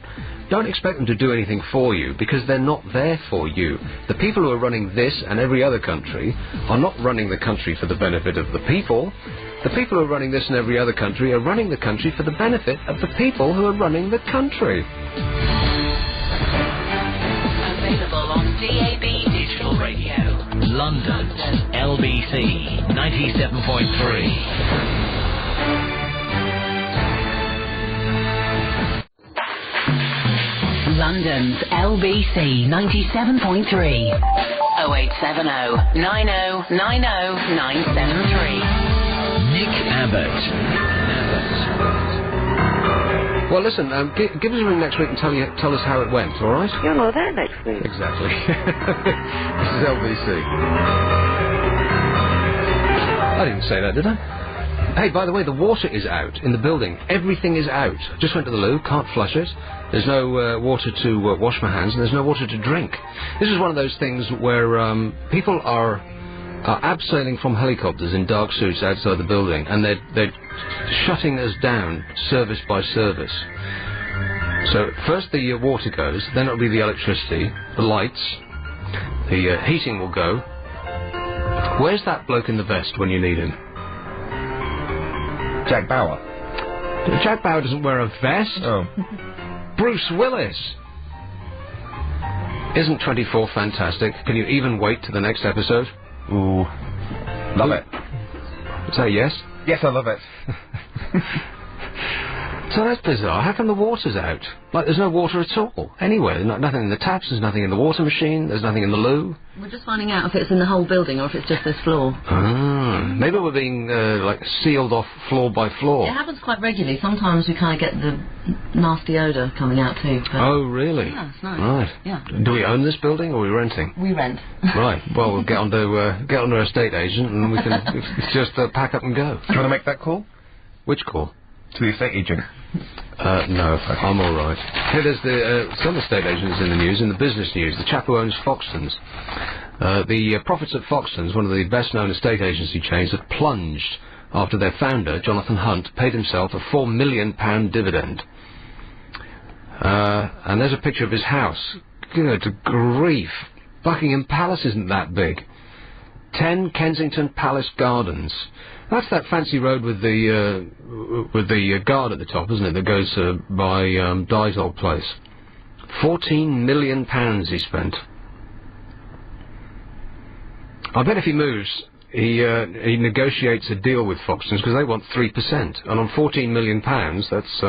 don't expect them to do anything for you, because they're not there for you. The people who are running this and every other country are not running the country for the benefit of the people. The people who are running this and every other country are running the country for the benefit of the people who are running the country. Available on DAB Digital Radio. London's LBC 97.3. London's LBC 97.3. 0870 9090 973. Nick Abbott. Well, listen, give us a ring next week and tell us how it went, all right? You're not there next week. Exactly. This is LBC. I didn't say that, did I? Hey, by the way, the water is out in the building. Everything is out. Just went to the loo, can't flush it. There's no water to wash my hands, and there's no water to drink. This is one of those things where people are abseiling from helicopters in dark suits outside the building, and they're shutting us down service by service. So first the water goes, then it'll be the electricity, the lights, the heating will go, Where's that bloke in the vest when you need him? Jack Bauer. Jack Bauer doesn't wear a vest. Oh. Bruce Willis. Isn't 24 fantastic? Can you even wait to the next episode? Ooh. Love it. Say yes? Yes, I love it. So that's bizarre. How come the water's out? Like, there's no water at all. Anywhere. Nothing in the taps, there's nothing in the water machine, there's nothing in the loo. We're just finding out if it's in the whole building or if it's just this floor. Maybe we're being, like, sealed off floor by floor. It happens quite regularly. Sometimes we kind of get the nasty odour coming out too. But Oh, really? Yeah, it's nice. Right. Yeah. Do we own this building or are we renting? We rent. Right. Well, we'll get onto our estate agent and we can just pack up and go. Do you want to make that call? Which call? To the estate agent. No, I'm all right. Hey, there's some estate agents in the news, in the business news. The chap who owns Foxtons. The profits at Foxtons, one of the best-known estate agency chains, have plunged after their founder, Jonathan Hunt, paid himself a £4 million dividend. And there's a picture of his house. Good grief. Buckingham Palace isn't that big. 10 Kensington Palace Gardens. That's that fancy road with the guard at the top, isn't it? That goes by Di's old place. £14 million he spent. I bet if he moves, he negotiates a deal with Foxtons because they want 3%, and on £14 million, that's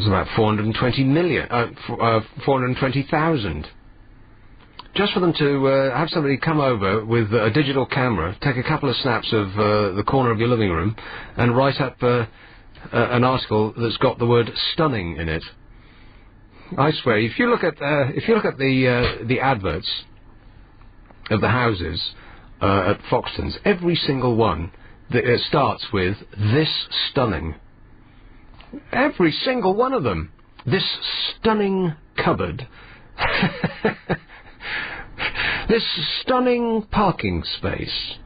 about 420,000. Just for them to have somebody come over with a digital camera, take a couple of snaps of the corner of your living room, and write up an article that's got the word "stunning" in it. I swear, if you look at the adverts of the houses at Foxtons, every single one starts with "this stunning." Every single one of them. This stunning cupboard. This stunning parking space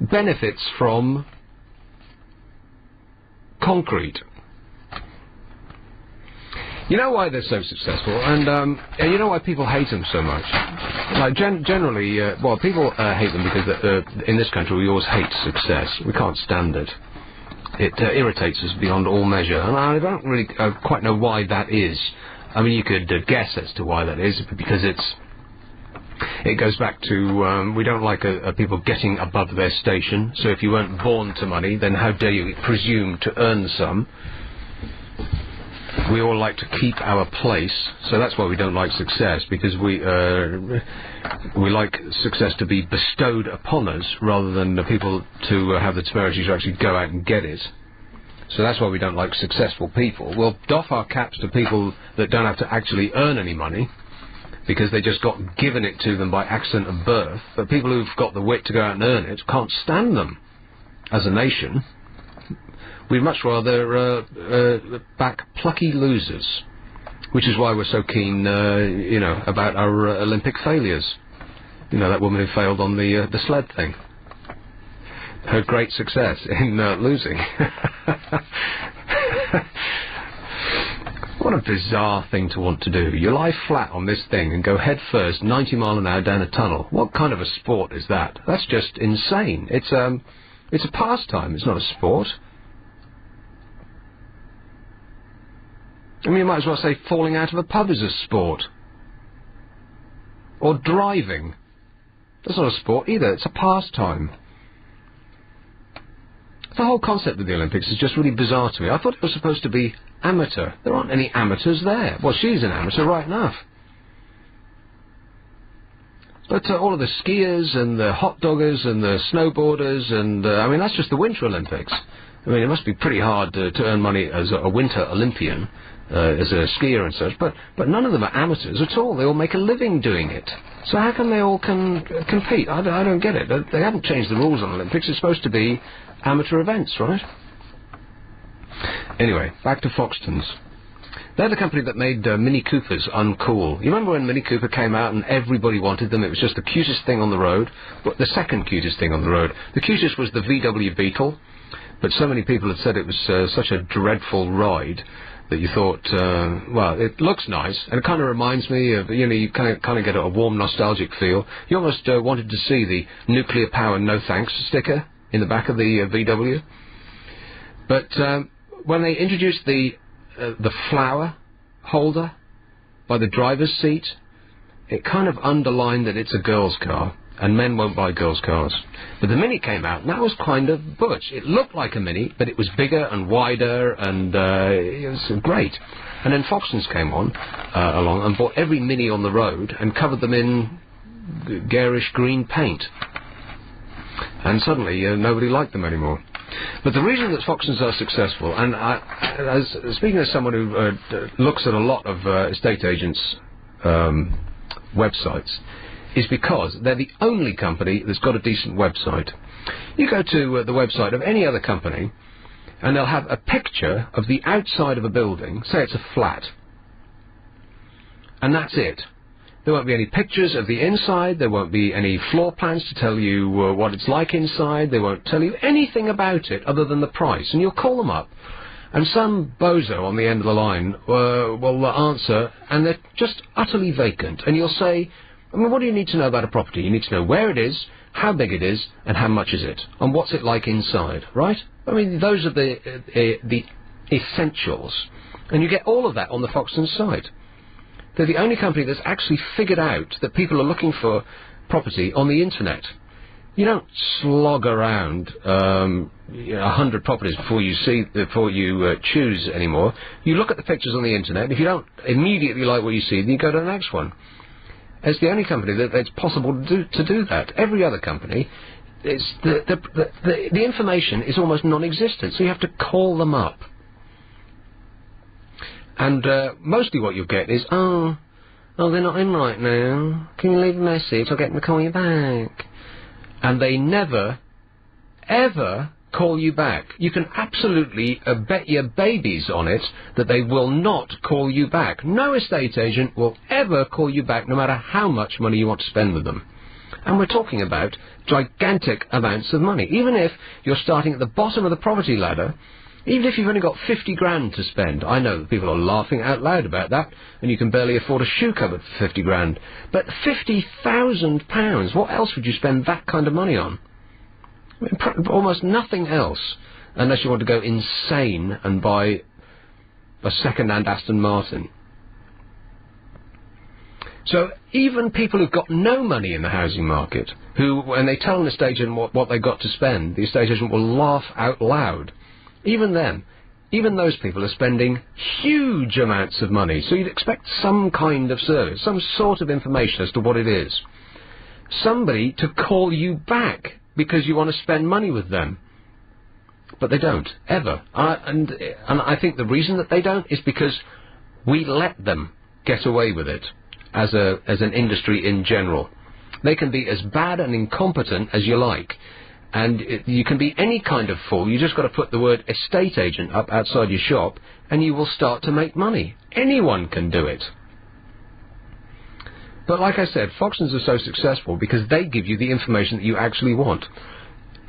benefits from concrete. You know why they're so successful, and you know why people hate them so much. Like generally, people hate them because in this country we always hate success. We can't stand it. It irritates us beyond all measure, and I don't really quite know why that is. I mean, you could guess as to why that is, because it goes back to we don't like people getting above their station. So if you weren't born to money, then how dare you presume to earn some? We all like to keep our place, so that's why we don't like success, because we like success to be bestowed upon us rather than the people to have the temerity to actually go out and get it. So that's why we don't like successful people. We'll doff our caps to people that don't have to actually earn any money, because they just got given it to them by accident of birth. But people who've got the wit to go out and earn it can't stand them as a nation. We'd much rather back plucky losers, which is why we're so keen, about our Olympic failures. You know, that woman who failed on the sled thing. Her great success in losing. What a bizarre thing to want to do. You lie flat on this thing and go head first 90 mile an hour down a tunnel. What kind of a sport is that? That's just insane. It's a pastime. It's not a sport. I mean, you might as well say falling out of a pub is a sport. Or driving. That's not a sport either. It's a pastime. The whole concept of the Olympics is just really bizarre to me. I thought it was supposed to be amateur. There aren't any amateurs there. Well, she's an amateur, right enough. But all of the skiers and the hot doggers and the snowboarders and, I mean, that's just the Winter Olympics. I mean, it must be pretty hard to earn money as a Winter Olympian, as a skier and such, but none of them are amateurs at all. They all make a living doing it. So how come they all can compete? I don't get it. They haven't changed the rules on the Olympics. It's supposed to be amateur events, right? Anyway, back to Foxtons. They're the company that made Mini Coopers uncool. You remember when Mini Cooper came out and everybody wanted them? It was just the cutest thing on the road, but the second cutest thing on the road. The cutest was the VW Beetle, but so many people had said it was such a dreadful ride that you thought, well, it looks nice, and it kind of reminds me of, you know, you kind of get a warm, nostalgic feel. You almost wanted to see the nuclear power no thanks sticker in the back of the VW. But when they introduced the flower holder by the driver's seat, it kind of underlined that it's a girl's car, and men won't buy girls' cars. But the Mini came out, and that was kind of butch. It looked like a Mini, but it was bigger and wider, and it was great. And then Foxtons came along and bought every Mini on the road and covered them in garish green paint. And suddenly, nobody liked them anymore. But the reason that Foxtons are successful, and speaking as someone who looks at a lot of estate agents' websites, is because they're the only company that's got a decent website. You go to the website of any other company, and they'll have a picture of the outside of a building, say it's a flat, and that's it. There won't be any pictures of the inside, there won't be any floor plans to tell you what it's like inside, they won't tell you anything about it other than the price, and you'll call them up, and some bozo on the end of the line will answer, and they're just utterly vacant, and you'll say, I mean, what do you need to know about a property? You need to know where it is, how big it is, and how much is it, and what's it like inside, right? I mean, those are the essentials. And you get all of that on the Foxtons site. They're the only company that's actually figured out that people are looking for property on the internet. You don't slog around 100 properties before you choose anymore. You look at the pictures on the internet. If you don't immediately like what you see, then you go to the next one. It's the only company that's possible to do that. Every other company, the information is almost non-existent, so you have to call them up. And mostly what you'll get is, oh, they're not in right now. Can you leave a message? I'll get them to call you back. And they never, ever call you back. You can absolutely bet your babies on it that they will not call you back. No estate agent will ever call you back, no matter how much money you want to spend with them. And we're talking about gigantic amounts of money. Even if you're starting at the bottom of the property ladder, even if you've only got 50 grand to spend, I know that people are laughing out loud about that, and you can barely afford a shoe cupboard for 50 grand. But £50,000, what else would you spend that kind of money on? I mean, almost nothing else, unless you want to go insane and buy a second-hand Aston Martin. So even people who've got no money in the housing market, who, when they tell an estate agent what they've got to spend, the estate agent will laugh out loud. Even then, even those people are spending huge amounts of money, so you'd expect some kind of service, some sort of information as to what it is. Somebody to call you back because you want to spend money with them. But they don't, ever. And I think the reason that they don't is because we let them get away with it as an industry in general. They can be as bad and incompetent as you like. And you can be any kind of fool. You just got to put the word estate agent up outside your shop and you will start to make money. Anyone can do it. But like I said, Foxtons are so successful because they give you the information that you actually want.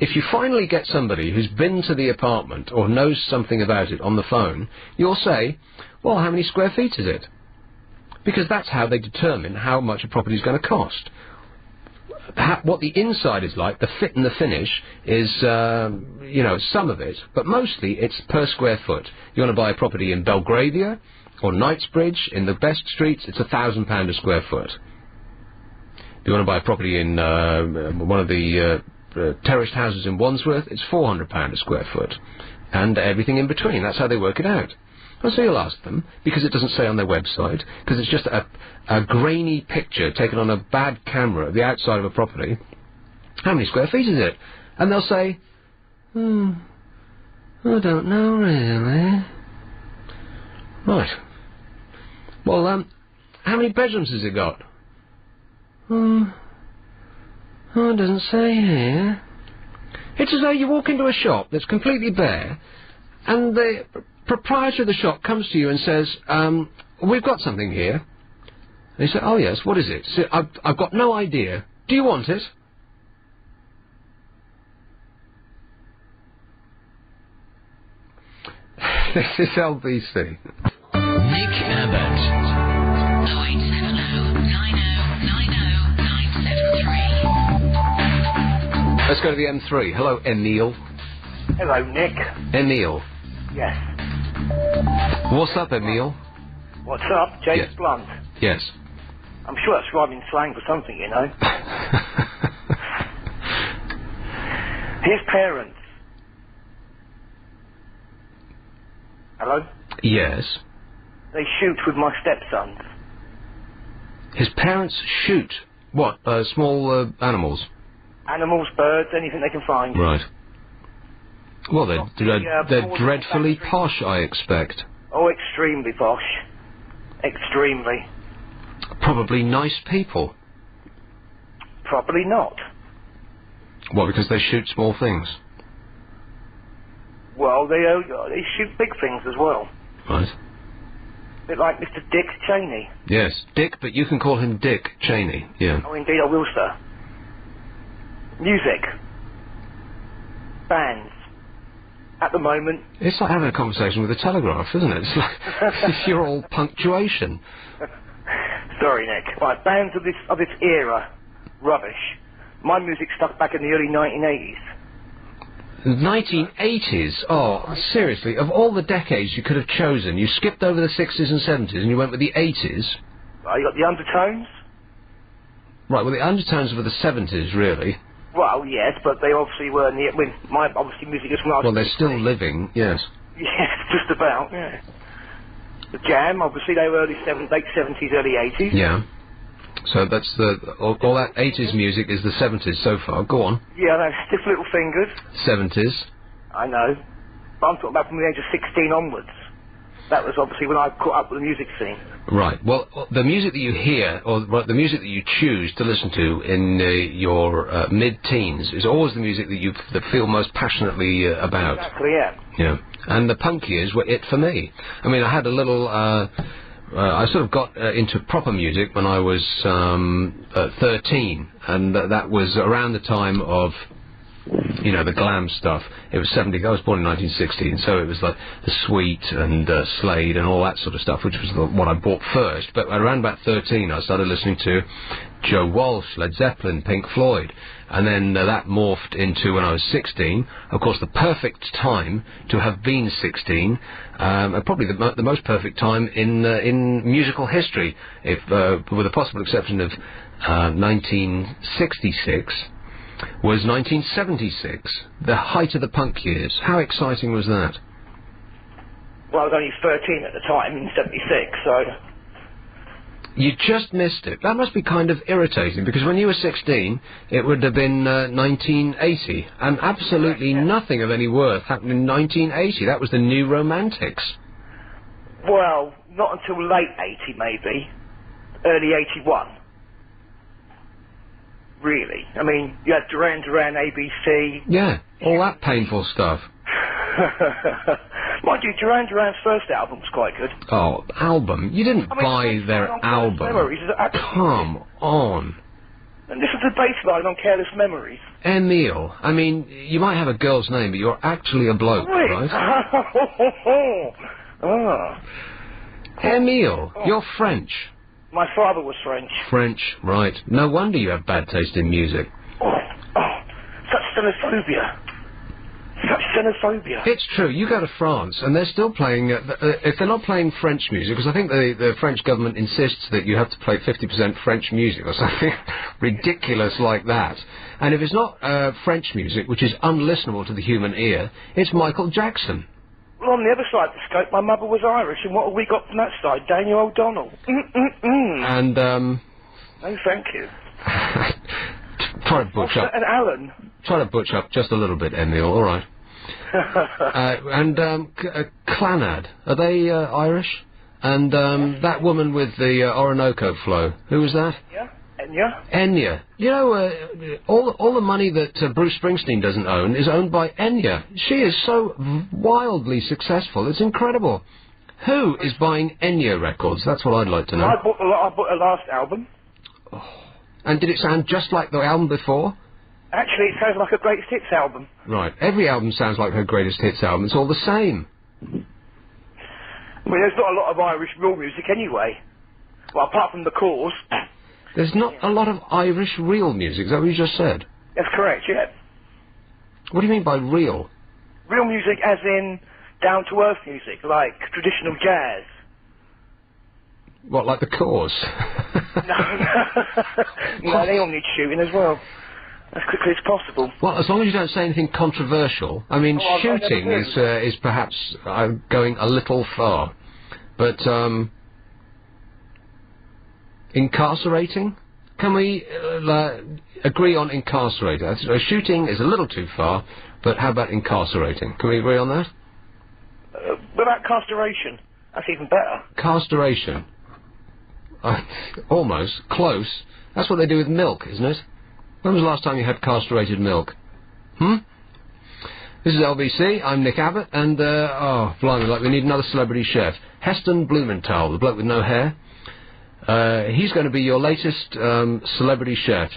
If you finally get somebody who's been to the apartment or knows something about it on the phone, you'll say, well, how many square feet is it? Because that's how they determine how much a property is going to cost. What the inside is like, the fit and the finish, is, some of it, but mostly it's per square foot. You want to buy a property in Belgravia or Knightsbridge, in the best streets, it's £1,000 a square foot. If you want to buy a property in one of the terraced houses in Wandsworth, it's £400 a square foot, and everything in between. That's how they work it out. And so you'll ask them, because it doesn't say on their website, because it's just a grainy picture taken on a bad camera of the outside of a property, how many square feet is it? And they'll say, I don't know really. Right. Well, how many bedrooms has it got? It doesn't say here. It's as though you walk into a shop that's completely bare, and the proprietor of the shop comes to you and says, we've got something here. And you say, oh yes, what is it? So, I've got no idea. Do you want it? This is LBC. Nick Abbott. 0870 Let's go to the M3. Hello, Emil. Hello, Nick. Emil. Yes. What's up, Emil? What's up? James Yeah. Blunt. Yes. I'm sure that's rhyming slang for something, you know. His parents. Hello? Yes. They shoot with my stepsons. His parents shoot, what, small Animals, birds, anything they can find. Right. Well, they're more dreadfully than posh, I expect. Oh, extremely posh. Extremely. Probably nice people. Probably not. What, because they shoot small things? Well, they shoot big things as well. Right. A bit like Mr. Dick Cheney. Yes, Dick, but you can call him Dick Cheney, yeah. Oh, indeed, I will, sir. Music. Bands. At the moment. It's like having a conversation with a telegraph, isn't it? It's like you're all punctuation. Sorry, Nick. Right, bands of this era. Rubbish. My music stuck back in the early 1980s. 1980s? Oh, seriously, of all the decades you could have chosen, you skipped over the 60s and 70s and you went with the 80s? Right, you got the Undertones? Right, well, the Undertones were the 70s, really. Well, yes, but they obviously were my obviously music is when I was... Well, they're still living, yes. Yes, just about, yeah. The Jam, obviously, they were late 70s, early 80s. Yeah. So that's all that 80s music is the 70s so far. Go on. Yeah, those Stiff Little Fingers. 70s. I know. But I'm talking about from the age of 16 onwards. That was obviously when I caught up with the music scene. Right. Well, the music that you hear, or the music that you choose to listen to in your mid-teens, is always the music that feel most passionately about. Exactly, yeah. Yeah. And the punk years were it for me. I mean, I had a little... I sort of got into proper music when I was 13, and that was around the time of, you know, the glam stuff. It was 70. I was born in 1960, and so it was like the Sweet and Slade and all that sort of stuff, which was what I bought first. But around about 13, I started listening to Joe Walsh, Led Zeppelin, Pink Floyd, and then that morphed into, when I was 16, of course, the perfect time to have been 16, probably the most perfect time in musical history, if with the possible exception of 1966. Was 1976, the height of the punk years. How exciting was that? Well, I was only 13 at the time, in 76, so... You just missed it. That must be kind of irritating, because when you were 16, it would have been 1980, and absolutely nothing of any worth happened in 1980. That was the New Romantics. Well, not until late 80, maybe. Early 81. Really. I mean, you had Duran Duran, ABC... Yeah, all that painful stuff. Mind you, Duran Duran's first album was quite good. Oh, album? You didn't buy their album. Come on. And this is the bass line on Careless Memories. Emil, I mean, you might have a girl's name, but you're actually a bloke, right? Oh. Emil, you're French. My father was French. French, right. No wonder you have bad taste in music. Such xenophobia. Such xenophobia. It's true. You go to France, and they're still playing... if they're not playing French music, because I think the French government insists that you have to play 50% French music or something ridiculous like that. And if it's not French music, which is unlistenable to the human ear, it's Michael Jackson. Well, on the other side of the scope, my mother was Irish, and what have we got from that side? Daniel O'Donnell. And, No, thank you. Try to butch up. And Alan. Try to butch up just a little bit, Emil, all right. Clannad, are they Irish? And that woman with the Orinoco flow, who was that? Yeah, Enya. Enya. You know, all the money that Bruce Springsteen doesn't own is owned by Enya. She is so wildly successful, it's incredible. Who is buying Enya records? That's what I'd like to know. I bought her last album. Oh. And did it sound just like the album before? Actually, it sounds like a greatest hits album. Right. Every album sounds like her greatest hits album. It's all the same. Well, there's not a lot of Irish real music anyway. Well, apart from the Cause. There's not a lot of Irish real music, is that what you just said? That's correct, yeah. What do you mean by real? Real music as in down-to-earth music, like traditional jazz. What, like the Cause? No, they all need shooting as well. As quickly as possible. Well, as long as you don't say anything controversial. I mean, shooting is perhaps going a little far. But, incarcerating? Can we agree on incarcerating? Shooting is a little too far, but how about incarcerating? Can we agree on that? What about castration? That's even better. Castration? Almost. Close. That's what they do with milk, isn't it? When was the last time you had castrated milk? This is LBC, I'm Nick Abbott, and, oh, blimey, like we need another celebrity chef. Heston Blumenthal, the bloke with no hair. He's going to be your latest celebrity chef.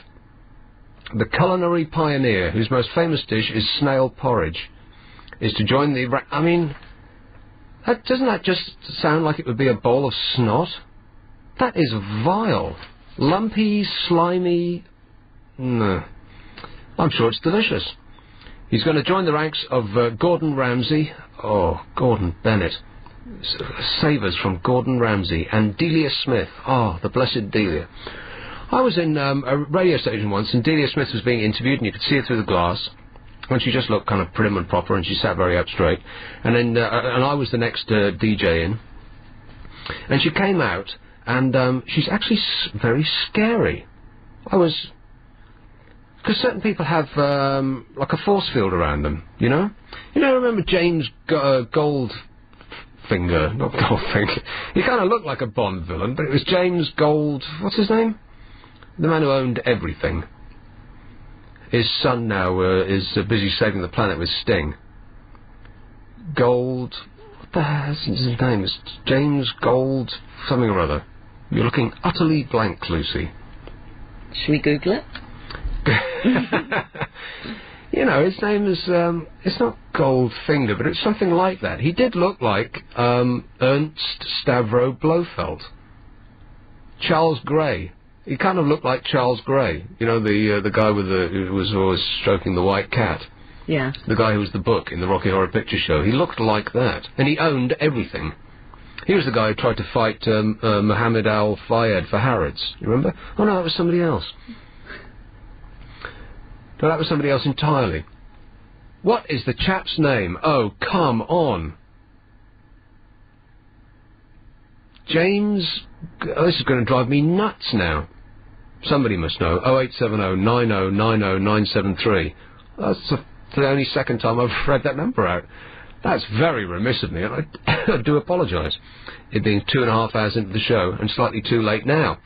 The culinary pioneer, whose most famous dish is snail porridge, is to join the... I mean, doesn't that just sound like it would be a bowl of snot? That is vile. Lumpy, slimy... No. I'm sure it's delicious. He's going to join the ranks of Gordon Ramsay. Oh, Gordon Bennett. Savours from Gordon Ramsay and Delia Smith. Oh, the blessed Delia. I was in a radio station once, and Delia Smith was being interviewed, and you could see her through the glass, and she just looked kind of prim and proper, and she sat very up straight. And then, and I was the next DJ in, and she came out, and she's actually very scary. I was... Because certain people have, like a force field around them, you know? You know, remember James Goldfinger? Not Goldfinger. He kind of looked like a Bond villain, but it was James Gold... What's his name? The man who owned everything. His son now is busy saving the planet with Sting. Gold... What the hell is his name? It's James Gold... something or other. You're looking utterly blank, Lucy. Should we Google it? You know, his name is, it's not Goldfinger, but it's something like that. He did look like, Ernst Stavro Blofeld. Charles Grey. He kind of looked like Charles Grey. You know, the guy with who was always stroking the white cat. Yeah. The guy who was the book in the Rocky Horror Picture Show. He looked like that. And he owned everything. He was the guy who tried to fight, Muhammad al-Fayed for Harrods. You remember? Oh no, that was somebody else. No, that was somebody else entirely. What is the chap's name? Oh, come on. James... Oh, this is going to drive me nuts now. Somebody must know. 0870 90 90 973. That's the only second time I've read that number out. That's very remiss of me, and I do apologise. It being 2.5 hours into the show, and slightly too late now.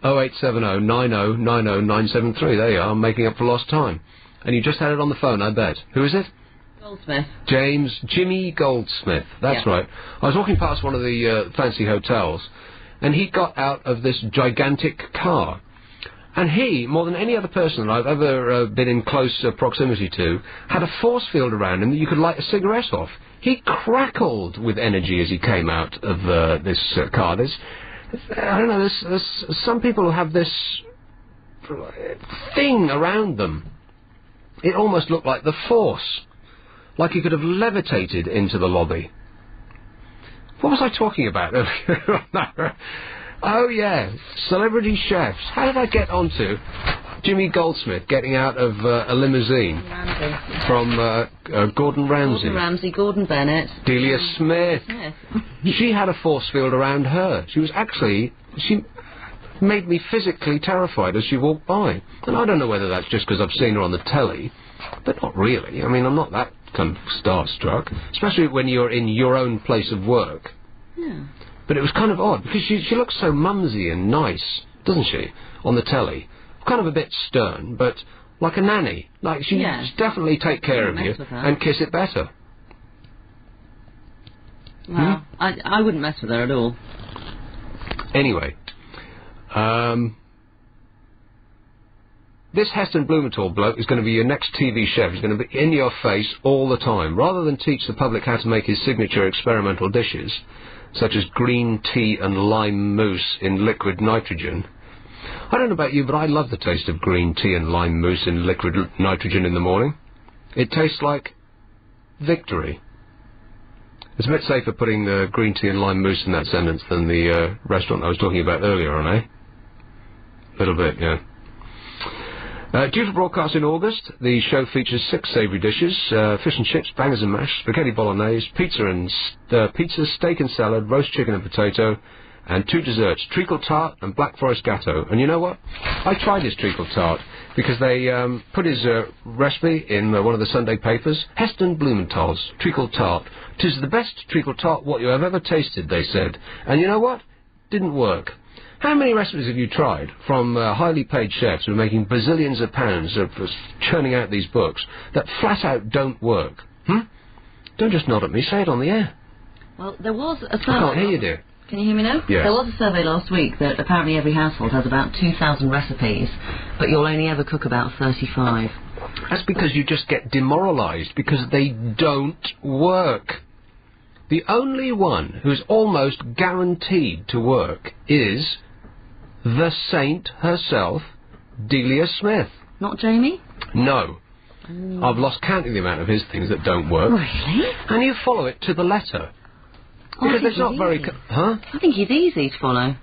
0870 90 90 973. There you are, I'm making up for lost time. And you just had it on the phone, I bet. Who is it? Goldsmith. Jimmy Goldsmith. That's right. I was walking past one of the fancy hotels, and he got out of this gigantic car. And he, more than any other person that I've ever been in close proximity to, had a force field around him that you could light a cigarette off. He crackled with energy as he came out of this car. I don't know, there's some people who have this thing around them. It almost looked like the Force. Like he could have levitated into the lobby. What was I talking about earlier? Oh yeah, celebrity chefs. How did I get onto Jimmy Goldsmith getting out of a limousine from Gordon Ramsay? Gordon Ramsay, Gordon Bennett. Delia Smith. Yes. She had a force field around her. She made me physically terrified as she walked by. And I don't know whether that's just because I've seen her on the telly, but not really. I mean, I'm not that kind of starstruck, especially when you're in your own place of work. Yeah. But it was kind of odd, because she looks so mumsy and nice, doesn't she, on the telly? Kind of a bit stern, but like a nanny. Like, she'd definitely take care of you and kiss it better. Well, I wouldn't mess with her at all. Anyway, This Heston Blumenthal bloke is going to be your next TV chef. He's going to be in your face all the time. Rather than teach the public how to make his signature experimental dishes, such as green tea and lime mousse in liquid nitrogen. I don't know about you, but I love the taste of green tea and lime mousse in liquid nitrogen in the morning. It tastes like victory. It's a bit safer putting green tea and lime mousse in that sentence than the restaurant I was talking about earlier on, eh? A little bit, yeah. Due to broadcast in August, the show features 6 savoury dishes, fish and chips, bangers and mash, spaghetti bolognese, pizza, steak and salad, roast chicken and potato, and 2 desserts, treacle tart and black forest gatto. And you know what? I tried his treacle tart, because they put his recipe in one of the Sunday papers. Heston Blumenthal's treacle tart. 'Tis the best treacle tart what you have ever tasted, they said. And you know what? Didn't work. How many recipes have you tried from highly paid chefs who are making bazillions of pounds of churning out these books that flat out don't work? Don't just nod at me, say it on the air. Well, there was a survey... I can't hear you, dear. Can you hear me now? Yes. There was a survey last week that apparently every household has about 2,000 recipes, but you'll only ever cook about 35. That's because you just get demoralised, because they don't work. The only one who's almost guaranteed to work is the saint herself, Delia Smith. Not Jamie? No. I've lost count of the amount of his things that don't work. Really? And you follow it to the letter. Because it's not very... Huh? I think he's easy to follow.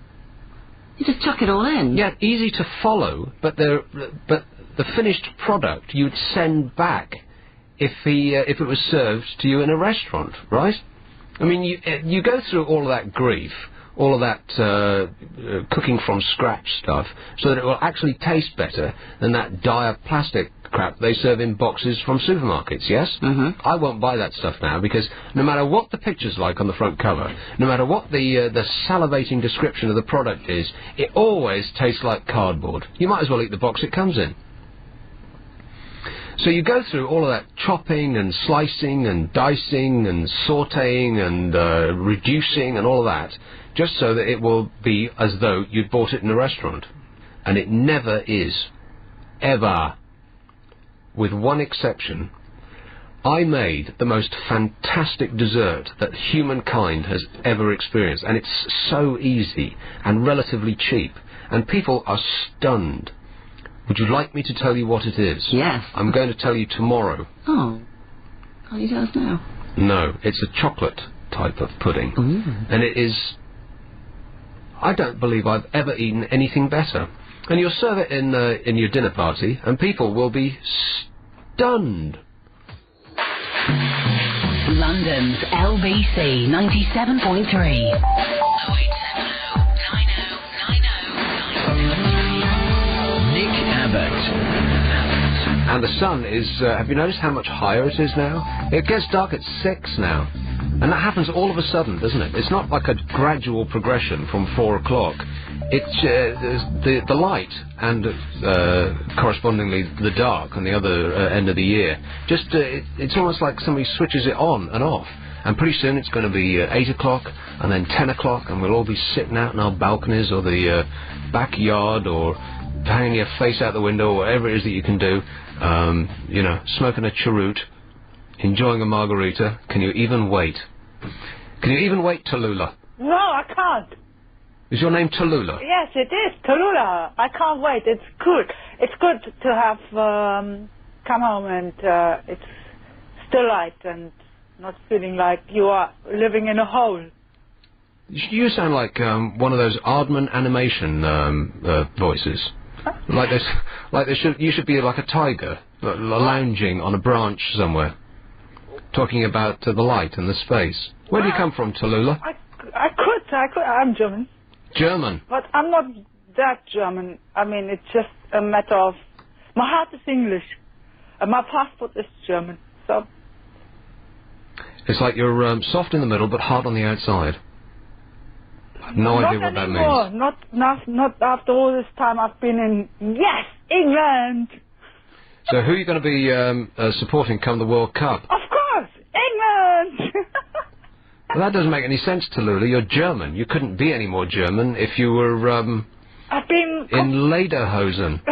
You just chuck it all in. Yeah, easy to follow, but the finished product you'd send back if it was served to you in a restaurant, right? I mean, you go through all of that grief, all of that cooking from scratch stuff, so that it will actually taste better than that dire plastic crap they serve in boxes from supermarkets, yes? Mm-hmm. I won't buy that stuff now, because no matter what the picture's like on the front cover, no matter what the salivating description of the product is, it always tastes like cardboard. You might as well eat the box it comes in. So you go through all of that chopping and slicing and dicing and sautéing and reducing and all of that, just so that it will be as though you'd bought it in a restaurant. And it never is. Ever. With one exception. I made the most fantastic dessert that humankind has ever experienced, and it's so easy and relatively cheap, and people are stunned. Would you like me to tell you what it is? Yes. I'm going to tell you tomorrow. Oh. Can't you tell us now? No, it's a chocolate type of pudding. Ooh. And it is... I don't believe I've ever eaten anything better. And you'll serve it in your dinner party, and people will be stunned. London's LBC 97.3. And the sun is, have you noticed how much higher it is now? It gets dark at 6 now. And that happens all of a sudden, doesn't it? It's not like a gradual progression from 4 o'clock. It's the light and correspondingly the dark on the other end of the year. Just it's almost like somebody switches it on and off. And pretty soon it's going to be 8 o'clock and then 10 o'clock, and we'll all be sitting out in our balconies or the backyard or hanging your face out the window or whatever it is that you can do. You know, smoking a cheroot, enjoying a margarita. Can you even wait? Can you even wait, Tallulah? No, I can't. Is your name Tallulah? Yes, it is, Tallulah. I can't wait. It's good. It's good to have come home and it's still light and not feeling like you are living in a hole. You sound like one of those Aardman animation voices. Like you should be like a tiger, lounging on a branch somewhere, talking about the light and the space. Where do you come from, Tallulah? I could. I'm German. German? But I'm not that German. I mean, it's just a matter of... My heart is English, and my passport is German, so... It's like you're soft in the middle, but hard on the outside. No idea what that means. Not after all this time I've been in... Yes, England! So who are you going to be supporting come the World Cup? Of course, England! Well, that doesn't make any sense, Tallulah. You're German. You couldn't be any more German if you were, I've been... in lederhosen.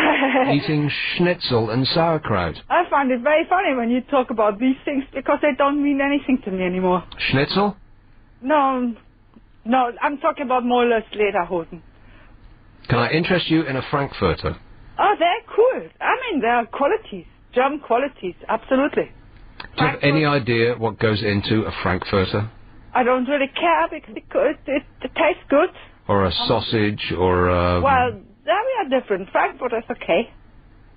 eating schnitzel and sauerkraut. I find it very funny when you talk about these things because they don't mean anything to me anymore. Schnitzel? No, I'm talking about more or less lederhosen. Can I interest you in a Frankfurter? Oh, they're cool. I mean, they are qualities, German qualities, absolutely. Do you have any idea what goes into a Frankfurter? I don't really care because it tastes good. Or a sausage, or a... Well, they are different. Frankfurter is okay.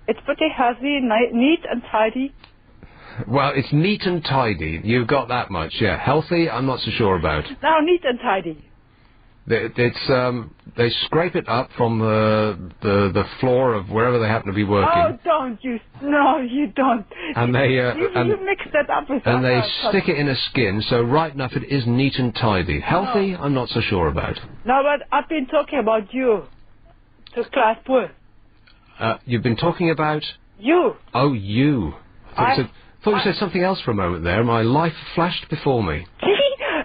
It's pretty healthy, neat and tidy. Well, it's neat and tidy. You've got that much, yeah. Healthy, I'm not so sure about. No, neat and tidy. They scrape it up from the floor of wherever they happen to be working. Oh, don't you? No, you don't. And they you mix that up with and they other stick it in a skin, so right enough it is neat and tidy. Healthy, I'm not so sure about. No, but I've been talking about you to Class Bull. You've been talking about? You. Oh, you. I thought you said something else for a moment there. My life flashed before me.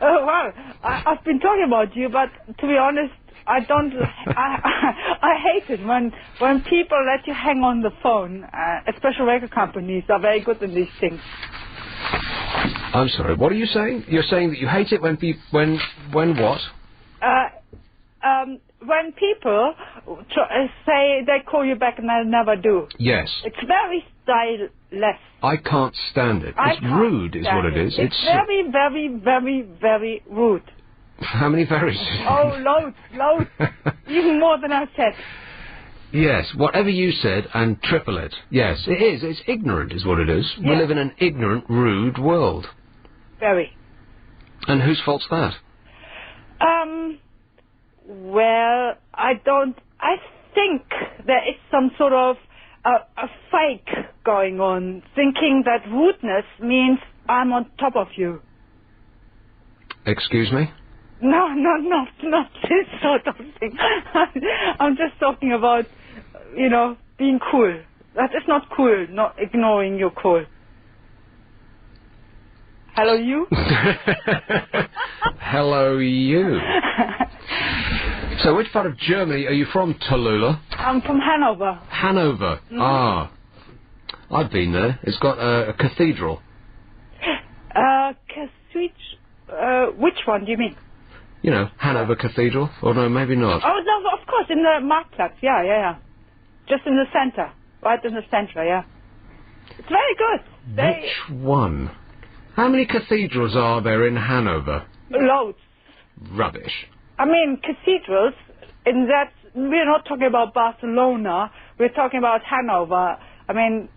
Well, I've been talking about you, but to be honest, I don't. I hate it when people let you hang on the phone. Especially record companies are very good in these things. I'm sorry. What are you saying? You're saying that you hate it when what? When people say they call you back and they never do. Yes. It's very styleless. I can't stand it. It's rude, is what it is. It's very, very, very, very rude. How many berries? Oh, loads. Even more than I said. Yes, whatever you said and triple it. Yes, it is. It's ignorant, is what it is. Yeah. We live in an ignorant, rude world. Very. And whose fault's that? Well, I think there is some sort of a fake going on, thinking that rudeness means I'm on top of you. Excuse me? No, not this sort of thing. I'm just talking about, being cool. That is not cool, not ignoring your call. Hello, you? Hello, you. So which part of Germany are you from, Tallulah? I'm from Hanover. Hanover. Mm-hmm. Ah. I've been there. It's got a cathedral. Which one do you mean? You know, Hanover Cathedral. Or no, maybe not. Oh, no, of course, in the Marktplatz. Yeah. Just in the center. Right in the center, yeah. It's very good. Which one? How many cathedrals are there in Hanover? Loads. Rubbish. I mean, cathedrals, in that, we're not talking about Barcelona, we're talking about Hanover. I mean,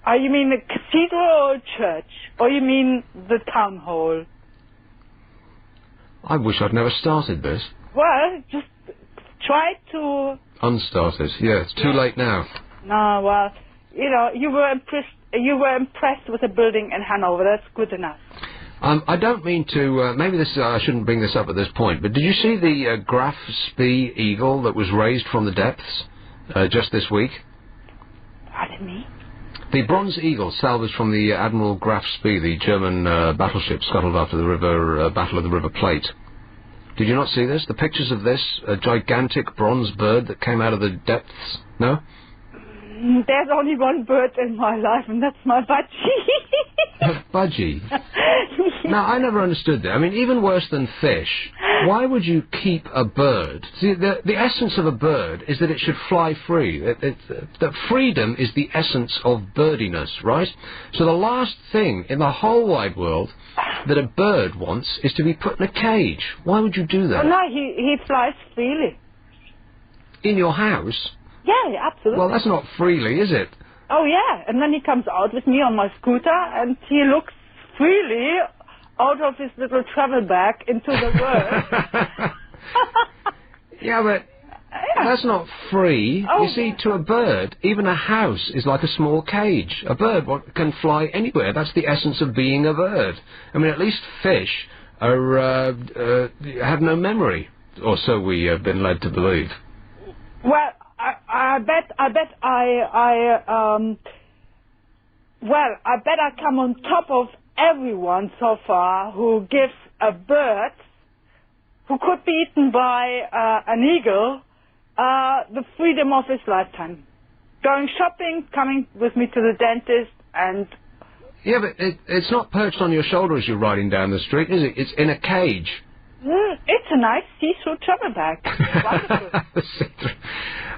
you mean a cathedral or a church? Or you mean the town hall? I wish I'd never started this. Well, just try to... Unstart it, yeah, it's too late now. No, well, you were impressed with the building in Hanover, that's good enough. I don't mean to, maybe I shouldn't bring this up at this point, but did you see the Graf Spee eagle that was raised from the depths just this week? Pardon me? The bronze eagle salvaged from the Admiral Graf Spee, the German battleship scuttled after the Battle of the River Plate. Did you not see this? The pictures of this gigantic bronze bird that came out of the depths? No? There's only one bird in my life, and that's my budgie. A budgie? Now, I never understood that. I mean, even worse than fish, why would you keep a bird? See, the essence of a bird is that it should fly free. That freedom is the essence of birdiness, right? So the last thing in the whole wide world that a bird wants is to be put in a cage. Why would you do that? Oh, no, he flies freely. In your house? Yeah, absolutely. Well, that's not freely, is it? Oh, yeah. And then he comes out with me on my scooter, and he looks freely out of his little travel bag into the world. Yeah, but that's not free. Oh, you see, to a bird, even a house is like a small cage. A bird can fly anywhere. That's the essence of being a bird. I mean, at least fish have no memory, or so we have been led to believe. Well, I bet I come on top of everyone so far who gives a bird who could be eaten by an eagle the freedom of his lifetime. going shopping, coming with me to the dentist, and... Yeah, but it's not perched on your shoulder as you're riding down the street, is it? It's in a cage. It's a nice see-through travel bag. Wonderful.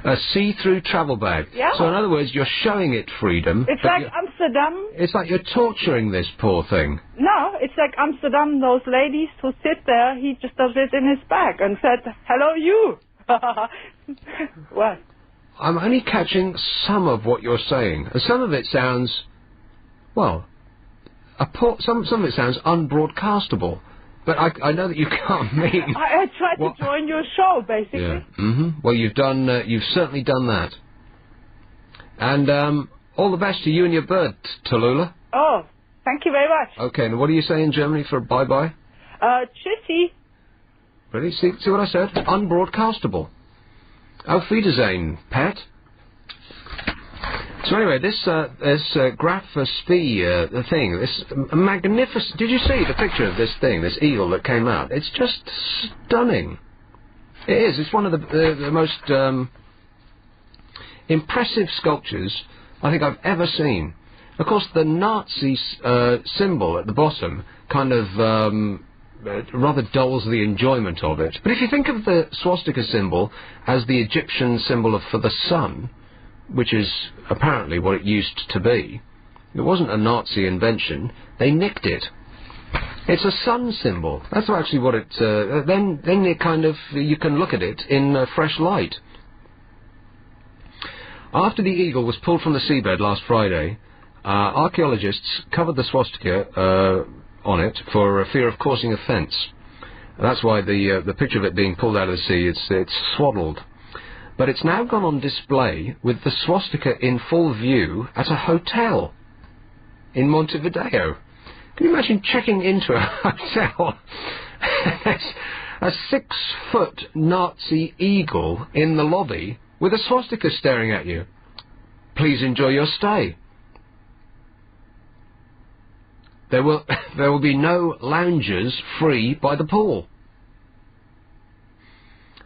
A see-through travel bag. Yeah. So in other words, you're showing it freedom. It's like Amsterdam. It's like you're torturing this poor thing. No, it's like Amsterdam, those ladies who sit there, he just does it in his bag and said, hello you. What? I'm only catching some of what you're saying. And some of it sounds, well, some of it sounds unbroadcastable. But I know that you can't mean... I tried to join your show, basically. Yeah. Well, you've certainly done that. And all the best to you and your bird, Tallulah. Oh, thank you very much. Okay, and what do you say in Germany for bye-bye? Tschüssi. Ready? See what I said? Unbroadcastable. Auf Wiedersehen, pet. So anyway, this Graf Spee thing, this magnificent... Did you see the picture of this thing, this eagle that came out? It's just stunning. It is. It's one of the most impressive sculptures I think I've ever seen. Of course, the Nazi symbol at the bottom kind of rather dulls the enjoyment of it. But if you think of the swastika symbol as the Egyptian symbol for the sun, which is apparently what it used to be. It wasn't a Nazi invention. They nicked it. It's a sun symbol. That's actually what it... then it kind of... You can look at it in fresh light. After the eagle was pulled from the seabed last Friday, archaeologists covered the swastika on it for fear of causing offence. That's why the picture of it being pulled out of the sea, it's swaddled. But it's now gone on display with the swastika in full view at a hotel in Montevideo. Can you imagine checking into a hotel? There's a 6-foot Nazi eagle in the lobby with a swastika staring at you. Please enjoy your stay. There will be no loungers free by the pool.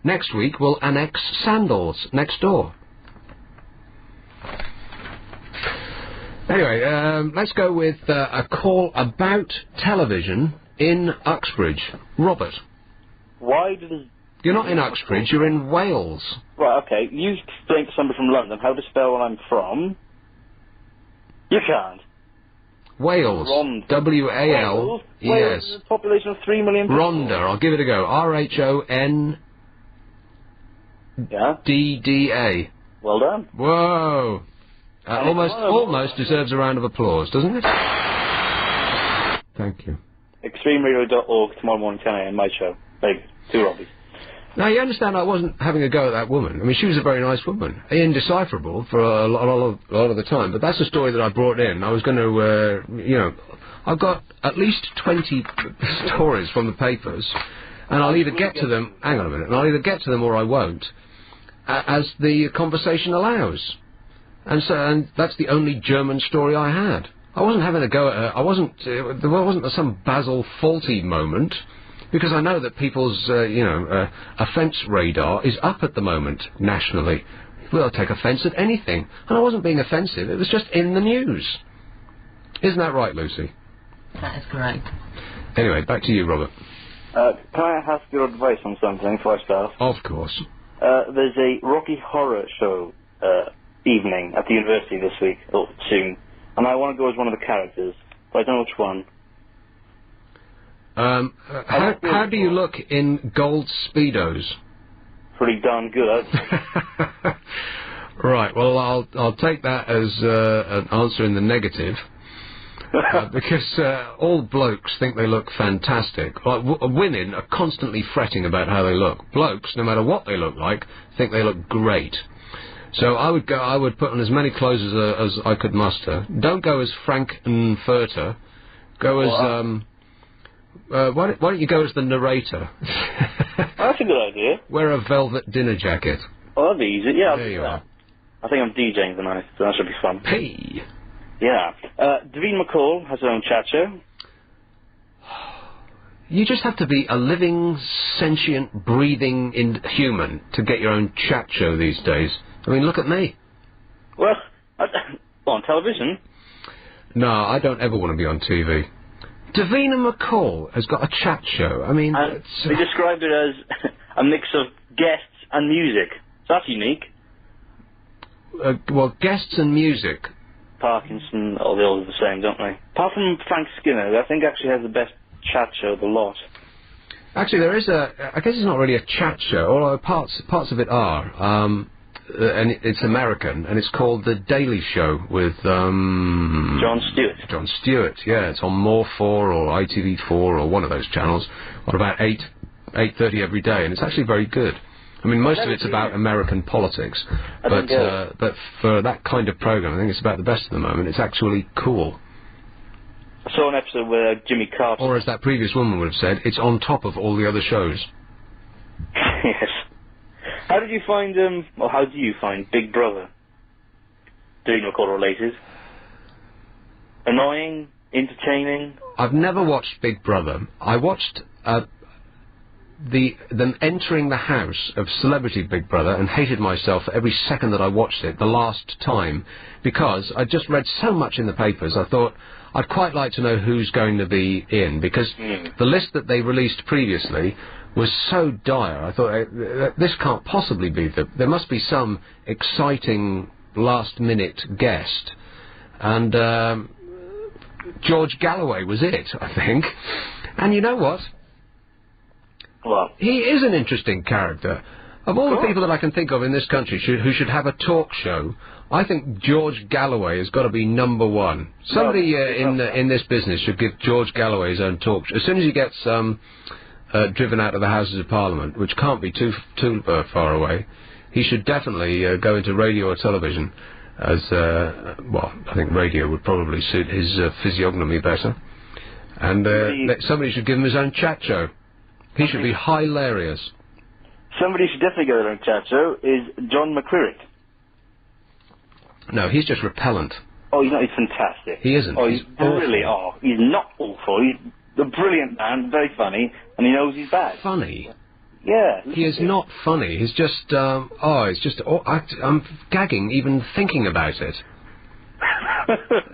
Next week, we'll annex sandals next door. Anyway, let's go with a call about television in Uxbridge. Robert. Why does... You're not in Uxbridge, you're in Wales. Right, okay. You explain to somebody from London how to spell where I'm from. You can't. Wales. Rhondda. W-A-L. Yes. Wales is a population of 3 million people. Rhondda. I'll give it a go. R-H-O-N... Yeah? D-D-A. Well done. Whoa. Almost deserves a round of applause, doesn't it? Thank you. ExtremeRadio.org tomorrow morning 10 a.m. my show. There you go. 2 Robbies. Now, you understand I wasn't having a go at that woman. I mean, she was a very nice woman. Indecipherable for a lot of the time. But that's a story that I brought in. I was going to, I've got at least 20 stories from the papers. And I'll either get to them... Hang on a minute. And I'll either get to them or I won't. As the conversation allows. And that's the only German story I had. I wasn't having a go at her. There wasn't some Basil Fawlty moment. Because I know that people's, offence radar is up at the moment, nationally. We'll take offence at anything. And I wasn't being offensive. It was just in the news. Isn't that right, Lucy? That is correct. Anyway, back to you, Robert. Can I ask your advice on something before I start? Of course. There's a Rocky Horror Show evening at the university this week, or soon, and I want to go as one of the characters, but I don't know which one. How do you look in gold Speedos? Pretty darn good, I'd say. Right, well, I'll take that as an answer in the negative. Because all blokes think they look fantastic. Like, women are constantly fretting about how they look. Blokes, no matter what they look like, think they look great. So I would put on as many clothes as I could muster. Don't go as Frank-N-Furter. Go as why don't you go as the narrator? That's a good idea. Wear a velvet dinner jacket. Oh, that'd be easy. Yeah, there you are. I think I'm DJing tonight, so that should be fun. Hey. Yeah. Davine McCall has her own chat show. You just have to be a living, sentient, breathing human to get your own chat show these days. I mean, look at me. Well, on television. No, I don't ever want to be on TV. Davina McCall has got a chat show. I mean, And they described it as a mix of guests and music. So that's unique. well, guests and music. Parkinson, all the others are the same, don't they? Apart from Frank Skinner, who I think actually has the best chat show of the lot. Actually, there is I guess it's not really a chat show, although parts of it are. And it's American, and it's called The Daily Show with Jon Stewart. Jon Stewart, yeah. It's on More 4 or ITV4 or one of those channels on about 8:30 every day, and it's actually very good. I mean, most of it's about American politics, but for that kind of program, I think it's about the best at the moment. It's actually cool. I saw an episode where Jimmy Carter... Or as that previous woman would have said, it's on top of all the other shows. Yes. How did you find, or how do you find Big Brother? Doing your call related? Annoying? Entertaining? I've never watched Big Brother. I watched them entering the house of Celebrity Big Brother and hated myself for every second that I watched it the last time, because I just read so much in the papers. I thought I'd quite like to know who's going to be in, because the list that they released previously was so dire. I thought, this can't possibly be there must be some exciting last-minute guest. And George Galloway was it, I think. And you know what? What? He is an interesting character. Of all the people that I can think of in this country who should have a talk show, I think George Galloway has got to be number one. Somebody in this business should give George Galloway his own talk show. As soon as he gets driven out of the Houses of Parliament, which can't be too far away, he should definitely go into radio or television. As well, I think radio would probably suit his physiognomy better. And somebody should give him his own chat show. He should be hilarious. Somebody should definitely go to their own chat show is John McCririck. No, he's just repellent. Oh, he's fantastic. He isn't. Oh, he's really, he's not awful. He's a brilliant man, very funny, and he knows he's bad. Funny? Yeah. He is not funny. He's just, I'm gagging even thinking about it.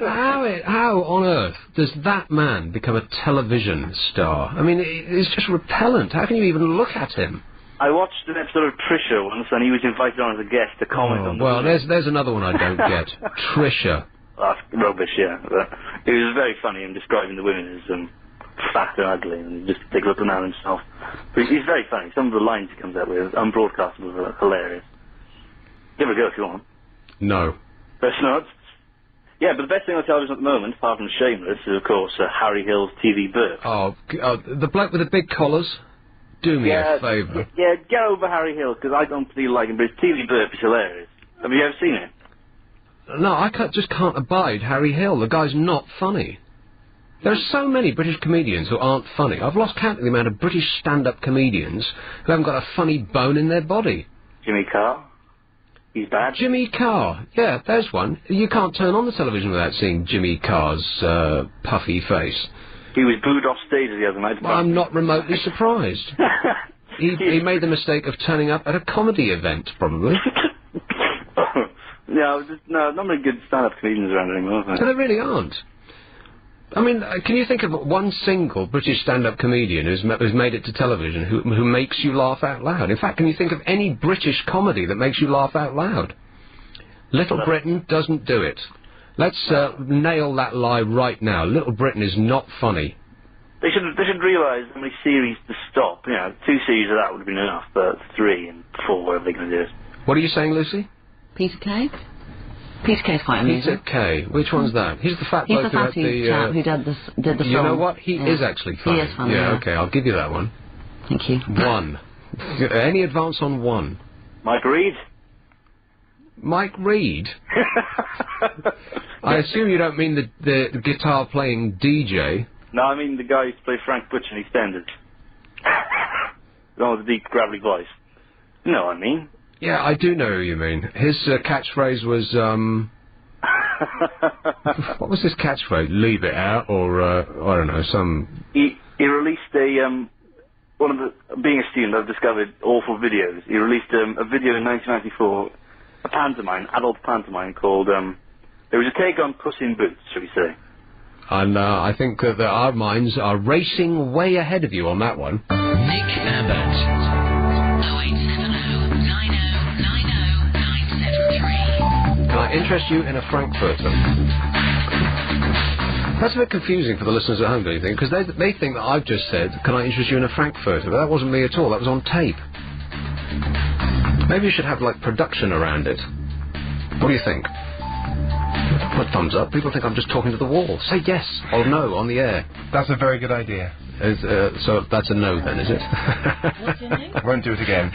How on earth does that man become a television star? I mean, it's just repellent. How can you even look at him? I watched an episode of Trisha once, and he was invited on as a guest to comment on. Well, there's another one I don't get. Trisha. That's rubbish, yeah. But it was very funny in describing the women as fat and ugly, and just take a look at the man himself. But he's very funny. Some of the lines he comes out with, unbroadcastable, are hilarious. Give it a go if you want. No. Best not. Yeah, but the best thing on television at the moment, apart from Shameless, is of course Harry Hill's TV Burp. The bloke with the big collars. Do me a favour. Yeah, get over Harry Hill, because I don't particularly like him, but his TV Burp is hilarious. Have you ever seen it? No, I just can't abide Harry Hill. The guy's not funny. There are so many British comedians who aren't funny. I've lost count of the amount of British stand-up comedians who haven't got a funny bone in their body. Jimmy Carr? He's bad. Jimmy Carr. Yeah, there's one. You can't turn on the television without seeing Jimmy Carr's puffy face. He was booed off stage the other night. Well, I'm not remotely surprised. he made the mistake of turning up at a comedy event, probably. No, not many good stand-up comedians around anymore. No, there really aren't. I mean, can you think of one single British stand-up comedian who's made it to television who makes you laugh out loud? In fact, can you think of any British comedy that makes you laugh out loud? Little Britain doesn't do it. Let's nail that lie right now. Little Britain is not funny. They should realise how many series to stop. You know, 2 series of that would have been enough, but 3 and 4, whatever they're going to do. What are you saying, Lucy? Peter Kay? Peter Kay's quite amusing. Peter Kay. Which one's that? He's the fat bloke who had the... chap who did the film. You know what? He is actually funny. He is funny, yeah, okay, I'll give you that one. Thank you. 1. Any advance on 1? Mike Reed? Mike Reed? I assume you don't mean the guitar-playing DJ. No, I mean the guy who plays Frank Butcher in EastEnders. The one with the deep, gravelly voice. You know what I mean? Yeah, I do know who you mean. His catchphrase was, what was his catchphrase? Leave it out, or, I don't know, some... He released one of the... Being a student, I've discovered awful videos. He released a video in 1994 a pantomime, adult pantomime called, there was a take on Puss in Boots, shall we say. And I think that our minds are racing way ahead of you on that one. Nick Abbott. 08709090973. Can I interest you in a Frankfurter? That's a bit confusing for the listeners at home, don't you think? Because they think that I've just said, can I interest you in a Frankfurter? But that wasn't me at all. That was on tape. Maybe you should have, like, production around it. What do you think? Put thumbs up. People think I'm just talking to the wall. Say yes or no on the air. That's a very good idea. So that's a no then, is it? What's your name? Won't do it again.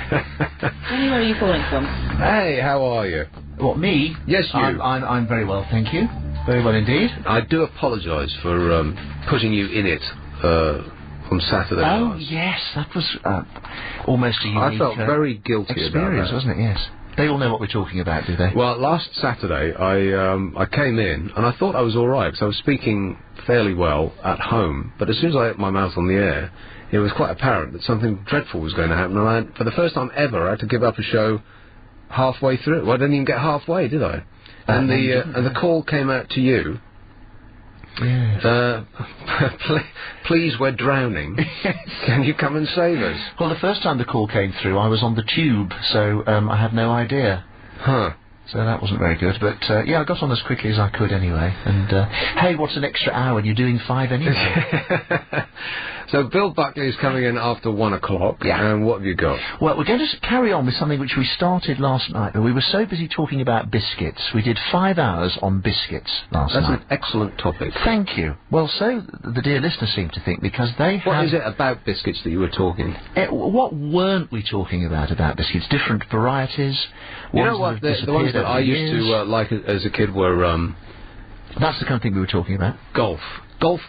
Jenny, where are you calling from? Hey, how are you? What, me? Yes, you. I'm very well, thank you. Very well indeed. I do apologise for putting you in it on Saturday. Oh, last. yes, that was almost a unique I felt very guilty experience, about that. wasn't it? Yes. They all know what we're talking about, do they? Well, last Saturday I came in and I thought I was all right because I was speaking fairly well at home, but as soon as I opened my mouth on the air, it was quite apparent that something dreadful was going to happen, and for the first time ever I had to give up a show halfway through. Well, I didn't even get halfway, did I? And the call came out to you. Yes. Please, we're drowning. Can you come and save us? Well, the first time the call came through, I was on the tube, so I had no idea. Huh. So that wasn't very good, but yeah, I got on as quickly as I could anyway. And hey, what's an extra hour? And you're doing 5 anyway. So Bill Buckley is coming in after 1 o'clock. Yeah. And what have you got? Well, we're going to carry on with something which we started last night, but we were so busy talking about biscuits. We did 5 hours on biscuits last night. That's an excellent topic. Thank you. Well, so the dear listeners seem to think, because they have... What is it about biscuits that you were talking? What weren't we talking about biscuits? Different varieties. You know what? The ones that I used to like as a kid were... That's the kind of thing we were talking about. Golf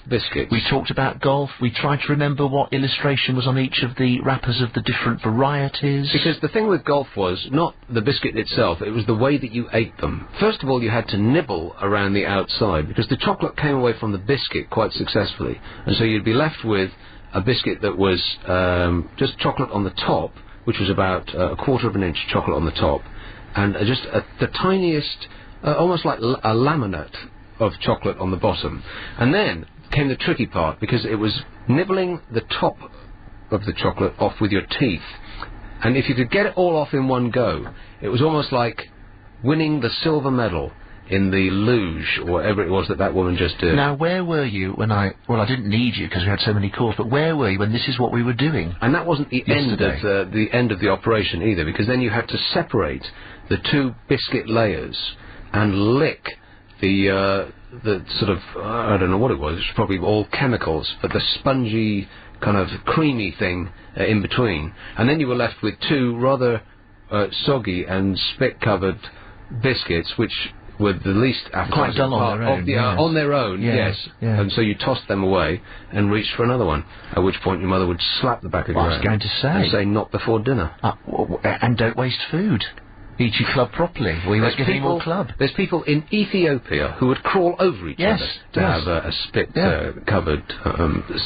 biscuits. We talked about golf. We tried to remember what illustration was on each of the wrappers of the different varieties. Because the thing with golf was not the biscuit itself, it was the way that you ate them. First of all, you had to nibble around the outside, because the chocolate came away from the biscuit quite successfully. And so you'd be left with a biscuit that was just chocolate on the top, which was about 1/4 of an inch chocolate on the top, and just the tiniest, almost like a laminate of chocolate on the bottom. And then came the tricky part, because it was nibbling the top of the chocolate off with your teeth. And if you could get it all off in one go, it was almost like winning the silver medal in the luge, or whatever it was that woman just did. Now, where were you when I didn't need you because we had so many calls, but where were you when this is what we were doing? And that wasn't the end of the operation either, because then you had to separate the 2 biscuit layers and lick the sort of, I don't know what it was probably all chemicals, but the spongy kind of creamy thing in between. And then you were left with 2 rather soggy and spit-covered biscuits, which were the least appetizing quite dull part on their own. On their own, yes. Yeah. And so you tossed them away and reached for another one, at which point your mother would slap the back of your I was hand going to say. and say, not before dinner. And don't waste food. Eat your club properly, or you won't get any more club. There's people in Ethiopia who would crawl over each other to have a spit-covered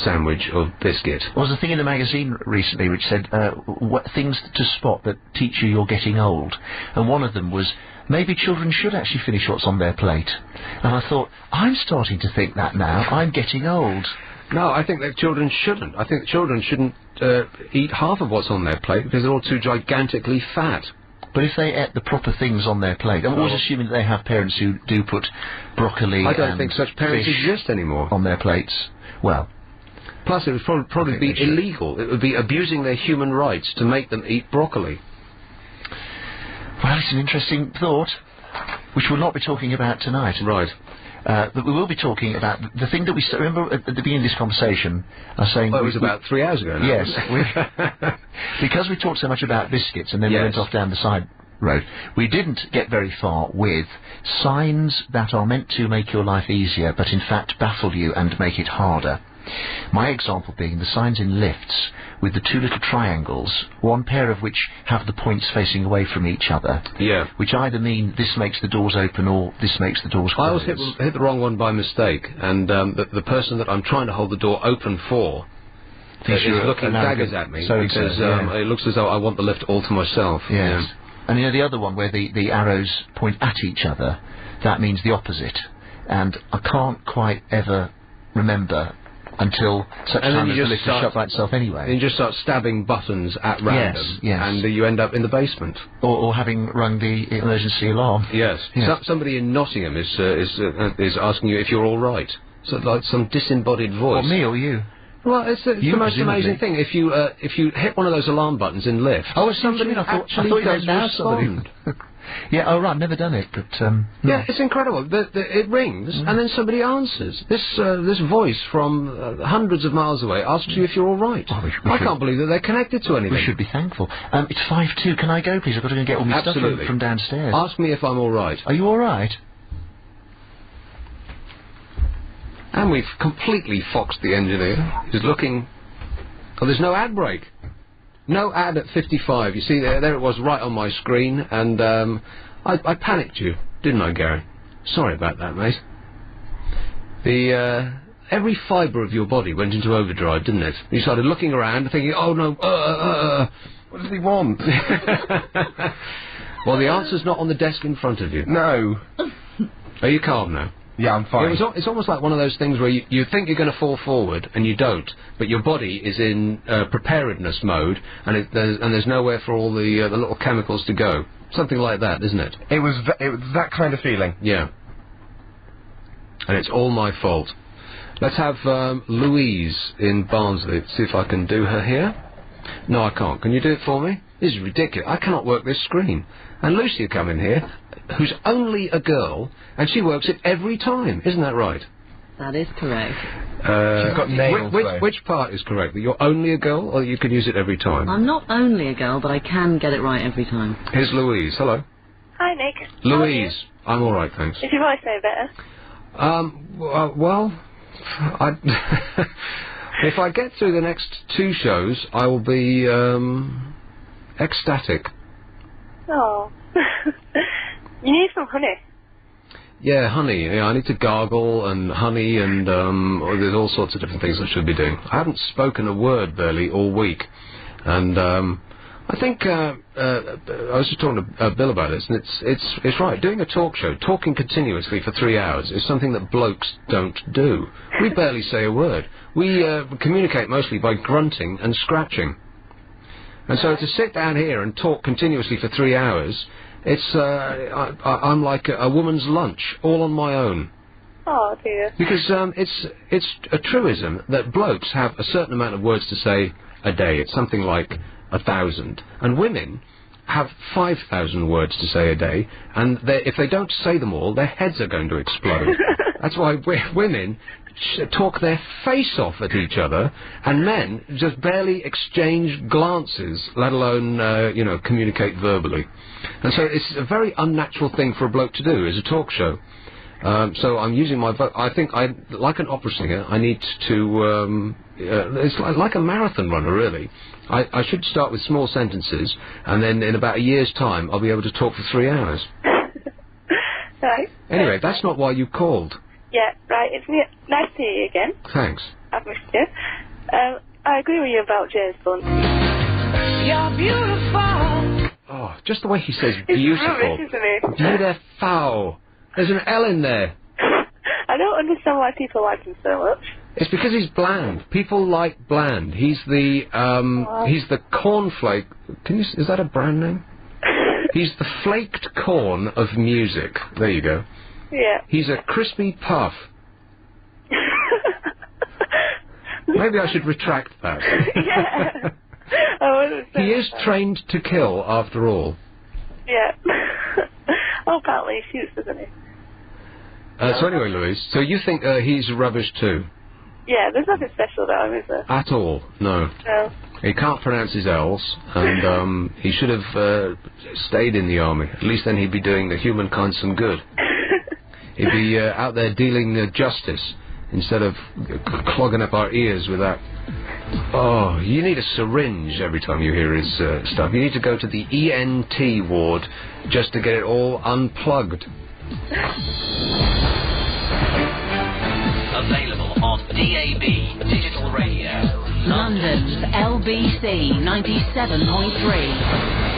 sandwich of biscuit. There was a thing in the magazine recently which said things to spot that teach you you're getting old, and one of them was maybe children should actually finish what's on their plate. And I thought, I'm starting to think that now. I'm getting old. No, I think that children shouldn't. I think children shouldn't eat half of what's on their plate because they're all too gigantically fat. But if they ate the proper things on their plate, I'm always assuming that they have parents who do put broccoli. I don't think such parents exist anymore on their plates. Well, plus it would probably be illegal. It would be abusing their human rights to make them eat broccoli. Well, it's an interesting thought, which we'll not be talking about tonight. Right. But we will be talking about the thing that we remember at the beginning of this conversation. I was saying it was about 3 hours ago now. Yes, because we talked so much about biscuits and then we went off down the side road. We didn't get very far with signs that are meant to make your life easier, but in fact baffle you and make it harder. My example being the signs in lifts with the 2 little triangles, one pair of which have the points facing away from each other. Yeah. Which either mean this makes the doors open or this makes the doors close. I always hit the wrong one by mistake, and the person that I'm trying to hold the door open for is looking daggers at me because it looks as though I want the lift all to myself. Yes. And you know the other one where the arrows point at each other, that means the opposite. And I can't quite ever remember until such time as the lift is shut by itself anyway. Then you just start stabbing buttons at random, yes. and you end up in the basement. Or having rung the emergency alarm. Yes. Yes. Somebody in Nottingham is asking you if you're all right. So like some disembodied voice. Or me or you. Well, it's the most amazing thing. If you hit one of those alarm buttons in lift, somebody actually does respond. Yeah, oh right, I've never done it, but yeah, it's incredible. It rings and then somebody answers. This voice from hundreds of miles away asks you if you're all right. I can't believe that they're connected to anything. We should be thankful. It's 5:02. Can I go, please? I've got to go and get all my stuff from downstairs. Ask me if I'm all right. Are you all right? And we've completely foxed the engineer. He's looking. Oh, there's no ad break. No ad at 55. You see, there it was right on my screen, and I panicked you, didn't I, Gary? Sorry about that, mate. Every fibre of your body went into overdrive, didn't it? You started looking around, thinking, oh no, what does he want? Well, the answer's not on the desk in front of you. No. Are you calm now? Yeah, I'm fine. It's almost like one of those things where you think you're going to fall forward and you don't, but your body is in preparedness mode, and there's nowhere for all the little chemicals to go. Something like that, isn't it? It was that kind of feeling. Yeah. And it's all my fault. Let's have Louise in Barnsley. See if I can do her here. No, I can't. Can you do it for me? This is ridiculous. I cannot work this screen. And Lucy will come in here, who's only a girl, and she works it every time. Isn't that right? That is correct. She's got nails, which part is correct? That you're only a girl, or you can use it every time? I'm not only a girl, but I can get it right every time. Here's Louise. Hello. Hi, Nick. Louise. I'm all right, thanks. Is your voice no better? Well, if I get through the next 2 shows, I will be ecstatic. Oh. You need some honey. Yeah, honey. Yeah, I need to gargle and honey and there's all sorts of different things I should be doing. I haven't spoken a word barely all week, and I think I was just talking to Bill about this, and it's right. Doing a talk show, talking continuously for 3 hours, is something that blokes don't do. We barely say a word. We communicate mostly by grunting and scratching. And so to sit down here and talk continuously for 3 hours, I'm like a woman's lunch, all on my own. Oh dear. Because it's a truism that blokes have a certain amount of words to say a day. It's something like 1,000, and women have 5,000 words to say a day, and if they don't say them all, their heads are going to explode. That's why women talk their face off at each other, and men just barely exchange glances, let alone communicate verbally. And so it's a very unnatural thing for a bloke to do, is a talk show. So I'm using my voice. I think like an opera singer, I need to it's like a marathon runner, really. I should start with small sentences, and then in about a year's time I'll be able to talk for 3 hours. Right. Anyway, that's not why you called. Yeah, right. It's nice to hear you again. Thanks. I've missed you. I agree with you about James Bond. You're beautiful. Oh, just the way he says beautiful. It's rubbish, isn't it? Beautiful. There's an L in there. I don't understand why people like him so much. It's because he's bland. People like bland. He's the cornflake. Is that a brand name? He's the flaked corn of music. There you go. Yeah. He's a crispy puff. Maybe I should retract that. Yeah. I wouldn't say He is that. trained to kill, after all. Yeah. Oh, apparently he shoots, doesn't he? So anyway, Louise, so you think he's rubbish too? Yeah, there's nothing special about him, is there? At all? No. No. He can't pronounce his L's, and he should have stayed in the army. At least then he'd be doing the humankind some good. He'd be out there dealing justice instead of clogging up our ears with that. Oh, you need a syringe every time you hear his stuff. You need to go to the ENT ward just to get it all unplugged. Available on DAB Digital Radio. London's LBC 97.3.